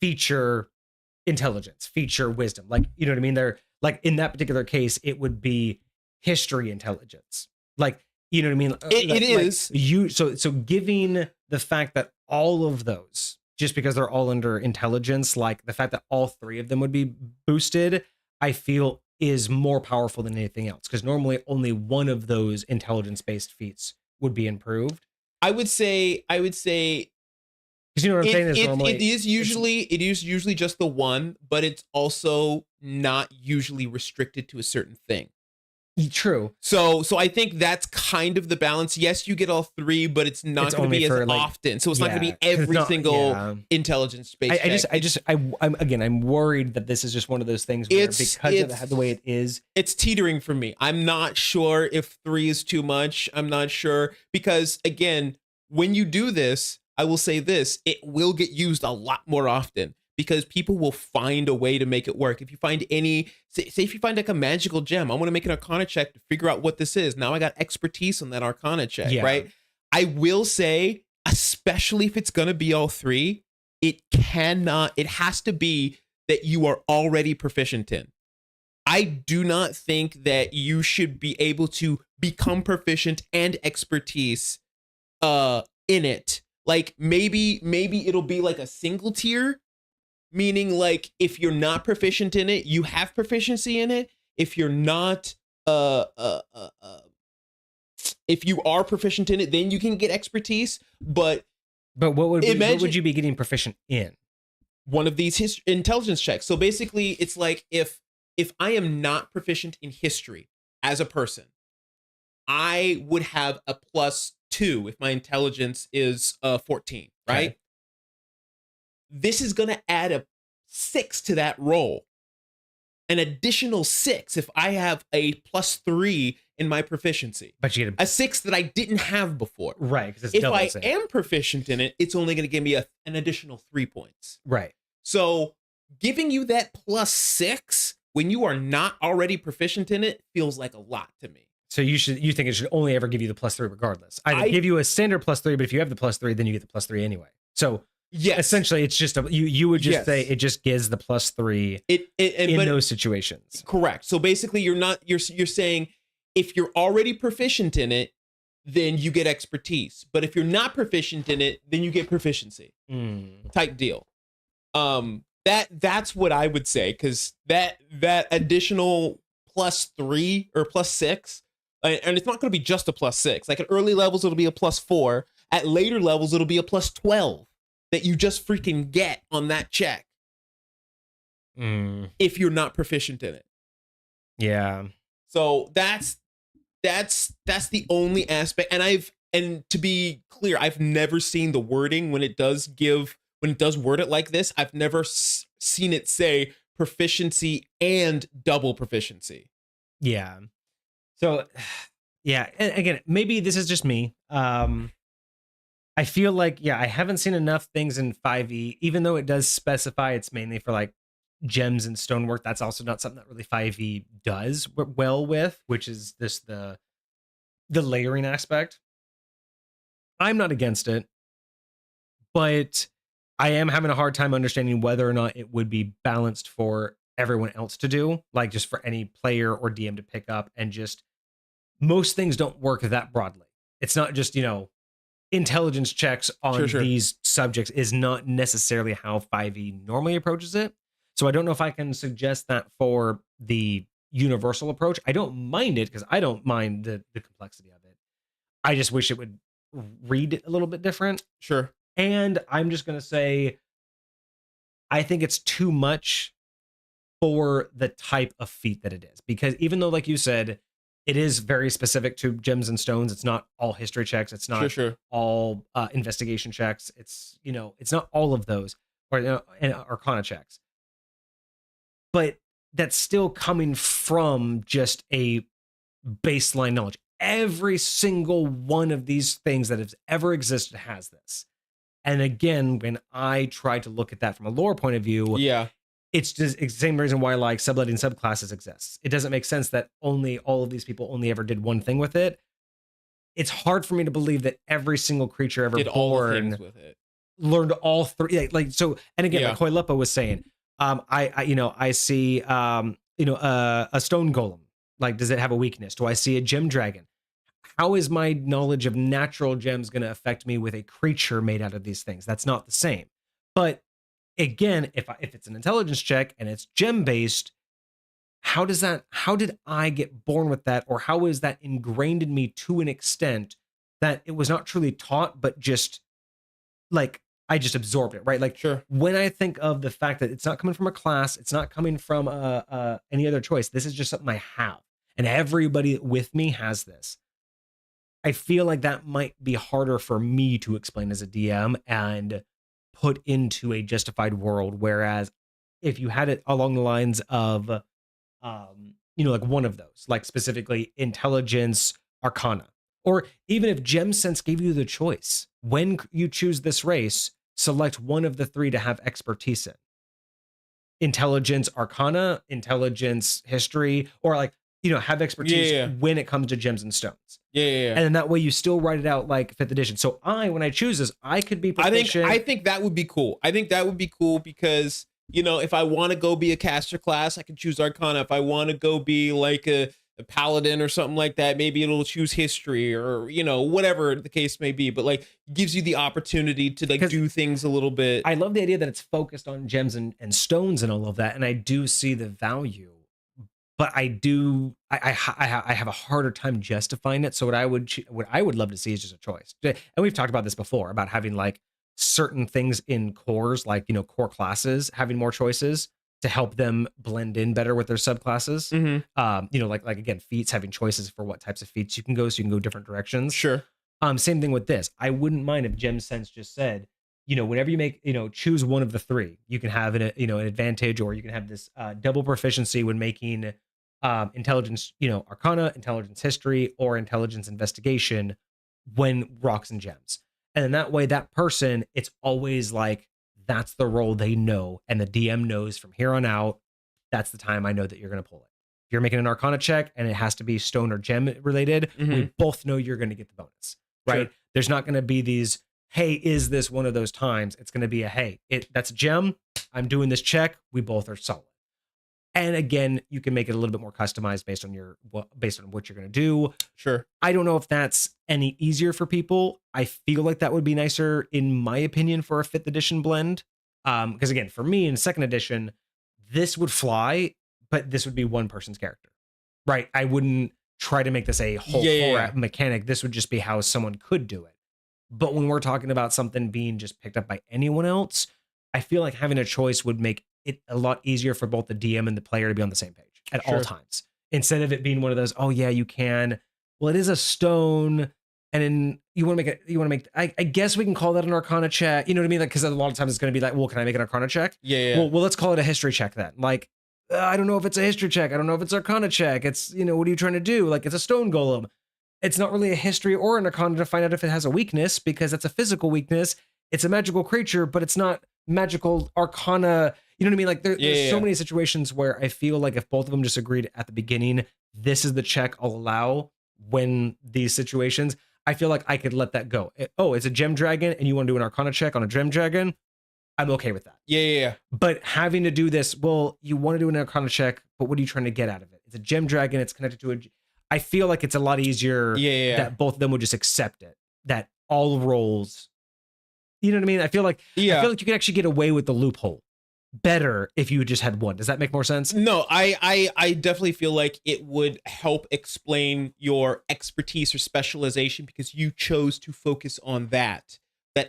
feature intelligence, feature wisdom. Like, you know what I mean? They're like, in that particular case, it would be history intelligence. Like, you know what I mean? It is. So giving the fact that all of those, just because they're all under intelligence, like the fact that all 3 of them would be boosted, I feel is more powerful than anything else. Because normally only one of those intelligence-based feats would be improved. I would say, because you know what I'm saying is normally it is usually just the one, but it's also not usually restricted to a certain thing. True. So I think that's kind of the balance. Yes, you get all 3, but it's not going to be as often. So it's not going to be every single intelligence based. I'm worried that this is just one of those things where because of the way it is, it's teetering for me. I'm not sure if 3 is too much. I'm not sure because again, when you do this, I will say this, it will get used a lot more often. Because people will find a way to make it work. If you find say if you find like a magical gem, I want to make an arcana check to figure out what this is. Now I got expertise on that arcana check, right? I will say, especially if it's going to be all 3, it has to be that you are already proficient in. I do not think that you should be able to become proficient and expertise in it. Like maybe it'll be like a single tier. Meaning, like, if you're not proficient in it, you have proficiency in it. If you're not, if you are proficient in it, then you can get expertise. But what would you be getting proficient in? One of these intelligence checks. So basically, it's like if I am not proficient in history as a person, I would have a +2 if my intelligence is 14, right? Okay. This is going to add a 6 to that roll. An additional 6 if I have a +3 in my proficiency. But you get a 6 that I didn't have before. Right. If I am proficient in it, it's only going to give me an additional 3 points. Right. So giving you that +6 when you are not already proficient in it feels like a lot to me. So you think it should only ever give you the +3 regardless. I give you a standard +3, but if you have the +3, then you get the +3 anyway. So yeah, essentially, it's just you would just say it just gives the +3 in those situations. Correct. So basically, you're saying if you're already proficient in it, then you get expertise. But if you're not proficient in it, then you get proficiency. Type deal. That's what I would say, because that additional +3 or +6, and it's not going to be just a +6. Like at early levels, it'll be a +4. At later levels, it'll be a +12. That you just freaking get on that check if you're not proficient in it. Yeah. So that's the only aspect. And to be clear, I've never seen the wording when it does word it like this. I've never seen it say proficiency and double proficiency. Yeah. So yeah, and again, maybe this is just me. I feel like, I haven't seen enough things in 5e, even though it does specify it's mainly for like gems and stonework. That's also not something that really 5e does well with, which is the layering aspect. I'm not against it, but I am having a hard time understanding whether or not it would be balanced for everyone else to do, like just for any player or DM to pick up, and just most things don't work that broadly. It's not just, intelligence checks on these subjects is not necessarily how 5e normally approaches it. So I don't know if I can suggest that for the, universal approach. I don't mind it because I don't mind the complexity of it. I just wish it would read a little bit different. Sure. And I'm just going to say, I think it's too much for the type of feat that it is. Because even though, like you said, it is very specific to gems and stones, it's not all history checks. It's not all investigation checks. It's, it's not all of those, or and arcana checks. But that's still coming from just a baseline knowledge. Every single one of these things that has ever existed has this. And again, when I try to look at that from a lore point of view, it's just the same reason why like subletting subclasses exists. It doesn't make sense that only all of these people only ever did one thing with it. It's hard for me to believe that every single creature ever did born all the things with it. Learned all three. Like so, and again, like Koilepa was saying, I see a stone golem. Like, does it have a weakness? Do I see a gem dragon? How is my knowledge of natural gems going to affect me with a creature made out of these things? That's not the same. But again, if it's an intelligence check and it's gem based, how did I get born with that? Or how is that ingrained in me to an extent that it was not truly taught, but just like I just absorbed it, right? Like when I think of the fact that it's not coming from a class, it's not coming from any other choice. This is just something I have. And everybody with me has this. I feel like that might be harder for me to explain as a DM and put into a justified world. Whereas if you had it along the lines of, like one of those, like specifically intelligence, arcana, or even if Gem Sense gave you the choice, when you choose this race, select one of the three to have expertise in. Intelligence, arcana, intelligence, history, or like, have expertise when it comes to gems and stones. And then that way you still write it out like 5th edition. So when I choose this, I could be proficient. I think that would be cool. I think that would be cool because, if I want to go be a caster class, I can choose arcana. If I want to go be like a paladin or something like that, maybe it'll choose history or, whatever the case may be. But like gives you the opportunity to like do things a little bit. I love the idea that it's focused on gems and stones and all of that. And I do see the value. But I have a harder time justifying it. So what I would love to see is just a choice. And we've talked about this before about having like certain things in cores, like core classes, having more choices to help them blend in better with their subclasses. Like again, feats, having choices for what types of feats you can go, so you can go different directions. Same thing with this. I wouldn't mind if Gem Sense just said, whenever you make, choose one of the three, you can have an advantage, or you can have this double proficiency when making intelligence, arcana, intelligence history, or intelligence investigation when rocks and gems. And then that way, that person, it's always like, that's the role they know. And the DM knows from here on out, that's the time I know that you're going to pull it. If you're making an arcana check and it has to be stone or gem related, we both know you're going to get the bonus, right? There's not going to be these, hey, is this one of those times? It's going to be a, hey, that's a gem. I'm doing this check. We both are solid. And again, you can make it a little bit more customized based on what you're going to do. I don't know if that's any easier for people. I feel like that would be nicer, in my opinion, for a 5th edition blend. Because again, for me in 2nd edition, this would fly, but this would be one person's character, right? I wouldn't try to make this a whole mechanic. This would just be how someone could do it. But when we're talking about something being just picked up by anyone else, I feel like having a choice would make it a lot easier for both the DM and the player to be on the same page at all times. Instead of it being one of those, oh yeah, you can. Well, it is a stone, and then you want to make. I guess we can call that an arcana check. You know what I mean? Like, because a lot of times it's going to be like, well, can I make an arcana check? Well, let's call it a history check then. Like, I don't know if it's a history check. I don't know if it's arcana check. It's, what are you trying to do? Like, it's a stone golem. It's not really a history or an arcana to find out if it has a weakness, because that's a physical weakness. It's a magical creature, but it's not magical arcana. You know what I mean? Like there's so many situations where I feel like if both of them just agreed at the beginning, this is the check I'll allow when these situations, I feel like I could let that go. It's a gem dragon and you want to do an arcana check on a gem dragon, I'm okay with that. But having to do this, well, you want to do an arcana check, but what are you trying to get out of it? It's a gem dragon. It's connected to I feel like it's a lot easier that both of them would just accept it. That all rolls, you know what I mean? I feel like you can actually get away with the loophole better if you just had one. Does that make more sense? No, I definitely feel like it would help explain your expertise or specialization because you chose to focus on that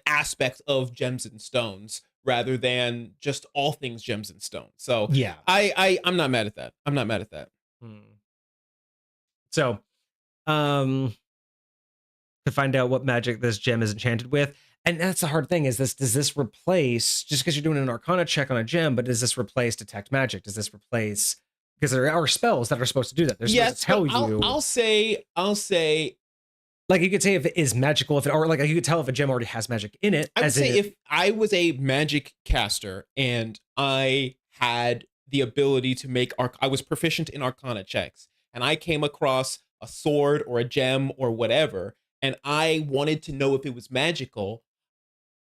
aspect of gems and stones rather than just all things gems and stones. So Yeah. I'm not mad at that. I'm not mad at that. So, to find out what magic this gem is enchanted with. And that's the hard thing is does this replace, just because you're doing an Arcana check on a gem, but does this replace Detect Magic? Does this replace, because there are spells that are supposed to do that. They're supposed to tell you. I'll say, like you could say if it is magical, or like you could tell if a gem already has magic in it. I would say if I was a magic caster and I had the ability to make, I was proficient in Arcana checks, and I came across a sword or a gem or whatever, and I wanted to know if it was magical,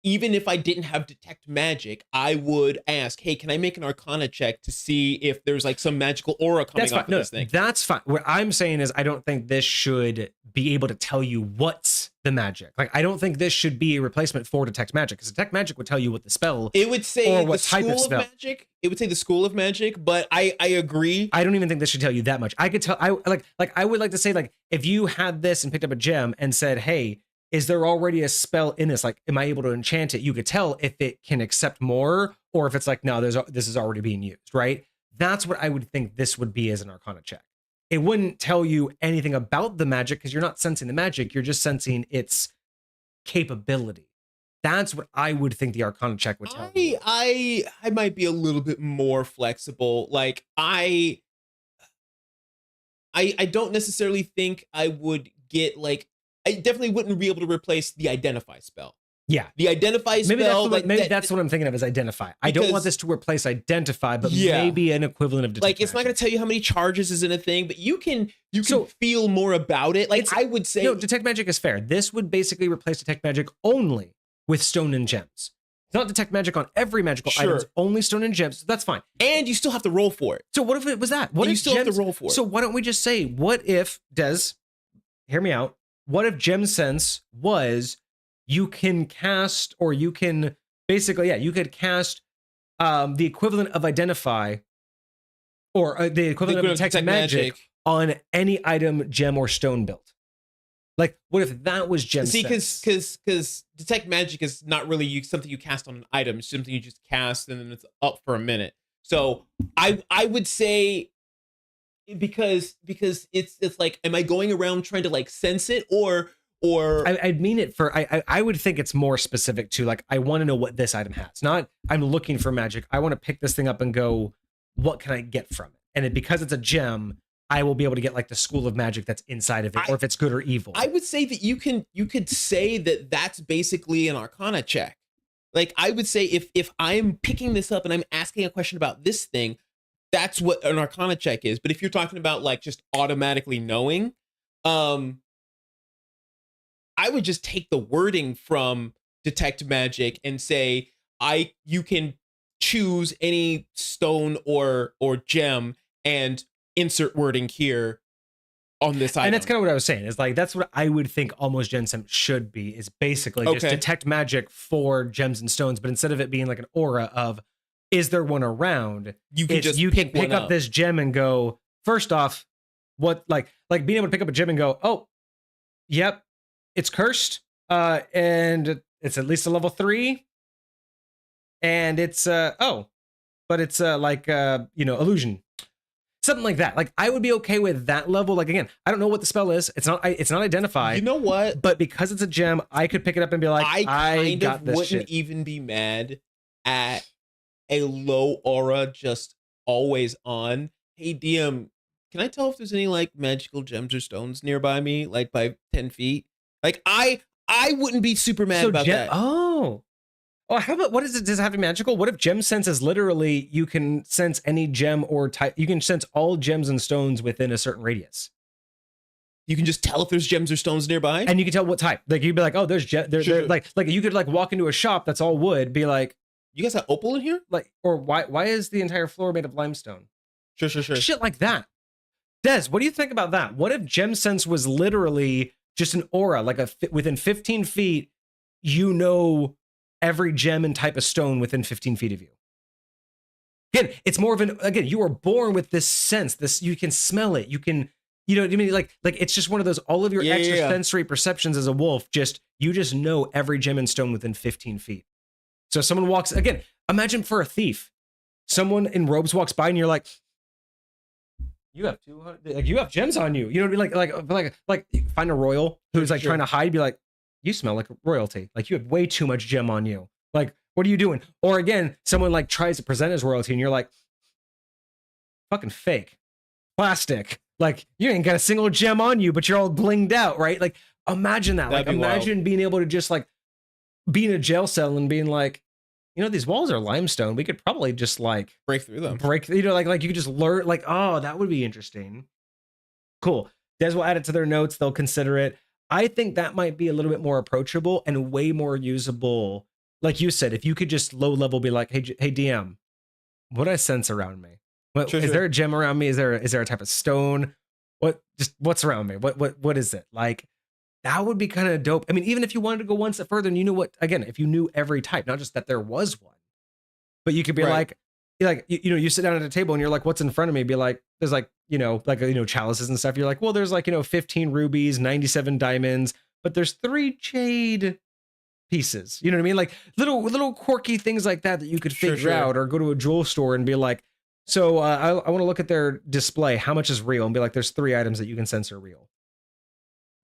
even if I didn't have Detect Magic, I would ask, hey, can I make an Arcana check to see if there's like some magical aura coming off of this thing? That's fine. What I'm saying is I don't think this should be able to tell you what's the magic. Like, I don't think this should be a replacement for Detect Magic, because Detect Magic would tell you what the spell. It would say or what the type School of of spell. Magic. It would say the School of Magic, but I agree. I don't even think this should tell you that much. I could tell, I would like to say, like, if you had this and picked up a gem and said, hey, is there already a spell in this? Like, am I able to enchant it? You could tell if it can accept more, or if it's like, no, this is already being used, right? That's what I would think this would be as an Arcana check. It wouldn't tell you anything about the magic because you're not sensing the magic. You're just sensing its capability. That's what I would think the Arcana check would tell you. I might be a little bit more flexible. Like I don't necessarily think I would get like, I definitely wouldn't be able to replace the Identify spell. Yeah. The Identify spell. Maybe that's what I'm thinking of as Identify. I don't want this to replace Identify, but maybe an equivalent of Detect Like, it's not going to tell you how many charges is in a thing, but you can feel more about it. Like, I would say... No, Detect Magic is fair. This would basically replace Detect Magic only with stone and gems. It's not Detect Magic on every magical item. It's only stone and gems. So that's fine. And you still have to roll for it. So what if it was that? What if you still have to roll for it? So why don't we just say, what if, Des, hear me out, what if Gem Sense was you can cast, or you can basically, you could cast the equivalent of Identify, or the equivalent of Detect Magic on any item, gem, or stone built. Like, what if that was Gem Sense? See, because Detect Magic is not really something you cast on an item. It's something you just cast and then it's up for a minute. So I would say, because it's like, am I going around trying to like sense it, or I'd mean it for, I would think it's more specific to, like, I want to know what this item has, not I'm looking for magic. I want to pick this thing up and go, what can I get from it? And because it's a gem, I will be able to get like the School of Magic that's inside of it, or if it's good or evil. I would say that you could say that that's basically an Arcana check. Like, I would say if I'm picking this up and I'm asking a question about this thing, that's what an Arcana check is. But if you're talking about like just automatically knowing, I would just take the wording from Detect Magic and say, you can choose any stone or gem and insert wording here on this item. And that's kind of what I was saying, is like, that's what I would think almost Gem Sense should be, is basically just Detect Magic for gems and stones, but instead of it being like an aura of, is there one around? You can pick up this gem and go, first off, what, like being able to pick up a gem and go, oh, yep, it's cursed, and it's at least a level 3, and it's but it's illusion, something like that. Like, I would be okay with that level. Like, again, I don't know what the spell is. It's not identified. You know what? But because it's a gem, I could pick it up and be like, I got this shit. Wouldn't even be mad at a low aura just always on. Hey, DM, can I tell if there's any like magical gems or stones nearby me, like by 10 feet? Like, I wouldn't be super mad about that. Oh, how about, what is it? Does it have to be magical? What if Gem Sense is literally, you can sense any gem or type, you can sense all gems and stones within a certain radius. You can just tell if there's gems or stones nearby? And you can tell what type. Like, you'd be like, oh, there's like you could like walk into a shop that's all wood, be like, you guys have opal in here? Like, or why is the entire floor made of limestone? Sure. Shit like that. Des, what do you think about that? What if Gem Sense was literally just an aura, like within 15 feet, you know every gem and type of stone within 15 feet of you? Again, it's more of again, you are born with this sense, you can smell it. You can, you know what I mean? Like it's just one of those, all of your extra sensory perceptions as a wolf, you just know every gem and stone within 15 feet. So someone walks, again, imagine for a thief, someone in robes walks by and you're like, you have 200, like you have gems on you. You know what I mean? Like find a royal who's like trying to hide, be like, you smell like royalty. Like you have way too much gem on you. Like, what are you doing? Or again, someone like tries to present as royalty and you're like, fucking fake, plastic. Like you ain't got a single gem on you, but you're all blinged out, right? Like imagine that. Like imagine being able to just like be in a jail cell and being like, you know, these walls are limestone. We could probably just like break through them. You know, like you could just learn, like, oh, that would be interesting. Cool. Des will add it to their notes. They'll consider it. I think that might be a little bit more approachable and way more usable. Like you said, if you could just low level be like, hey DM, what do I sense around me? Is there a gem around me? Is there a type of stone? What's around me? What is it? Like, that would be kind of dope. I mean, even if you wanted to go one step further and you knew what, again, if you knew every type, not just that there was one, but you could be like, you sit down at a table and you're like, what's in front of me? Be like, there's like, chalices and stuff. You're like, well, there's like, 15 rubies, 97 diamonds, but there's 3 jade pieces. You know what I mean? Like little quirky things like that you could figure out, or go to a jewel store and be like, so I want to look at their display. How much is real? And be like, there's 3 items that you can sense are real.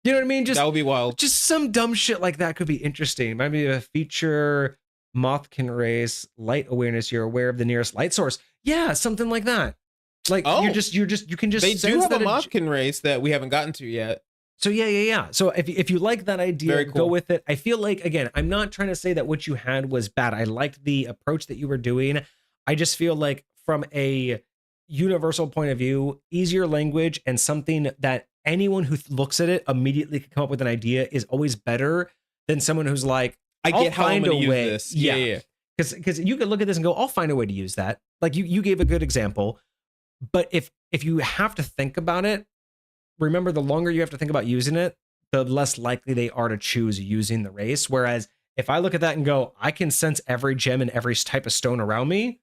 You know what I mean? Just, that would be wild. Just some dumb shit like that could be interesting. Maybe a feature, moth can raise light awareness. You're aware of the nearest light source. Yeah, something like that. Like you can just. They do have a moth can raise that we haven't gotten to yet. So yeah. So if you like that idea, cool. Go with it. I feel like, again, I'm not trying to say that what you had was bad. I liked the approach that you were doing. I just feel like from a universal point of view, easier language and something that anyone who looks at it immediately can come up with an idea is always better than someone who's like, I get how I'm going to use this. Yeah. Because you could look at this and go, I'll find a way to use that. Like you gave a good example, but if you have to think about it, remember, the longer you have to think about using it, the less likely they are to choose using the race. Whereas if I look at that and go, I can sense every gem and every type of stone around me,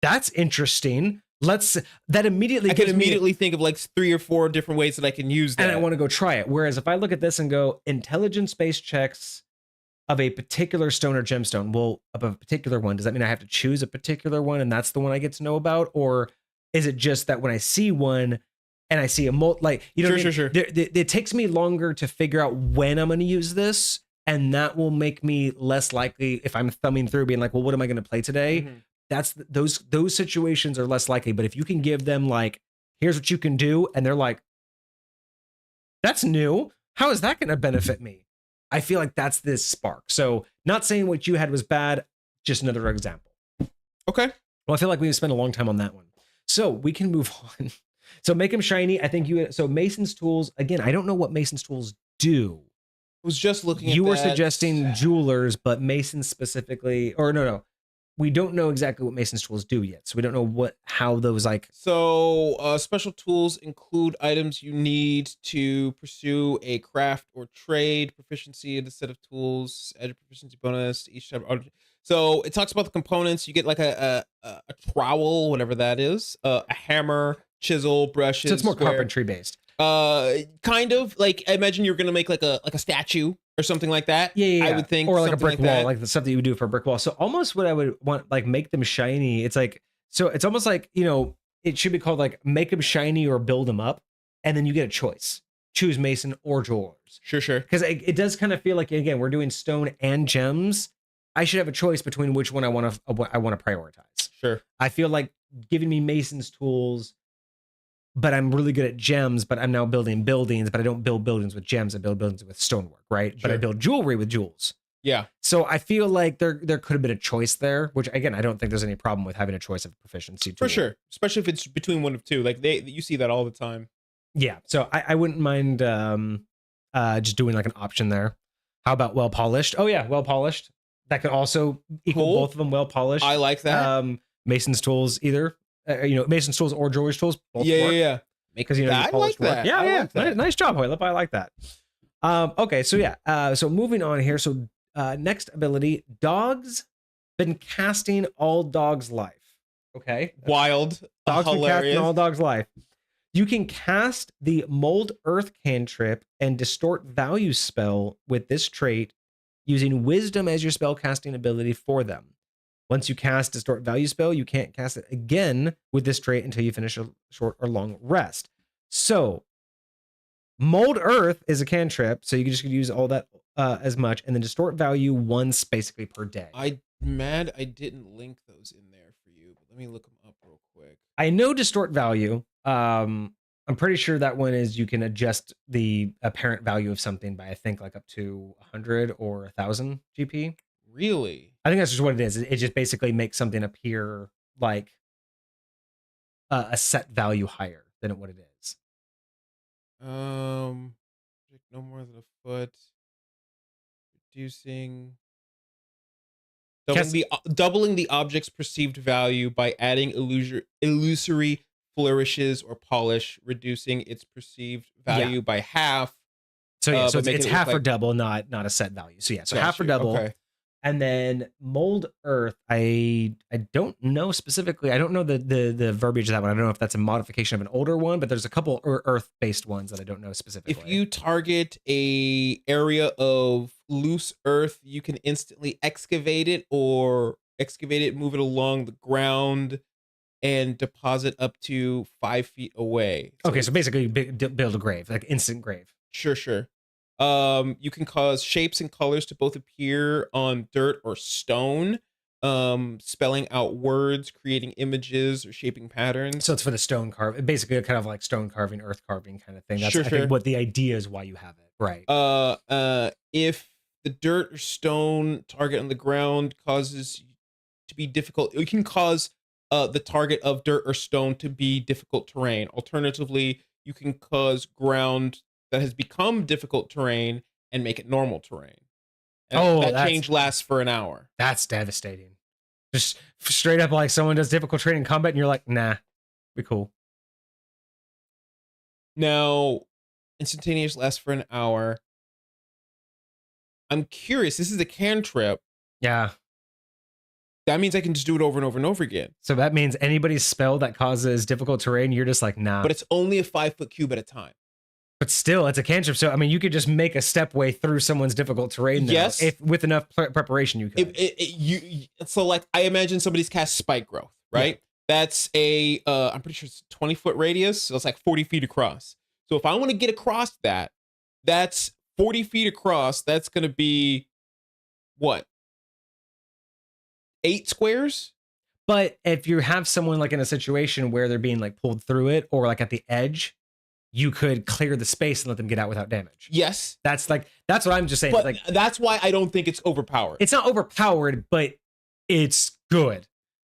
that's interesting. I can immediately think of like 3 or 4 different ways that I can use that. And I want to go try it. Whereas if I look at this and go, intelligence based checks of a particular stone or gemstone, well, of a particular one, does that mean I have to choose a particular one and that's the one I get to know about? Or is it just that when I see one and I see a it takes me longer to figure out when I'm going to use this, and that will make me less likely, if I'm thumbing through being like, well, what am I going to play today? Mm-hmm. That's those situations are less likely. But if you can give them like, here's what you can do, and they're like, that's new, how is that going to benefit me? I feel like that's this spark. So not saying what you had was bad, just another example. Okay. Well, I feel like we spent a long time on that one, so we can move on. So make them shiny. I think Mason's tools, again, I don't know what Mason's tools do. I was just looking at you were suggesting jewelers, but Mason specifically, or no, we don't know exactly what Mason's tools do yet. So we don't know how those like. So special tools include items you need to pursue a craft or trade, proficiency in a set of tools, add a proficiency bonus to each type of. So it talks about the components. You get like a trowel, whatever that is, a hammer, chisel, brushes. So it's more carpentry based. Kind of like, I imagine you're gonna make like a statue or something like that. Yeah. I would think, or like a brick wall, like the stuff that you would do for a brick wall. So almost what I would want, like make them shiny. It's like, so it's almost like, it should be called like make them shiny or build them up, and then you get a choice. Choose Mason or jewelers. Sure. Because it does kind of feel like, again, we're doing stone and gems. I should have a choice between which one I want to prioritize. Sure. I feel like giving me Mason's tools, but I'm really good at gems, but I'm now building buildings, but I don't build buildings with gems. I build buildings with stonework, right? Sure. But I build jewelry with jewels. Yeah. So I feel like there could have been a choice there, which again, I don't think there's any problem with having a choice of proficiency tool. For sure. Especially if it's between one of two. Like you see that all the time. Yeah. So I wouldn't mind just doing like an option there. How about well polished? Oh yeah, well polished. That could also equal both of them. Well polished. I like that. Mason's tools either. Mason's tools or jewelry's tools. Both work. Yeah. Because I like that. Yeah. Nice job, Hoylip. I like that. Okay, so yeah. So moving on here. So next ability, dogs been casting all dogs' life. Okay. Wild, Dogs can cast in hilarious. all dogs' life. You can cast the Mold Earth cantrip and Distort Value spell with this trait using Wisdom as your spell casting ability for them. Once you cast Distort Value spell, you can't cast it again with this trait until you finish a short or long rest. So, Mold Earth is a cantrip, so you can just use all that as much, and then Distort Value once basically per day. I'm mad I didn't link those in there for you, but let me look them up real quick. I know Distort Value. I'm pretty sure that one is you can adjust the apparent value of something by I think like up to 100 or 1,000 GP. Really? I think that's just what it is. It just basically makes something appear like a set value higher than what it is. No more than a foot. Reducing. Doubling the object's perceived value by adding illusory flourishes or polish, reducing its perceived value by half. So yeah, so it's half or like... double, not a set value. So yeah, so half or double. Okay. And then Mold Earth, I don't know specifically. I don't know the verbiage of that one. I don't know if that's a modification of an older one, but there's a couple Earth-based ones that I don't know specifically. If you target a area of loose earth, you can instantly excavate it, move it along the ground, and deposit up to 5 feet away. So okay, so basically build a grave, like instant grave. Sure. You can cause shapes and colors to both appear on dirt or stone, spelling out words, creating images, or shaping patterns. So it's for the stone carve, basically kind of like stone carving, earth carving kind of thing. That's I think what the idea is why you have it, right? If the dirt or stone target on the ground causes to be difficult, you can cause the target of dirt or stone to be difficult terrain. Alternatively, you can cause ground that has become difficult terrain and make it normal terrain. And that change lasts for an hour. That's devastating. Just straight up like someone does difficult terrain in combat and you're like, nah, be cool. Now, instantaneous lasts for an hour. I'm curious, this is a cantrip. Yeah. That means I can just do it over and over and over again. So that means anybody's spell that causes difficult terrain, you're just like, nah. But it's only a 5-foot cube at a time. But still, it's a cantrip. So, I mean, you could just make a step way through someone's difficult terrain. Though, yes. If with enough preparation, you could. So, like, I imagine somebody's cast Spike Growth, right? Yeah. That's I'm pretty sure it's a 20-foot radius. So it's like 40 feet across. So if I want to get across that, that's 40 feet across. That's going to be, what? 8 squares? But if you have someone like in a situation where they're being like pulled through it or like at the edge, you could clear the space and let them get out without damage. Yes. That's what I'm just saying. But like, that's why I don't think it's overpowered. It's not overpowered, but it's good.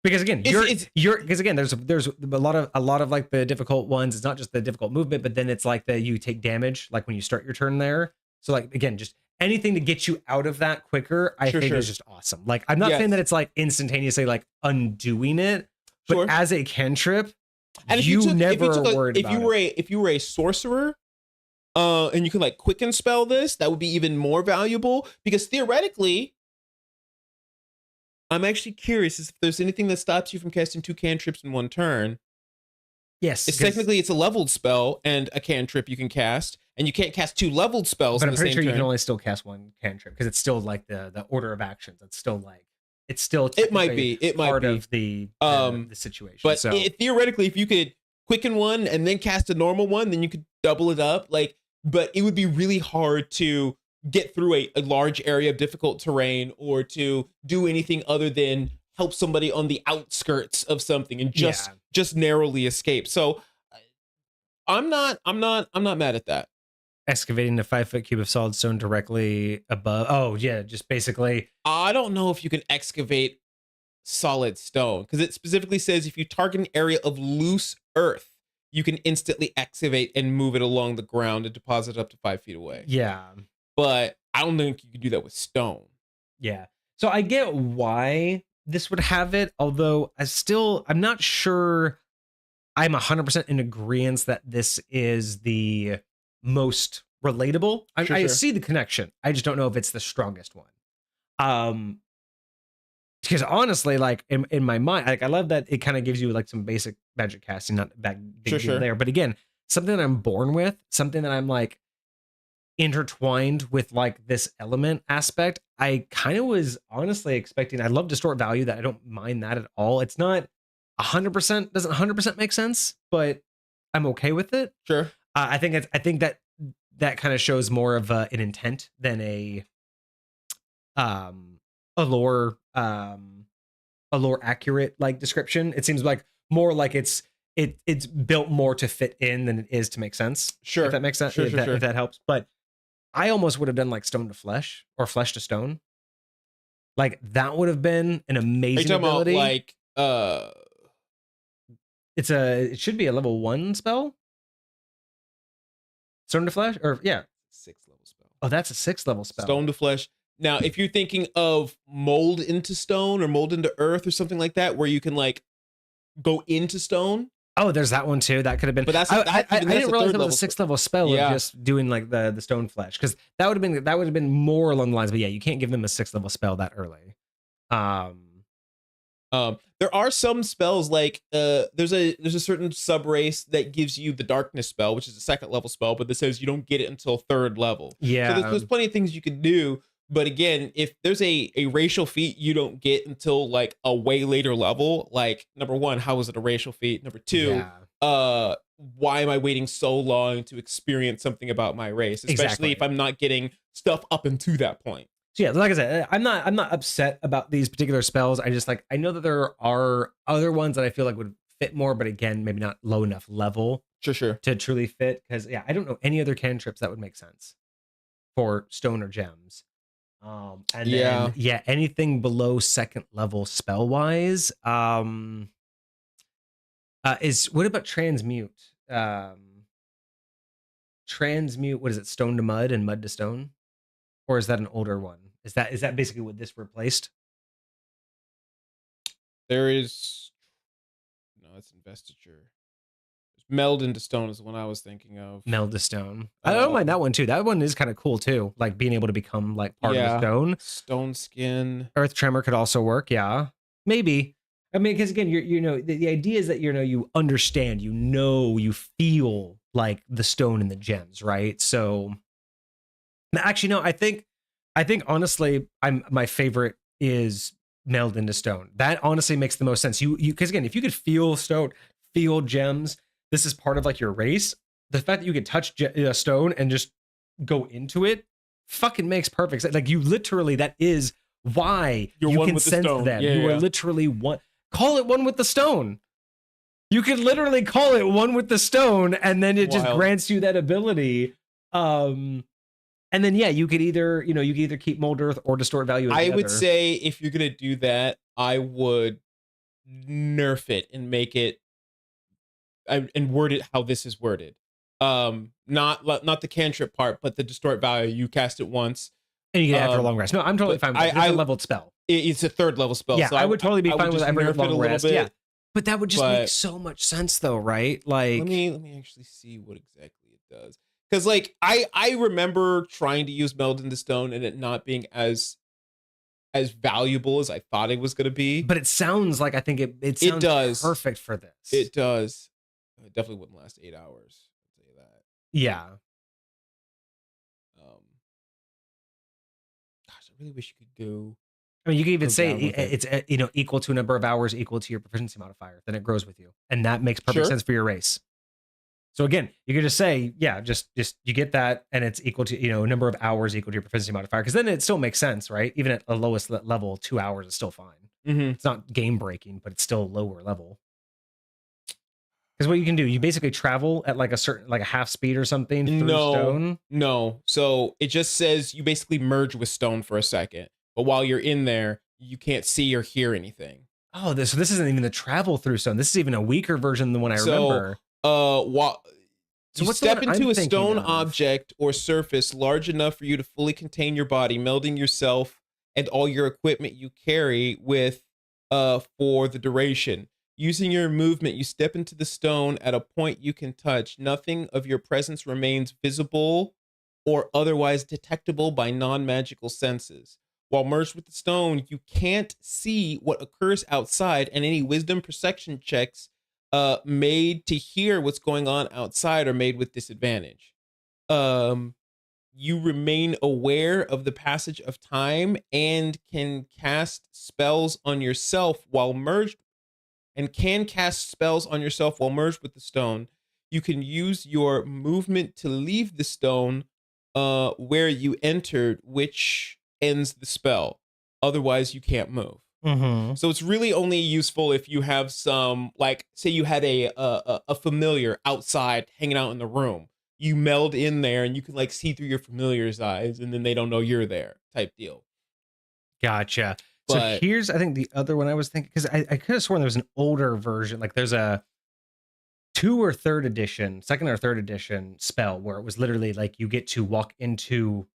Because again, there's a lot of like the difficult ones. It's not just the difficult movement, but then it's like you take damage like when you start your turn there. So like again, just anything to get you out of that quicker, I think is just awesome. Like I'm not saying that it's like instantaneously like undoing it, but as a cantrip, and if you were a sorcerer, and you could like quicken spell this, that would be even more valuable, because theoretically, I'm actually curious if there's anything that stops you from casting 2 cantrips in one turn. Yes, technically it's a leveled spell and a cantrip you can cast, and you can't cast 2 leveled spells. But I'm pretty sure you can only still cast 1 cantrip because it's still like the order of actions. It's still like. It might be part of the situation. But theoretically, if you could quicken one and then cast a normal one, then you could double it up. Like, but it would be really hard to get through a large area of difficult terrain or to do anything other than help somebody on the outskirts of something and just narrowly escape. So I'm not mad at that. Excavating a 5-foot cube of solid stone directly above. Oh yeah, just basically. I don't know if you can excavate solid stone, because it specifically says if you target an area of loose earth, you can instantly excavate and move it along the ground and deposit it up to 5 feet away. Yeah, but I don't think you can do that with stone. Yeah, so I get why this would have it, although I'm not sure. I'm 100% in agreement that this is the most relatable. I see the connection. I just don't know if it's the strongest one. because honestly, like in my mind, like I love that it kind of gives you like some basic magic casting, not that big deal there. But again, something that I'm born with, something that I'm like intertwined with like this element aspect. I kind of was honestly expecting, I love distort value, that I don't mind that at all. It's not 100%, doesn't 100% make sense, but I'm okay with it. Sure. I think that kind of shows more of an intent than a lore accurate like description. It seems like more like it's built more to fit in than it is to make sense. Sure. If that makes sense. Sure, If that helps. But I almost would have done like stone to flesh or flesh to stone. Like that would have been an amazing ability. About, like it should be a level 1 spell. Stone to flesh, or yeah, 6th level spell. Oh, that's a 6th level spell. Stone to flesh. Now, if you're thinking of mold into stone or mold into earth or something like that, where you can like go into stone. Oh, there's that one too. That could have been. But that's I didn't realize that was a 6th level spell yeah. of just doing like the stone flesh, because that would have been more along the lines. But yeah, you can't give them a 6th level spell that early. There are some spells like there's a certain sub race that gives you the darkness spell, which is a 2nd level spell, but that says you don't get it until 3rd level. Yeah. So there's plenty of things you can do. But again, if there's a racial feat you don't get until like a way later level, like number 1, how is it a racial feat? Number 2, why am I waiting so long to experience something about my race? Especially if I'm not getting stuff up into that point. So yeah, like I said, I'm not upset about these particular spells. I just like, I know that there are other ones that I feel like would fit more, but again, maybe not low enough level Sure. to truly fit. Because yeah, I don't know any other cantrips that would make sense for stone or gems. And then anything below 2nd level spell wise is, what about transmute? Transmute, what is it, stone to mud and mud to stone? Or is that an older one? Is that basically what this replaced? There is no, it's investiture. Meld into stone is the one I was thinking of. Meld to stone. I don't mind that one too. That one is kind of cool too. Like being able to become like part of the stone. Stone skin. Earth tremor could also work. Yeah, maybe. I mean, because again, you know, the idea is that you understand, you feel like the stone and the gems, right? So, actually, no. I think honestly, my favorite is meld into stone. That honestly makes the most sense. You because again, if you could feel stone, feel gems. This is part of like your race. The fact that you can touch a stone and just go into it fucking makes perfect sense. Like you literally, that is why you can sense them. You are literally one. Call it one with the stone. You can literally call it one with the stone, and then it just grants you that ability. And then yeah, you could either keep mold earth or distort value. I would say if you're gonna do that, I would nerf it and make it. And word it how this is worded. Not the cantrip part, but the distort value. You cast it once, and you get it after a long rest. No, I'm totally fine with it. It's a leveled spell. It's a 3rd level spell. Yeah, so I would totally be fine with every long rest. Yeah, but that would just make so much sense, though, right? Like, let me actually see what exactly it does. Because like I remember trying to use meld into stone and it not being as valuable as I thought it was going to be. But it sounds like, I think it does perfect for this. It does. It definitely wouldn't last 8 hours. I'll tell you that. Yeah. Gosh, I really wish you could do. I mean, you can even say it's equal to a number of hours equal to your proficiency modifier. Then it grows with you, and that makes perfect sense for your race. So again, you could just say, yeah, just you get that, and it's equal to a number of hours equal to your proficiency modifier, because then it still makes sense, right? Even at the lowest level, 2 hours is still fine. It's not game breaking, but it's still lower level. Because what you can do, you basically travel at like a half speed or something through stone. No. So it just says you basically merge with stone for a second. But while you're in there, you can't see or hear anything. Oh, this isn't even the travel through stone. This is even a weaker version than what I remember. You step into a stone object or surface large enough for you to fully contain your body, melding yourself and all your equipment you carry with for the duration. Using your movement, you step into the stone at a point you can touch. Nothing of your presence remains visible or otherwise detectable by non-magical senses. While merged with the stone, you can't see what occurs outside, and any wisdom perception checks made to hear what's going on outside are made with disadvantage. Um, you remain aware of the passage of time and can cast spells on yourself while merged with the stone. You can use your movement to leave the stone where you entered, which ends the spell. Otherwise, you can't move. Mm-hmm. So it's really only useful if you have some, like, say you had a familiar outside hanging out in the room. You meld in there and you can like see through your familiar's eyes, and then they don't know you're there, type deal. Gotcha. So But here's, I think, the other one I was thinking, because I could have sworn there was an older version. Like there's a second or third edition spell where it was literally like you get to walk into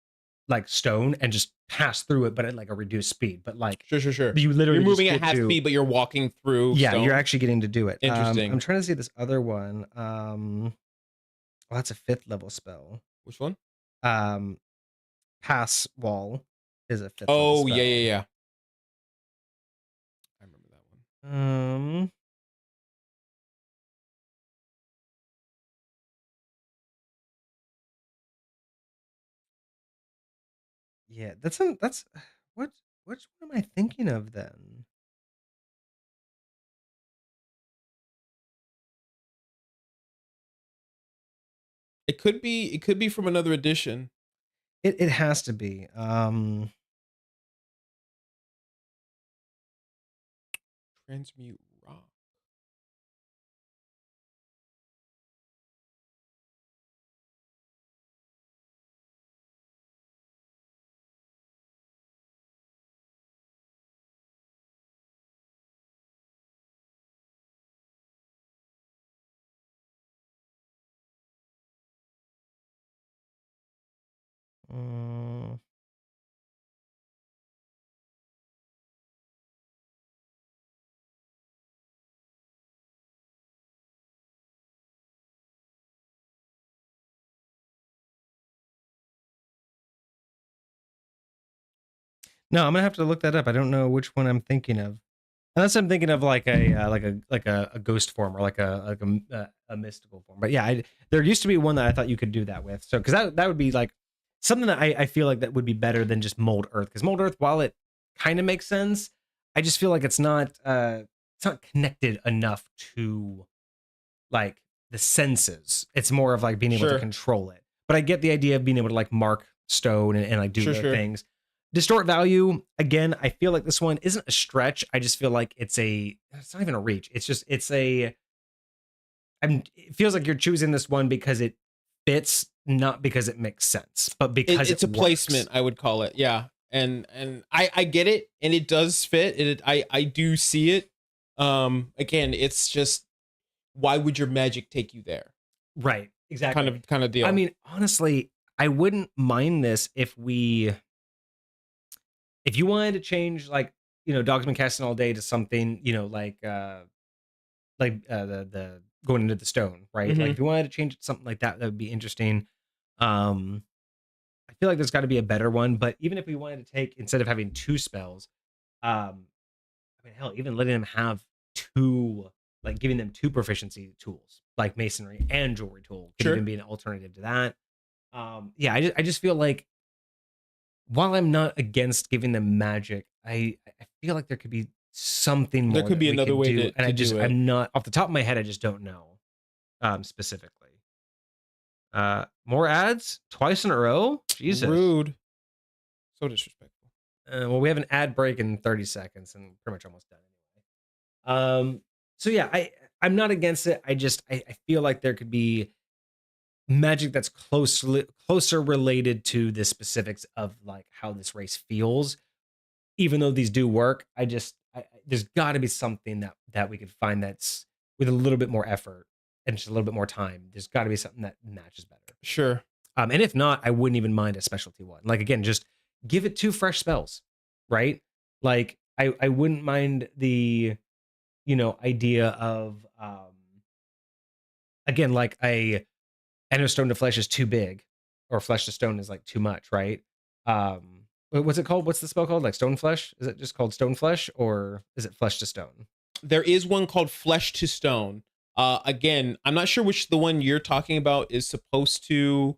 like stone and just pass through it, but at like a reduced speed. But like sure. you literally You're moving just at get half to, speed, but you're walking through. yeah, Stone. you're actually getting to do it. Interesting. I'm trying to see this other one. Well, that's a 5th level spell. Which one? Pass wall is a 5th level Oh, spell. yeah. I remember that one. Yeah, that's what which one am I thinking of then? It could be from another edition. It has to be. Transmute rock. mm, no, I'm gonna have to look that up. I don't know which one I'm thinking of. Unless I'm thinking of like a ghost form or like a mystical form. But yeah, there used to be one that I thought you could do that with. So because that would be like something that I feel like that would be better than just mold earth. Because mold earth, while it kind of makes sense, I just feel like it's not connected enough to like the senses. It's more of like being able to control it. But I get the idea of being able to like mark stone and like do the things. Distort value, again, I feel like this one isn't a stretch. I just feel like it's not even a reach. It feels like you're choosing this one because it fits, not because it makes sense, but because it's a works. Placement, I would call it. Yeah. And I get it, and it does fit. I do see it. Again, it's just, why would your magic take you there? Right. Exactly. Kind of deal. I mean, honestly, I wouldn't mind this if you wanted to change, like, Dog's been casting all day to something, like the going into the stone, right? Like if you wanted to change it to something like that, that would be interesting. I feel like there's got to be a better one, but even if we wanted to take, instead of having 2 spells, I mean, hell, even letting them have 2, like giving them 2 proficiency tools, like masonry and jewelry tool, could even be an alternative to that. Yeah, I just feel like, while I'm not against giving them magic, I feel like there could be something more. There could be another way to and do it. I'm not, off the top of my head, I just don't know specifically. More ads twice in a row? Jesus. Rude. So disrespectful. Well, we have an ad break in 30 seconds and pretty much almost done anyway. So yeah, I'm not against it. I feel like there could be magic that's closer related to the specifics of like how this race feels. Even though these do work, there's got to be something that we could find that's with a little bit more effort and just a little bit more time. There's got to be something that matches better. Sure. And if not, I wouldn't even mind a specialty one. Like, again, just give it 2 fresh spells, right? Like I wouldn't mind the idea of again, like I know stone to flesh is too big, or flesh to stone is like too much, right? What's it called? What's the spell called? Like stone flesh? Is it just called stone flesh, or is it flesh to stone? There is one called Flesh to Stone. Again, I'm not sure which the one you're talking about is supposed to.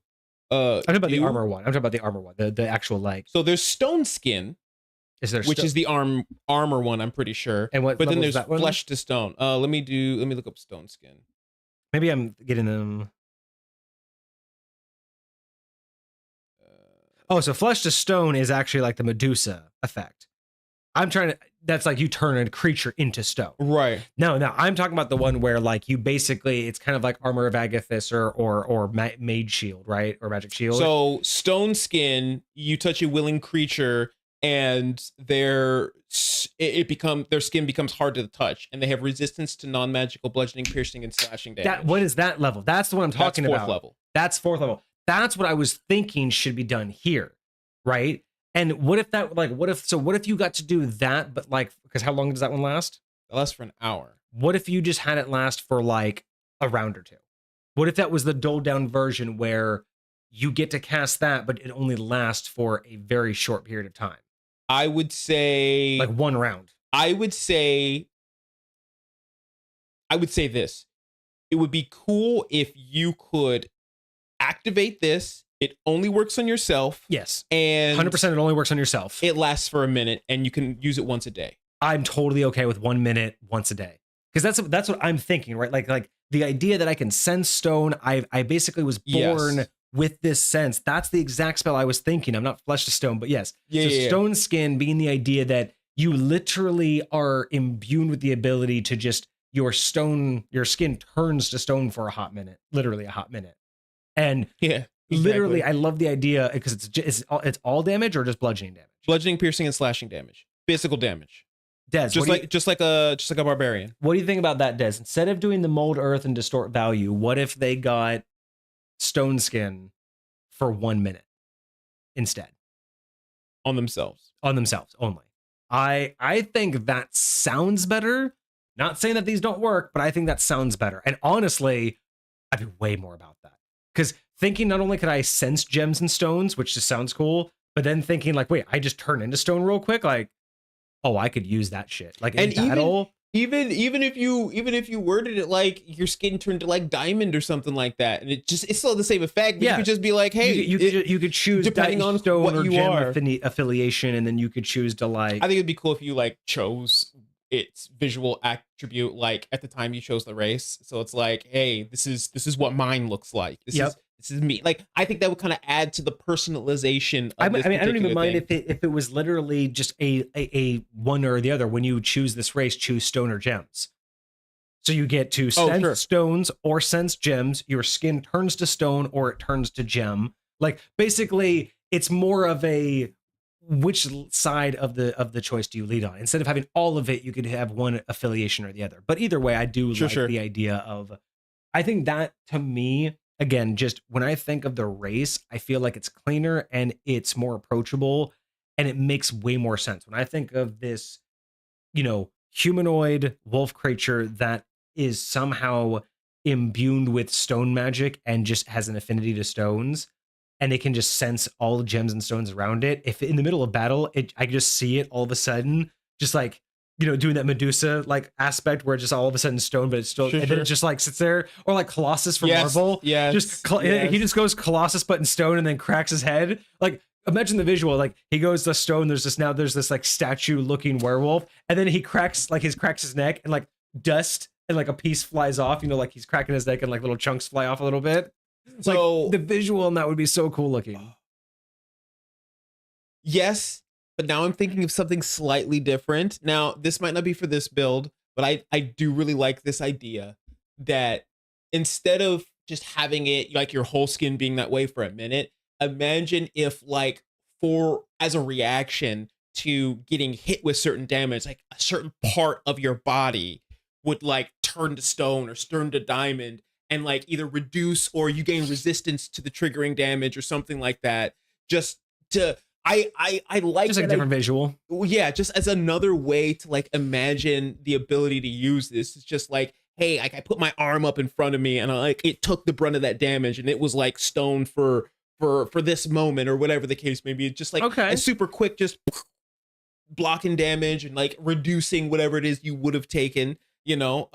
I'm talking about the armor one. I'm talking about the armor one. The actual like. So there's Stone Skin. Which is the armor one, I'm pretty sure. And what? But then there's that one? Flesh to Stone. Let me look up Stone Skin. Maybe I'm getting them. Oh, so Flesh to Stone is actually like the Medusa effect. I'm trying to. That's like you turn a creature into stone. Right. No, I'm talking about the one where like you basically it's kind of like Armor of Agathis or Mage Shield, right? Or Magic Shield. So Stone Skin, you touch a willing creature and their skin becomes hard to the touch, and they have resistance to non-magical bludgeoning, piercing, and slashing damage. What is that level? That's the one I'm talking about. Fourth level. That's fourth level. That's what I was thinking should be done here, right? And what if you got to do that, but like, because how long does that one last? It lasts for an hour. What if you just had it last for like a round or two? What if that was the doled down version where you get to cast that, but it only lasts for a very short period of time? I would say like one round. I would say this. It would be cool if you could activate this. It only works on yourself. Yes. And 100% it only works on yourself. It lasts for a minute and you can use it once a day. I'm totally okay with 1 minute once a day. Because that's what I'm thinking, right? Like the idea that I can sense stone, I basically was born with this sense. That's the exact spell I was thinking. I'm not Flesh to Stone, but yes. Stone Skin being the idea that you literally are imbued with the ability to just your skin turns to stone for a hot minute, literally a hot minute. And literally, I love the idea because it's all damage or just bludgeoning damage. Bludgeoning, piercing, and slashing damage. Physical damage. Des, just like a barbarian. What do you think about that, Des? Instead of doing the mold earth and distort value, what if they got stone skin for 1 minute instead? On themselves only. I think that sounds better. Not saying that these don't work, but I think that sounds better. And honestly, I'd be way more about that. Because thinking not only could I sense gems and stones, which just sounds cool, but then thinking like, wait, I just turn into stone real quick, like, oh, I could use that shit. Like in battle. Even if you worded it like your skin turned to like diamond or something like that, and it's still the same effect. But you could just be like, hey, you could choose depending on stone what or you gem are affiliation, and then you could choose to like. I think it'd be cool if you like chose its visual attribute like at the time you chose the race. So it's like, hey, this is what mine looks like. This is me. Like, I think that would kind of add to the personalization of I don't even thing. mind if it was literally just a one or the other. When you choose this race, choose stone or gems. So you get to sense stones or sense gems. Your skin turns to stone or it turns to gem. Like, basically, it's more of a which side of the choice do you lead on? Instead of having all of it, you could have one affiliation or the other. But either way, I do like the idea of. I think that to me. Again, just when I think of the race, I feel like it's cleaner and it's more approachable and it makes way more sense. When I think of this, humanoid wolf creature that is somehow imbued with stone magic and just has an affinity to stones, and it can just sense all the gems and stones around it. If in the middle of battle, I just see it all of a sudden, just like, doing that Medusa like aspect where it's just all of a sudden stone, but it's still, and then it just like sits there, or like Colossus from Marvel. Yeah. He just goes Colossus, but in stone, and then cracks his head. Like, imagine the visual, like he goes to stone. There's this like statue looking werewolf, and then he cracks his neck, and like dust and like a piece flies off, like he's cracking his neck and like little chunks fly off a little bit. So like, the visual in that would be so cool looking. Yes. But now I'm thinking of something slightly different. Now, this might not be for this build, but I do really like this idea that instead of just having it like your whole skin being that way for a minute, imagine if like as a reaction to getting hit with certain damage, like a certain part of your body would like turn to stone or turn to diamond and like either reduce or you gain resistance to the triggering damage or something like that. Just to I like just like a different visual. Yeah, just as another way to like imagine the ability to use this. It's just like, hey, like I put my arm up in front of me and it took the brunt of that damage and it was like stone for for this moment or whatever the case may be. It's just like a super quick, just blocking damage and like reducing whatever it is you would have taken, you know.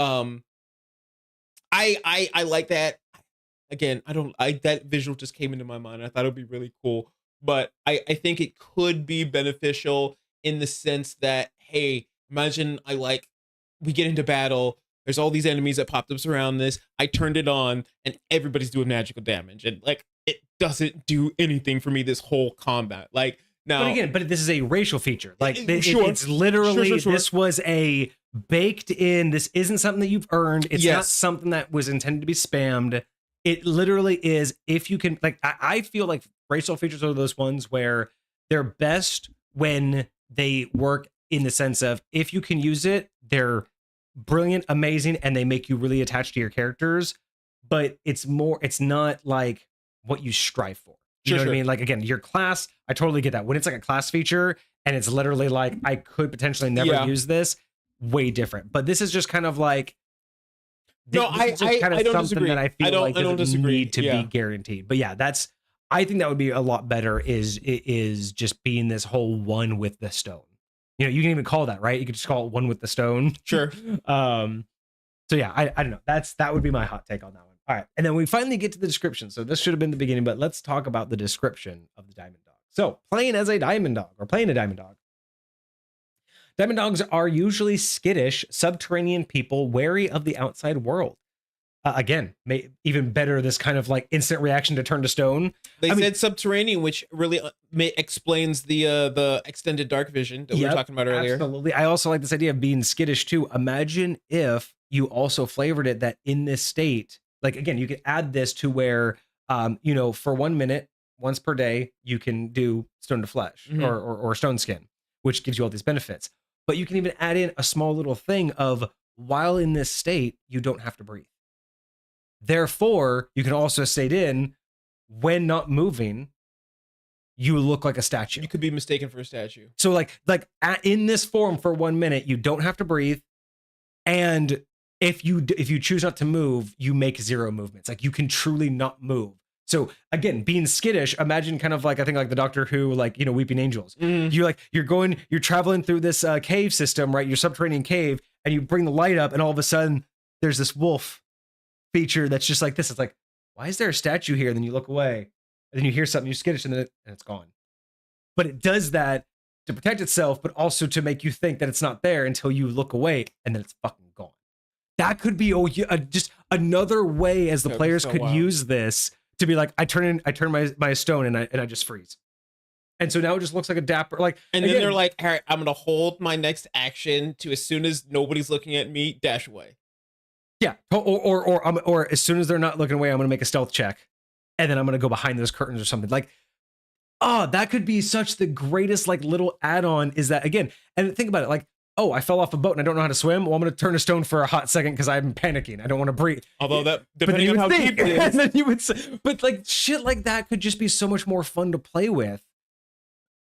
I like that. Again, that visual just came into my mind. I thought it would be really cool, but I think it could be beneficial in the sense that, hey, imagine we get into battle, there's all these enemies that popped up around this, I turned it on and everybody's doing magical damage, and like it doesn't do anything for me this whole combat. Like, now, but this is a racial feature. Like it's literally this was a baked in. This isn't something that you've earned. It's not something that was intended to be spammed. It literally is. If you can, like, I feel like racial features are those ones where they're best when they work in the sense of, if you can use it, they're brilliant, amazing, and they make you really attached to your characters. But it's not like what you strive for. You know what I mean? Like, again, your class, I totally get that. When it's like a class feature and it's literally like, I could potentially never use this, way different. But this is just kind of like, I don't disagree. That I feel like doesn't need to be guaranteed. But yeah, I think that would be a lot better is just being this whole one with the stone. You know, you can even call that, right? You could just call it one with the stone. Sure. So yeah, I don't know. That would be my hot take on that one. All right. And then we finally get to the description. So this should have been the beginning, but let's talk about the description of the diamond dog. So playing as a diamond dog or playing a diamond dog. Diamond dogs are usually skittish, subterranean people wary of the outside world. Again, even better, this kind of like instant reaction to turn to stone. They said subterranean, which really explains the extended dark vision that we were talking about earlier. Absolutely. I also like this idea of being skittish too. Imagine if you also flavored it that in this state, like, again, you could add this to where, you know, for 1 minute, once per day, you can do stone to flesh or stone skin, which gives you all these benefits. But you can even add in a small little thing of, while in this state, you don't have to breathe. Therefore, you can also state in, when not moving, you look like a statue. You could be mistaken for a statue. So in this form for 1 minute, you don't have to breathe. And if you choose not to move, you make 0 movements. Like, you can truly not move. So again, being skittish, imagine kind of like, I think like the Doctor Who, like, you know, Weeping Angels. You're traveling through this cave system, right? Your subterranean cave, and you bring the light up, and all of a sudden there's this wolf feature that's just like this. It's like, why is there a statue here? And then you look away, and then you hear something, you're skittish, and it's gone. But it does that to protect itself, but also to make you think that it's not there until you look away, and then it's fucking gone. That could be just another way as the players could use this to be like, I turn my stone and I just freeze. And so now it just looks like a dapper, like, and then they're like, all right, I'm gonna hold my next action to, as soon as nobody's looking at me, dash away. Yeah, or as soon as they're not looking away, I'm gonna make a stealth check, and then I'm gonna go behind those curtains or something. Like, that could be such the greatest like little add-on. Is that, again, and think about it, like, oh, I fell off a boat and I don't know how to swim. Well, I'm going to turn to stone for a hot second because I'm panicking. I don't want to breathe. Although that, depending on how deep it is. And then you would say, but like shit like that could just be so much more fun to play with.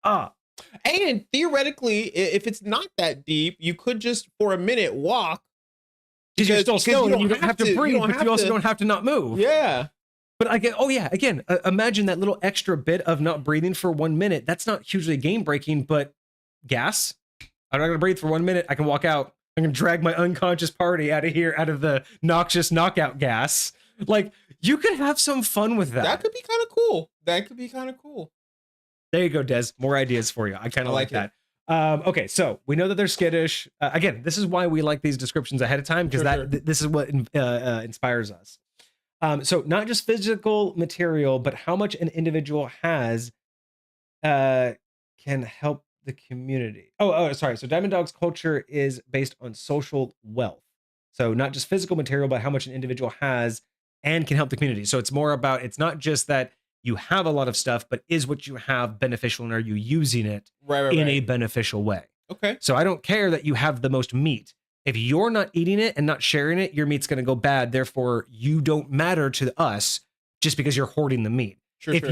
And theoretically, if it's not that deep, you could just for a minute walk. Because you're still stone and you don't have to breathe, but you also don't have to not move. Yeah. But again, imagine that little extra bit of not breathing for 1 minute. That's not hugely game breaking, but gas. I'm not going to breathe for 1 minute. I can walk out. I'm going to drag my unconscious party out of here, out of the noxious knockout gas. Like, you could have some fun with that. That could be kind of cool. There you go, Des. More ideas for you. I kind of like that. Okay, so we know that they're skittish. Again, this is why we like these descriptions ahead of time, because this is what inspires us. So not just physical material, but how much an individual has can help the community. Sorry. So Diamond Dog's culture is based on social wealth. So not just physical material, but how much an individual has and can help the community. So it's more about, it's not just that you have a lot of stuff, but is what you have beneficial, and are you using it in a beneficial way? Okay. So I don't care that you have the most meat. If you're not eating it and not sharing it, your meat's going to go bad. Therefore, you don't matter to us just because you're hoarding the meat. If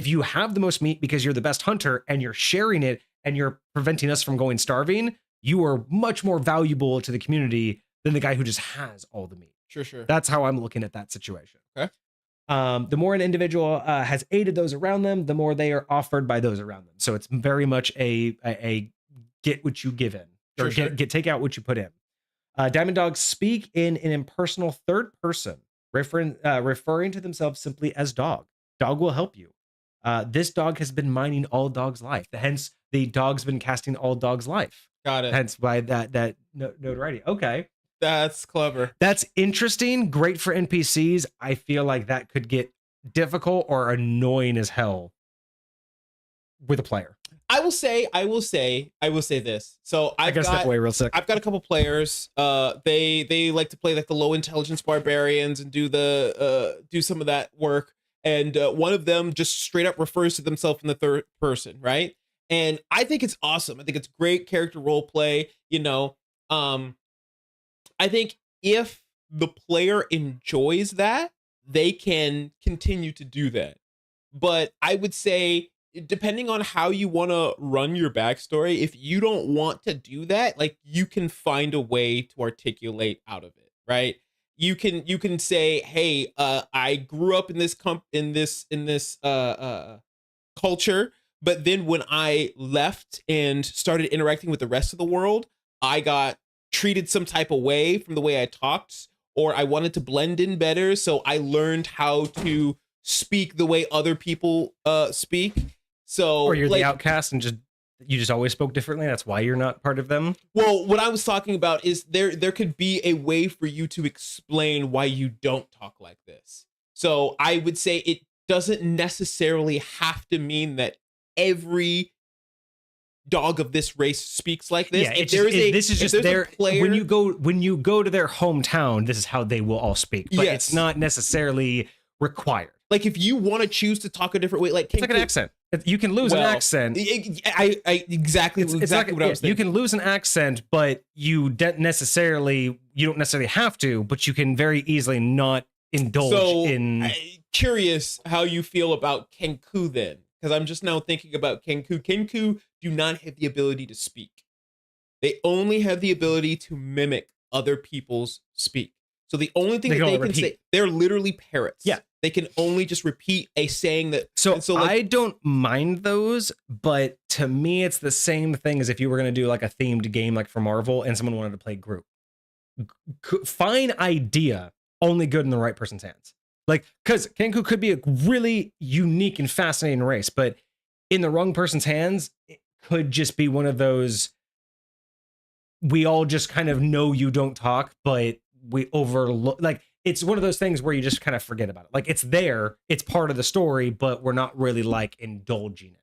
you have the most meat because you're the best hunter and you're sharing it and you're preventing us from going starving, you are much more valuable to the community than the guy who just has all the meat. Sure. That's how I'm looking at that situation. Okay. The more an individual has aided those around them, the more they are offered by those around them. So it's very much a get what you give in, or take out what you put in. Diamond dogs speak in an impersonal third person, referring to themselves simply as dog. Dog will help you. This dog has been mining all dog's life. Hence, the dog's been casting all dog's life. Got it. Hence why that notoriety. Okay. That's clever. That's interesting. Great for NPCs. I feel like that could get difficult or annoying as hell with a player. I will say this. So I gotta step away real sick. I've got a couple players. They like to play like the low intelligence barbarians and do some of that work. And one of them just straight up refers to themselves in the third person, right? And I think it's awesome. I think it's great character role play. I think if the player enjoys that, they can continue to do that. But I would say, depending on how you want to run your backstory, if you don't want to do that, like, you can find a way to articulate out of it, right? You can say, hey, I grew up in this culture, but then when I left and started interacting with the rest of the world, I got treated some type of way from the way I talked, or I wanted to blend in better, so I learned how to speak the way other people speak. So, or you're the outcast and you just always spoke differently. That's why you're not part of them. Well, what I was talking about is there could be a way for you to explain why you don't talk like this. So I would say it doesn't necessarily have to mean that every dog of this race speaks like this. Yeah, when you go to their hometown, this is how they will all speak. But yes, it's not necessarily required. Like, if you want to choose to talk a different way, like, it's like an accent. You can lose an accent. Exactly what I was thinking. You can lose an accent, but you don't necessarily have to, but you can very easily not indulge in. Curious how you feel about Kenku then, because I'm just now thinking about Kenku. Kenku do not have the ability to speak. They only have the ability to mimic other people's speak. So the only thing they can say, they're literally parrots. Yeah. They can only just repeat a saying that. So I don't mind those, but to me, it's the same thing as if you were going to do like a themed game, like for Marvel, and someone wanted to play Groot. Fine idea, only good in the right person's hands. Like, because Kenku could be a really unique and fascinating race, but in the wrong person's hands, it could just be one of those, we all just kind of know you don't talk, but we overlook, like, it's one of those things where you just kind of forget about it. Like, it's there, it's part of the story, but we're not really like indulging in it.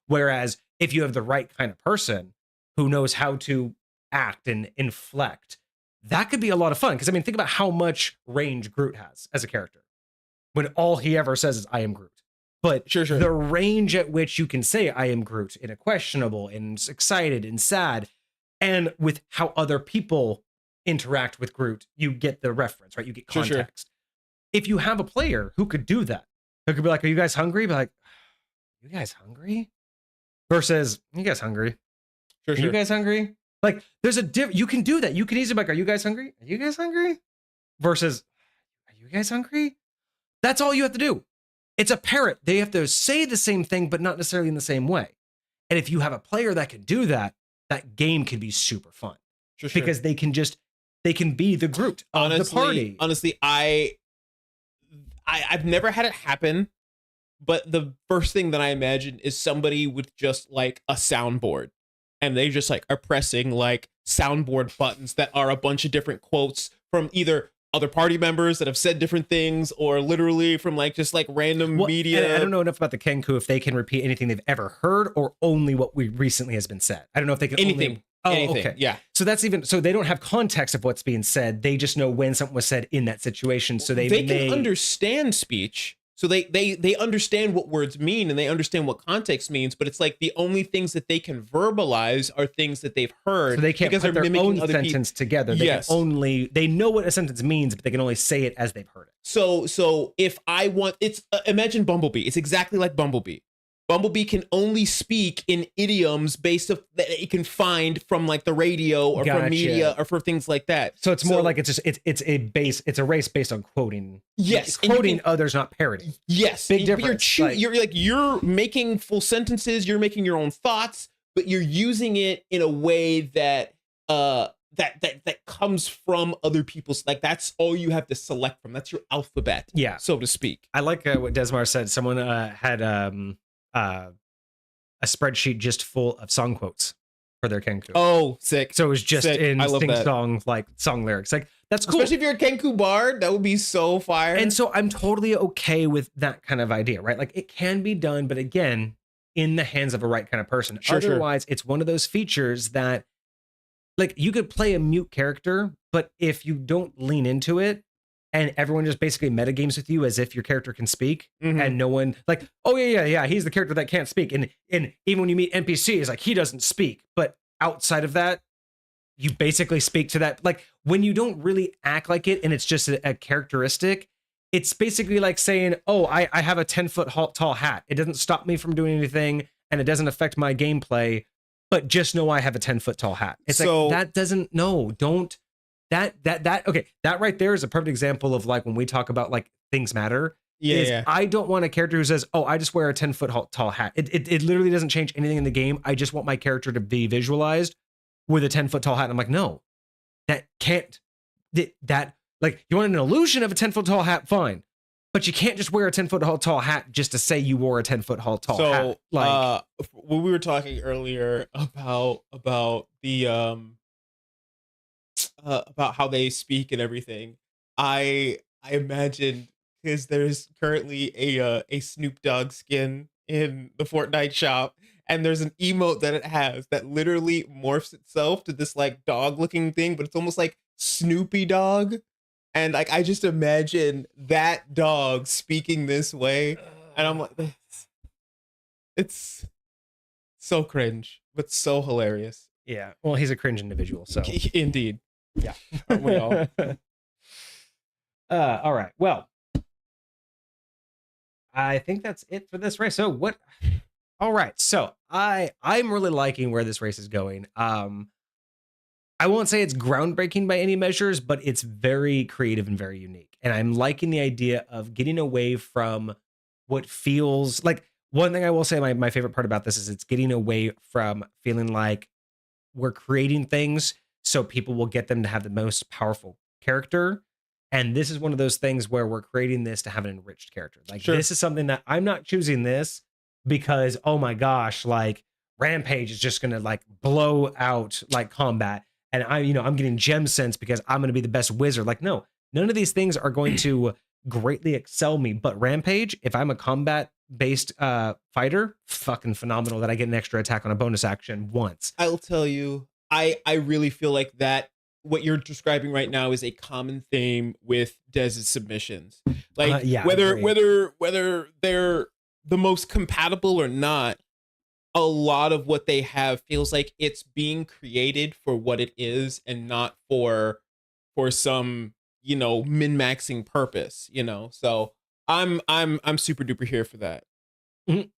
Whereas if you have the right kind of person who knows how to act and inflect, that could be a lot of fun. Because I mean, think about how much range Groot has as a character, when all he ever says is "I am Groot." But sure. The range at which you can say "I am Groot" in a questionable and excited and sad, and with how other people interact with Groot, you get the reference, right? You get context. Sure. If you have a player who could do that, who could be like, "Are you guys hungry?" Be like, "You guys hungry?" Versus, "You guys hungry?" Sure. You guys hungry? Like, there's a you can do that. You can easily be like, "Are you guys hungry? Are you guys hungry?" Versus, "Are you guys hungry?" That's all you have to do. It's a parrot. They have to say the same thing, but not necessarily in the same way. And if you have a player that can do that, that game can be super fun. Sure. Because they can be the Groot of the party. Honestly, I've never had it happen, but the first thing that I imagine is somebody with just like a soundboard, and they just like are pressing like soundboard buttons that are a bunch of different quotes from either other party members that have said different things, or literally from like just like random media. I don't know enough about the Kenku if they can repeat anything they've ever heard, or only what recently has been said. I don't know if they can anything. Okay. Yeah. So they don't have context of what's being said. They just know when something was said in that situation. So they can understand speech. So they understand what words mean, and they understand what context means, but it's like the only things that they can verbalize are things that they've heard. So they can't put their own sentence together. They know what a sentence means, but they can only say it as they've heard it. So if I want, imagine Bumblebee. It's exactly like Bumblebee. Bumblebee can only speak in idioms based of that it can find from like the radio or from media or for things like that. So it's more like it's a race based on quoting. Yes, quoting others, not parroting. Yes, big difference. You're making full sentences. You're making your own thoughts, but you're using it in a way that that comes from other people's. Like that's all you have to select from. That's your alphabet, so to speak. I like what Desmar said. Someone had a spreadsheet just full of song quotes for their Kenku. Oh, sick! So it was just sick. in sing-song, like song lyrics. Like that's cool. Especially if you're a Kenku bard, that would be so fire. And so I'm totally okay with that kind of idea, right? Like it can be done, but again, in the hands of a right kind of person. Otherwise, it's one of those features that, like, you could play a mute character, but if you don't lean into it, and everyone just basically metagames with you as if your character can speak, and no one like, oh yeah, he's the character that can't speak, and even when you meet NPCs, like he doesn't speak, but outside of that, you basically speak to that. Like when you don't really act like it, and it's just a characteristic, it's basically like saying, oh, I have a 10-foot tall hat. It doesn't stop me from doing anything, and it doesn't affect my gameplay, but just know I have a 10-foot tall hat. It's so, like that doesn't don't. That okay, that right there is a perfect example of like when we talk about like things matter. I don't want a character who says, "Oh, I just wear a 10-foot tall hat." It literally doesn't change anything in the game. I just want my character to be visualized with a 10-foot tall hat. And I'm like, no, that can't. That like you want an illusion of a 10-foot tall hat, fine, but you can't just wear a 10-foot tall hat just to say you wore a 10-foot tall hat. Like when we were talking earlier about the about how they speak and everything, I imagined, because there's currently a Snoop Dogg skin in the Fortnite shop, and there's an emote that it has that literally morphs itself to this like dog looking thing, but it's almost like Snoopy Dog, and like I just imagine that dog speaking this way, and I'm like, it's so cringe but so hilarious. Yeah, well, he's a cringe individual, so indeed. Yeah. We all. All right. Well, I think that's it for this race. So what? All right. So I'm really liking where this race is going. I won't say it's groundbreaking by any measures, but it's very creative and very unique. And I'm liking the idea of getting away from what feels like. One thing I will say, my favorite part about this is it's getting away from feeling like we're creating things so people will get them to have the most powerful character. And this is one of those things where we're creating this to have an enriched character. Like this is something that I'm not choosing this because, oh my gosh, like Rampage is just going to like blow out like combat. And I'm getting gem sense because I'm going to be the best wizard. Like, no, none of these things are going to greatly excel me. But Rampage, if I'm a combat based fighter, fucking phenomenal that I get an extra attack on a bonus action once. I'll tell you, I really feel like that what you're describing right now is a common theme with Dez's submissions. Like whether they're the most compatible or not, a lot of what they have feels like it's being created for what it is and not for some, min-maxing purpose, So I'm super duper here for that. Mm-hmm.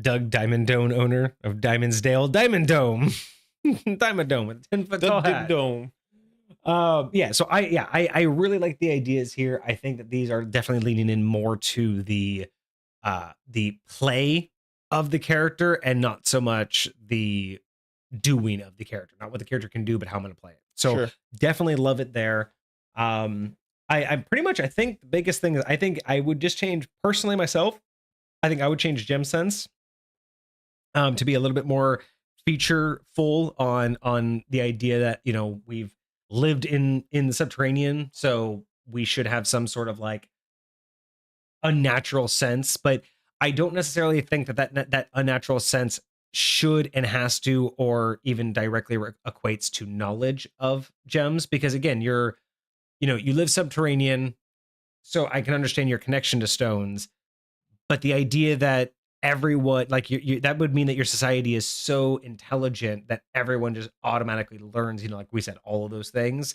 Doug Diamond Dome, owner of Diamondsdale Diamond Dome. Diamond Dome with a 10-foot tall hat. Dome. So I really like the ideas here. I think that these are definitely leaning in more to the play of the character and not so much the doing of the character. Not what the character can do, but how I'm going to play it. So definitely love it there. I pretty much, I think the biggest thing is I think I would just change personally myself. I think I would change gem sense to be a little bit more feature full on the idea that, we've lived in the subterranean, so we should have some sort of like unnatural sense. But I don't necessarily think that unnatural sense should and has to, or even directly equates to knowledge of gems, because again, you live subterranean, so I can understand your connection to stones, but the idea that everyone, like you that would mean that your society is so intelligent that everyone just automatically learns, like we said, all of those things.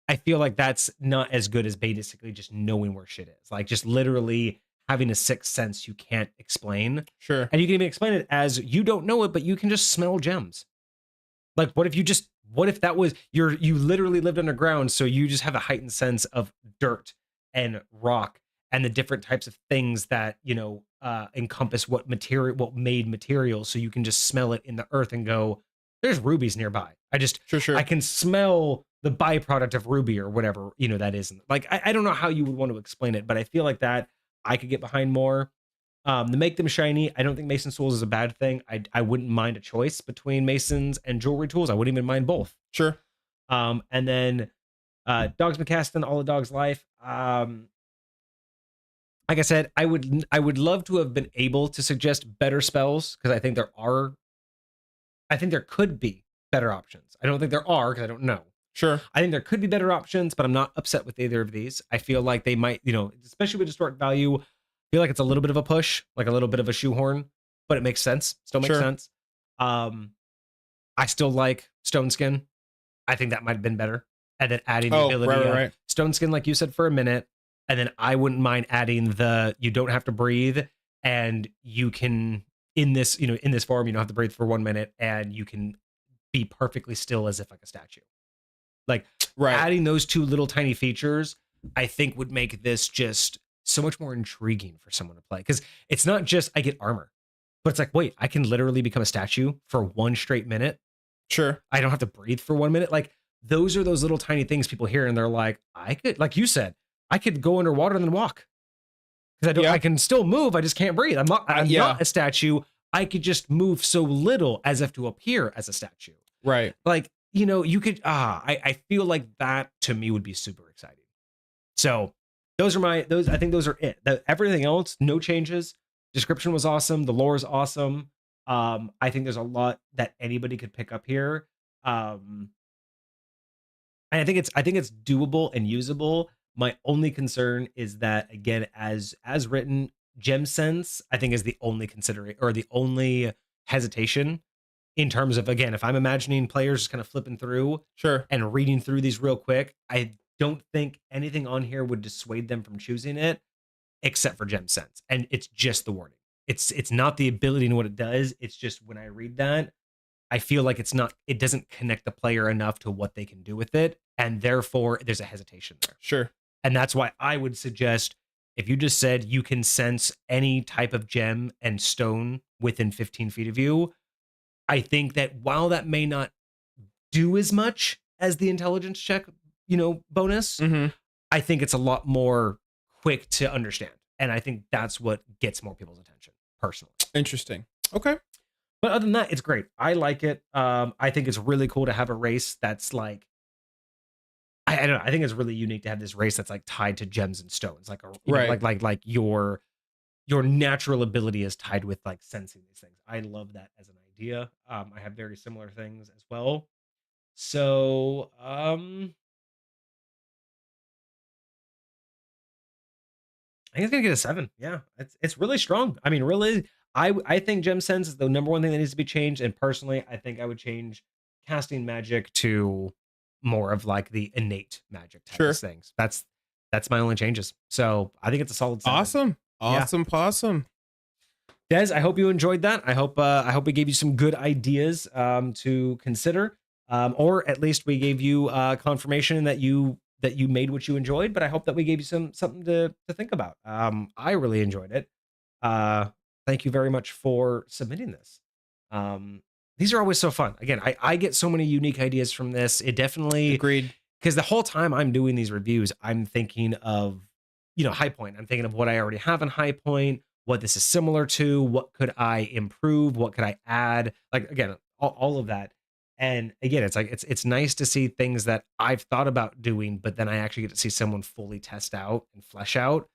I feel like that's not as good as basically just knowing where shit is, like just literally having a sixth sense you can't explain. Sure. And you can even explain it as you don't know it, but you can just smell gems. Like, what if that was you literally lived underground, so you just have a heightened sense of dirt and rock and the different types of things that, encompass what made material, so you can just smell it in the earth and go, there's rubies nearby. Sure. I can smell the byproduct of ruby or whatever, that is. Like, I don't know how you would want to explain it, but I feel like that I could get behind more. To make them shiny, I don't think Mason's tools is a bad thing. I wouldn't mind a choice between Mason's and jewelry tools. I wouldn't even mind both. Sure. And then Dogs McCastin, All a Dog's Life. Like I said, I would love to have been able to suggest better spells, because I think there could be better options. I don't think there are, because I don't know. Sure. I think there could be better options, but I'm not upset with either of these. I feel like they might, especially with historic value, I feel like it's a little bit of a push, like a little bit of a shoehorn, but it makes sense. Still makes sense. I still like Stone Skin. I think that might have been better. And then adding the ability of Stone Skin, like you said, for a minute. And then I wouldn't mind adding you don't have to breathe, and you can, in this form, you don't have to breathe for 1 minute, and you can be perfectly still as if like a statue. Like, adding those two little tiny features, I think would make this just so much more intriguing for someone to play. Because it's not just I get armor, but it's like, wait, I can literally become a statue for 1 straight minute. Sure. I don't have to breathe for 1 minute. Like, those are those little tiny things people hear and they're like, I could, like you said, I could go underwater and then walk. Because I can still move, I just can't breathe. I'm not a statue. I could just move so little as if to appear as a statue. Right. Like, you could, I feel like that to me would be super exciting. So I think those are it. Everything else, no changes. Description was awesome. The lore is awesome. I think there's a lot that anybody could pick up here. And I think it's doable and usable. My only concern is that, again, as written, gem sense, I think, is the only consideration or the only hesitation in terms of, again, if I'm imagining players just kind of flipping through and reading through these real quick, I don't think anything on here would dissuade them from choosing it except for gem sense. And it's just the wording. It's not the ability and what it does. It's just when I read that, I feel like it doesn't connect the player enough to what they can do with it. And therefore there's a hesitation there. Sure. And that's why I would suggest, if you just said you can sense any type of gem and stone within 15 feet of you, I think that while that may not do as much as the intelligence check, bonus, I think it's a lot more quick to understand. And I think that's what gets more people's attention, personally. Interesting. Okay. But other than that, it's great. I like it. I think it's really cool to have a race that's like, I don't know. I think it's really unique to have this race that's like tied to gems and stones, like like your natural ability is tied with like sensing these things. I love that as an idea. I have very similar things as well. So, I think it's gonna get a 7. Yeah, it's really strong. I mean, really, I think gem sense is the number one thing that needs to be changed. And personally, I think I would change casting magic to more of like the innate magic type of things. That's my only changes. So I think it's a solid 7. Awesome. Des, I hope you enjoyed that. I hope we gave you some good ideas to consider, or at least we gave you confirmation that you made what you enjoyed. But I hope that we gave you something to think about. I really enjoyed it. Thank you very much for submitting this. These are always so fun. Again, I get so many unique ideas from this. It definitely agreed, because the whole time I'm doing these reviews, I'm thinking of, High Point. I'm thinking of what I already have in High Point, what this is similar to, what could I improve, what could I add, like, again, all of that. And again, it's like it's nice to see things that I've thought about doing, but then I actually get to see someone fully test out and flesh out.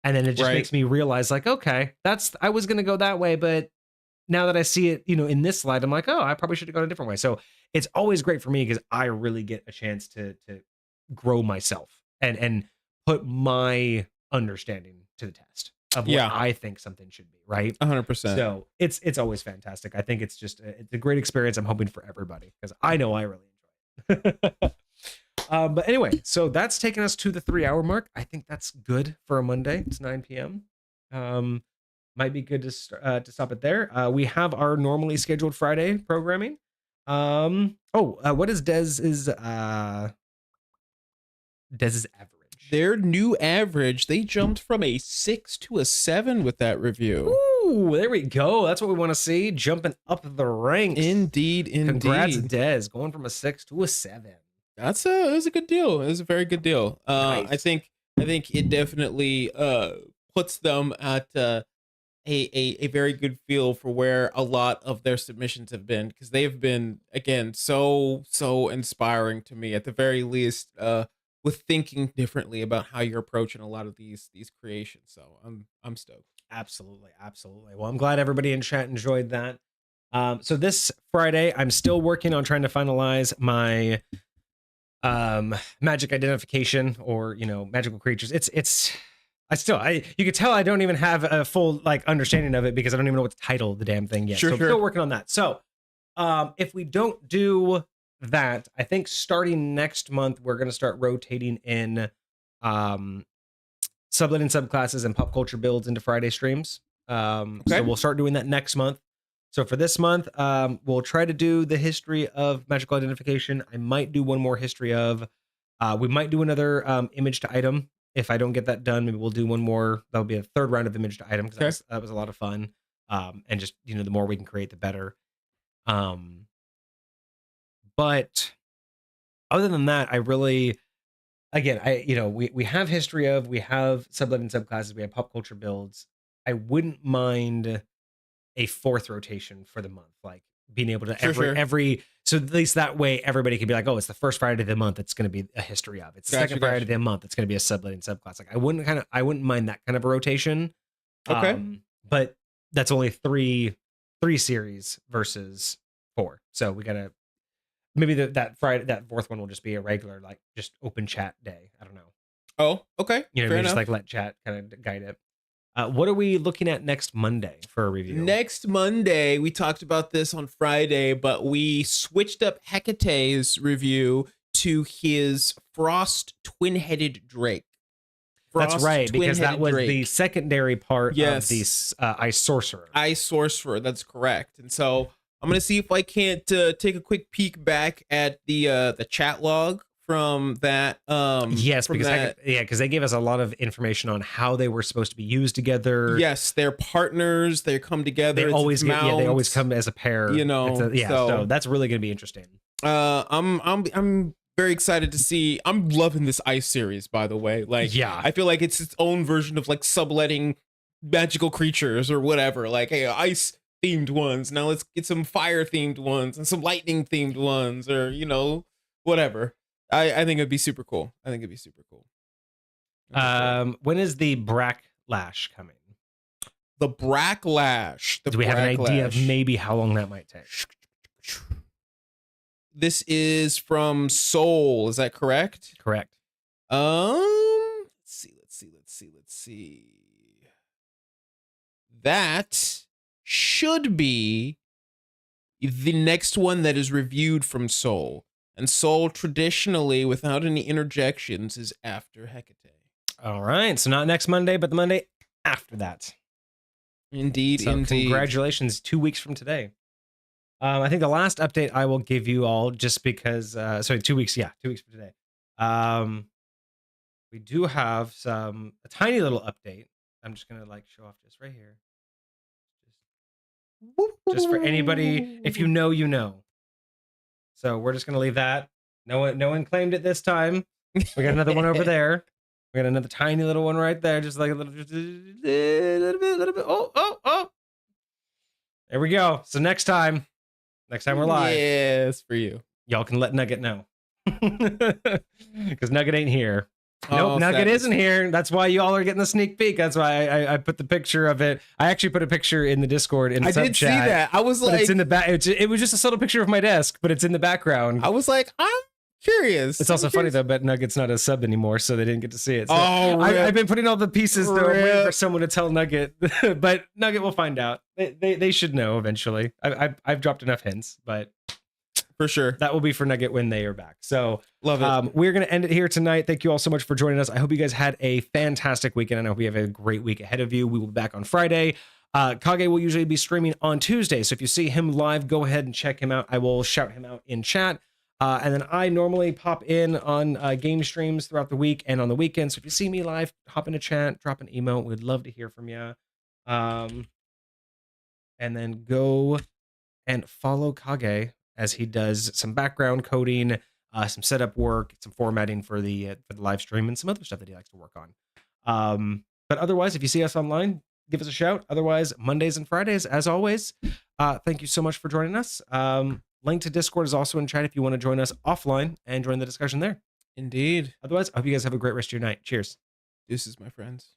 And then it just makes me realize, like, okay, I was gonna go that way, but now that I see it, in this slide, I'm like, oh, I probably should have gone a different way. So it's always great for me because I really get a chance to grow myself and put my understanding to the test of what I think something should be, right? 100%. So it's always fantastic. I think it's just it's a great experience. I'm hoping for everybody because I know I really enjoy it. But anyway, so that's taken us to the 3-hour mark. I think that's good for a Monday. It's 9 p.m. Might be good to stop it there. We have our normally scheduled Friday programming. What is Dez's average? Their new average, they jumped from a 6 to a 7 with that review. Ooh, there we go. That's what we want to see. Jumping up the ranks. Indeed. Congrats, Dez. Going from a 6 to a 7. It was a good deal. It was a very good deal. Nice. I think it definitely puts them at a very good feel for where a lot of their submissions have been, because they've been, again, so inspiring to me, at the very least, with thinking differently about how you're approaching a lot of these creations. So I'm stoked. Absolutely. Well, I'm glad everybody in chat enjoyed that. So this Friday, I'm still working on trying to finalize my magic identification, or magical creatures. You could tell I don't even have a full understanding of it, because I don't even know what to title the damn thing yet. Sure. I'm still working on that. So if we don't do that, I think starting next month we're going to start rotating in sublet and subclasses and pop culture builds into Friday streams. So we'll start doing that next month. So for this month, we'll try to do the history of magical identification. I might do one more history of. We might do another image to item. If I don't get that done, maybe we'll do one more. That'll be a third round of image to item, because that was a lot of fun. And just the more we can create, the better. But other than that, I really, again, we have history of, we have sublet and subclasses, we have pop culture builds. I wouldn't mind a fourth rotation for the month, like being able to every so at least that way everybody can be like, oh, it's the first Friday of the month, it's going to be a history of, it's the second Friday of the month, it's going to be a sublet and subclass. Like I wouldn't mind that kind of a rotation. But that's only three series versus 4, so we gotta, maybe that fourth one will just be a regular, just open chat day. I don't know. Oh, okay. Fair enough. Just let chat kind of guide it. What are we looking at next Monday for a review? Next Monday, we talked about this on Friday, but we switched up Hecate's review to his Frost Twin-Headed Drake. That's right, because that was the secondary part of the Ice Sorcerer. Ice Sorcerer, that's correct. And so I'm going to see if I can't take a quick peek back at the chat log from that. Because they gave us a lot of information on how they were supposed to be used together. Yes, they're partners. They come together. They always come as a pair. So that's really going to be interesting. I'm very excited to see. I'm loving this Ice series, by the way. I feel like it's its own version of subletting magical creatures or whatever. Hey, Ice themed ones. Now let's get some fire themed ones and some lightning themed ones, or whatever. I think it'd be super cool. When is the Bracklash coming? The Bracklash. Do we have an idea of maybe how long that might take? This is from Soul. Is that correct? Correct. Let's see. That should be the next one that is reviewed from Soul. And Soul, traditionally, without any interjections, is after Hecate. All right. So not next Monday, but the Monday after that. Indeed. Congratulations. 2 weeks from today. I think the last update I will give you all, just because, 2 weeks. Yeah, 2 weeks from today. We do have a tiny little update. I'm just going to show off just right here. Just for anybody, if you know, you know. So we're just gonna leave that. No one claimed it this time. We got another one over there. We got another tiny little one right there, just a little bit. Oh. There we go. So next time we're live. Yes, for you. Y'all can let Nugget know, because Nugget ain't here. Nope, Nugget isn't here. That's why y'all are getting a sneak peek. That's why I put the picture of it. I actually put a picture in the Discord in the sub did chat. See that. I was it's in the back. It was just a subtle picture of my desk, but it's in the background. I was like, I'm curious. It's also funny though, but Nugget's not a sub anymore, so they didn't get to see it. So I've been putting all the pieces though, waiting for someone to tell Nugget, but Nugget will find out. They should know eventually. I've dropped enough hints, but for sure. That will be for Nugget when they are back. So Love it. we're going to end it here tonight. Thank you all so much for joining us. I hope you guys had a fantastic weekend, and I hope you have a great week ahead of you. We will be back on Friday. Kage will usually be streaming on Tuesday. So if you see him live, go ahead and check him out. I will shout him out in chat. And then I normally pop in on game streams throughout the week and on the weekend. So if you see me live, hop into chat, drop an email. We'd love to hear from you. And then go and follow Kage as he does some background coding, some setup work, some formatting for the live stream, and some other stuff that he likes to work on. But otherwise, if you see us online, give us a shout. Otherwise, Mondays and Fridays, as always. Thank you so much for joining us. Link to Discord is also in chat if you want to join us offline and join the discussion there. Indeed. Otherwise, I hope you guys have a great rest of your night. Cheers. This is my friends.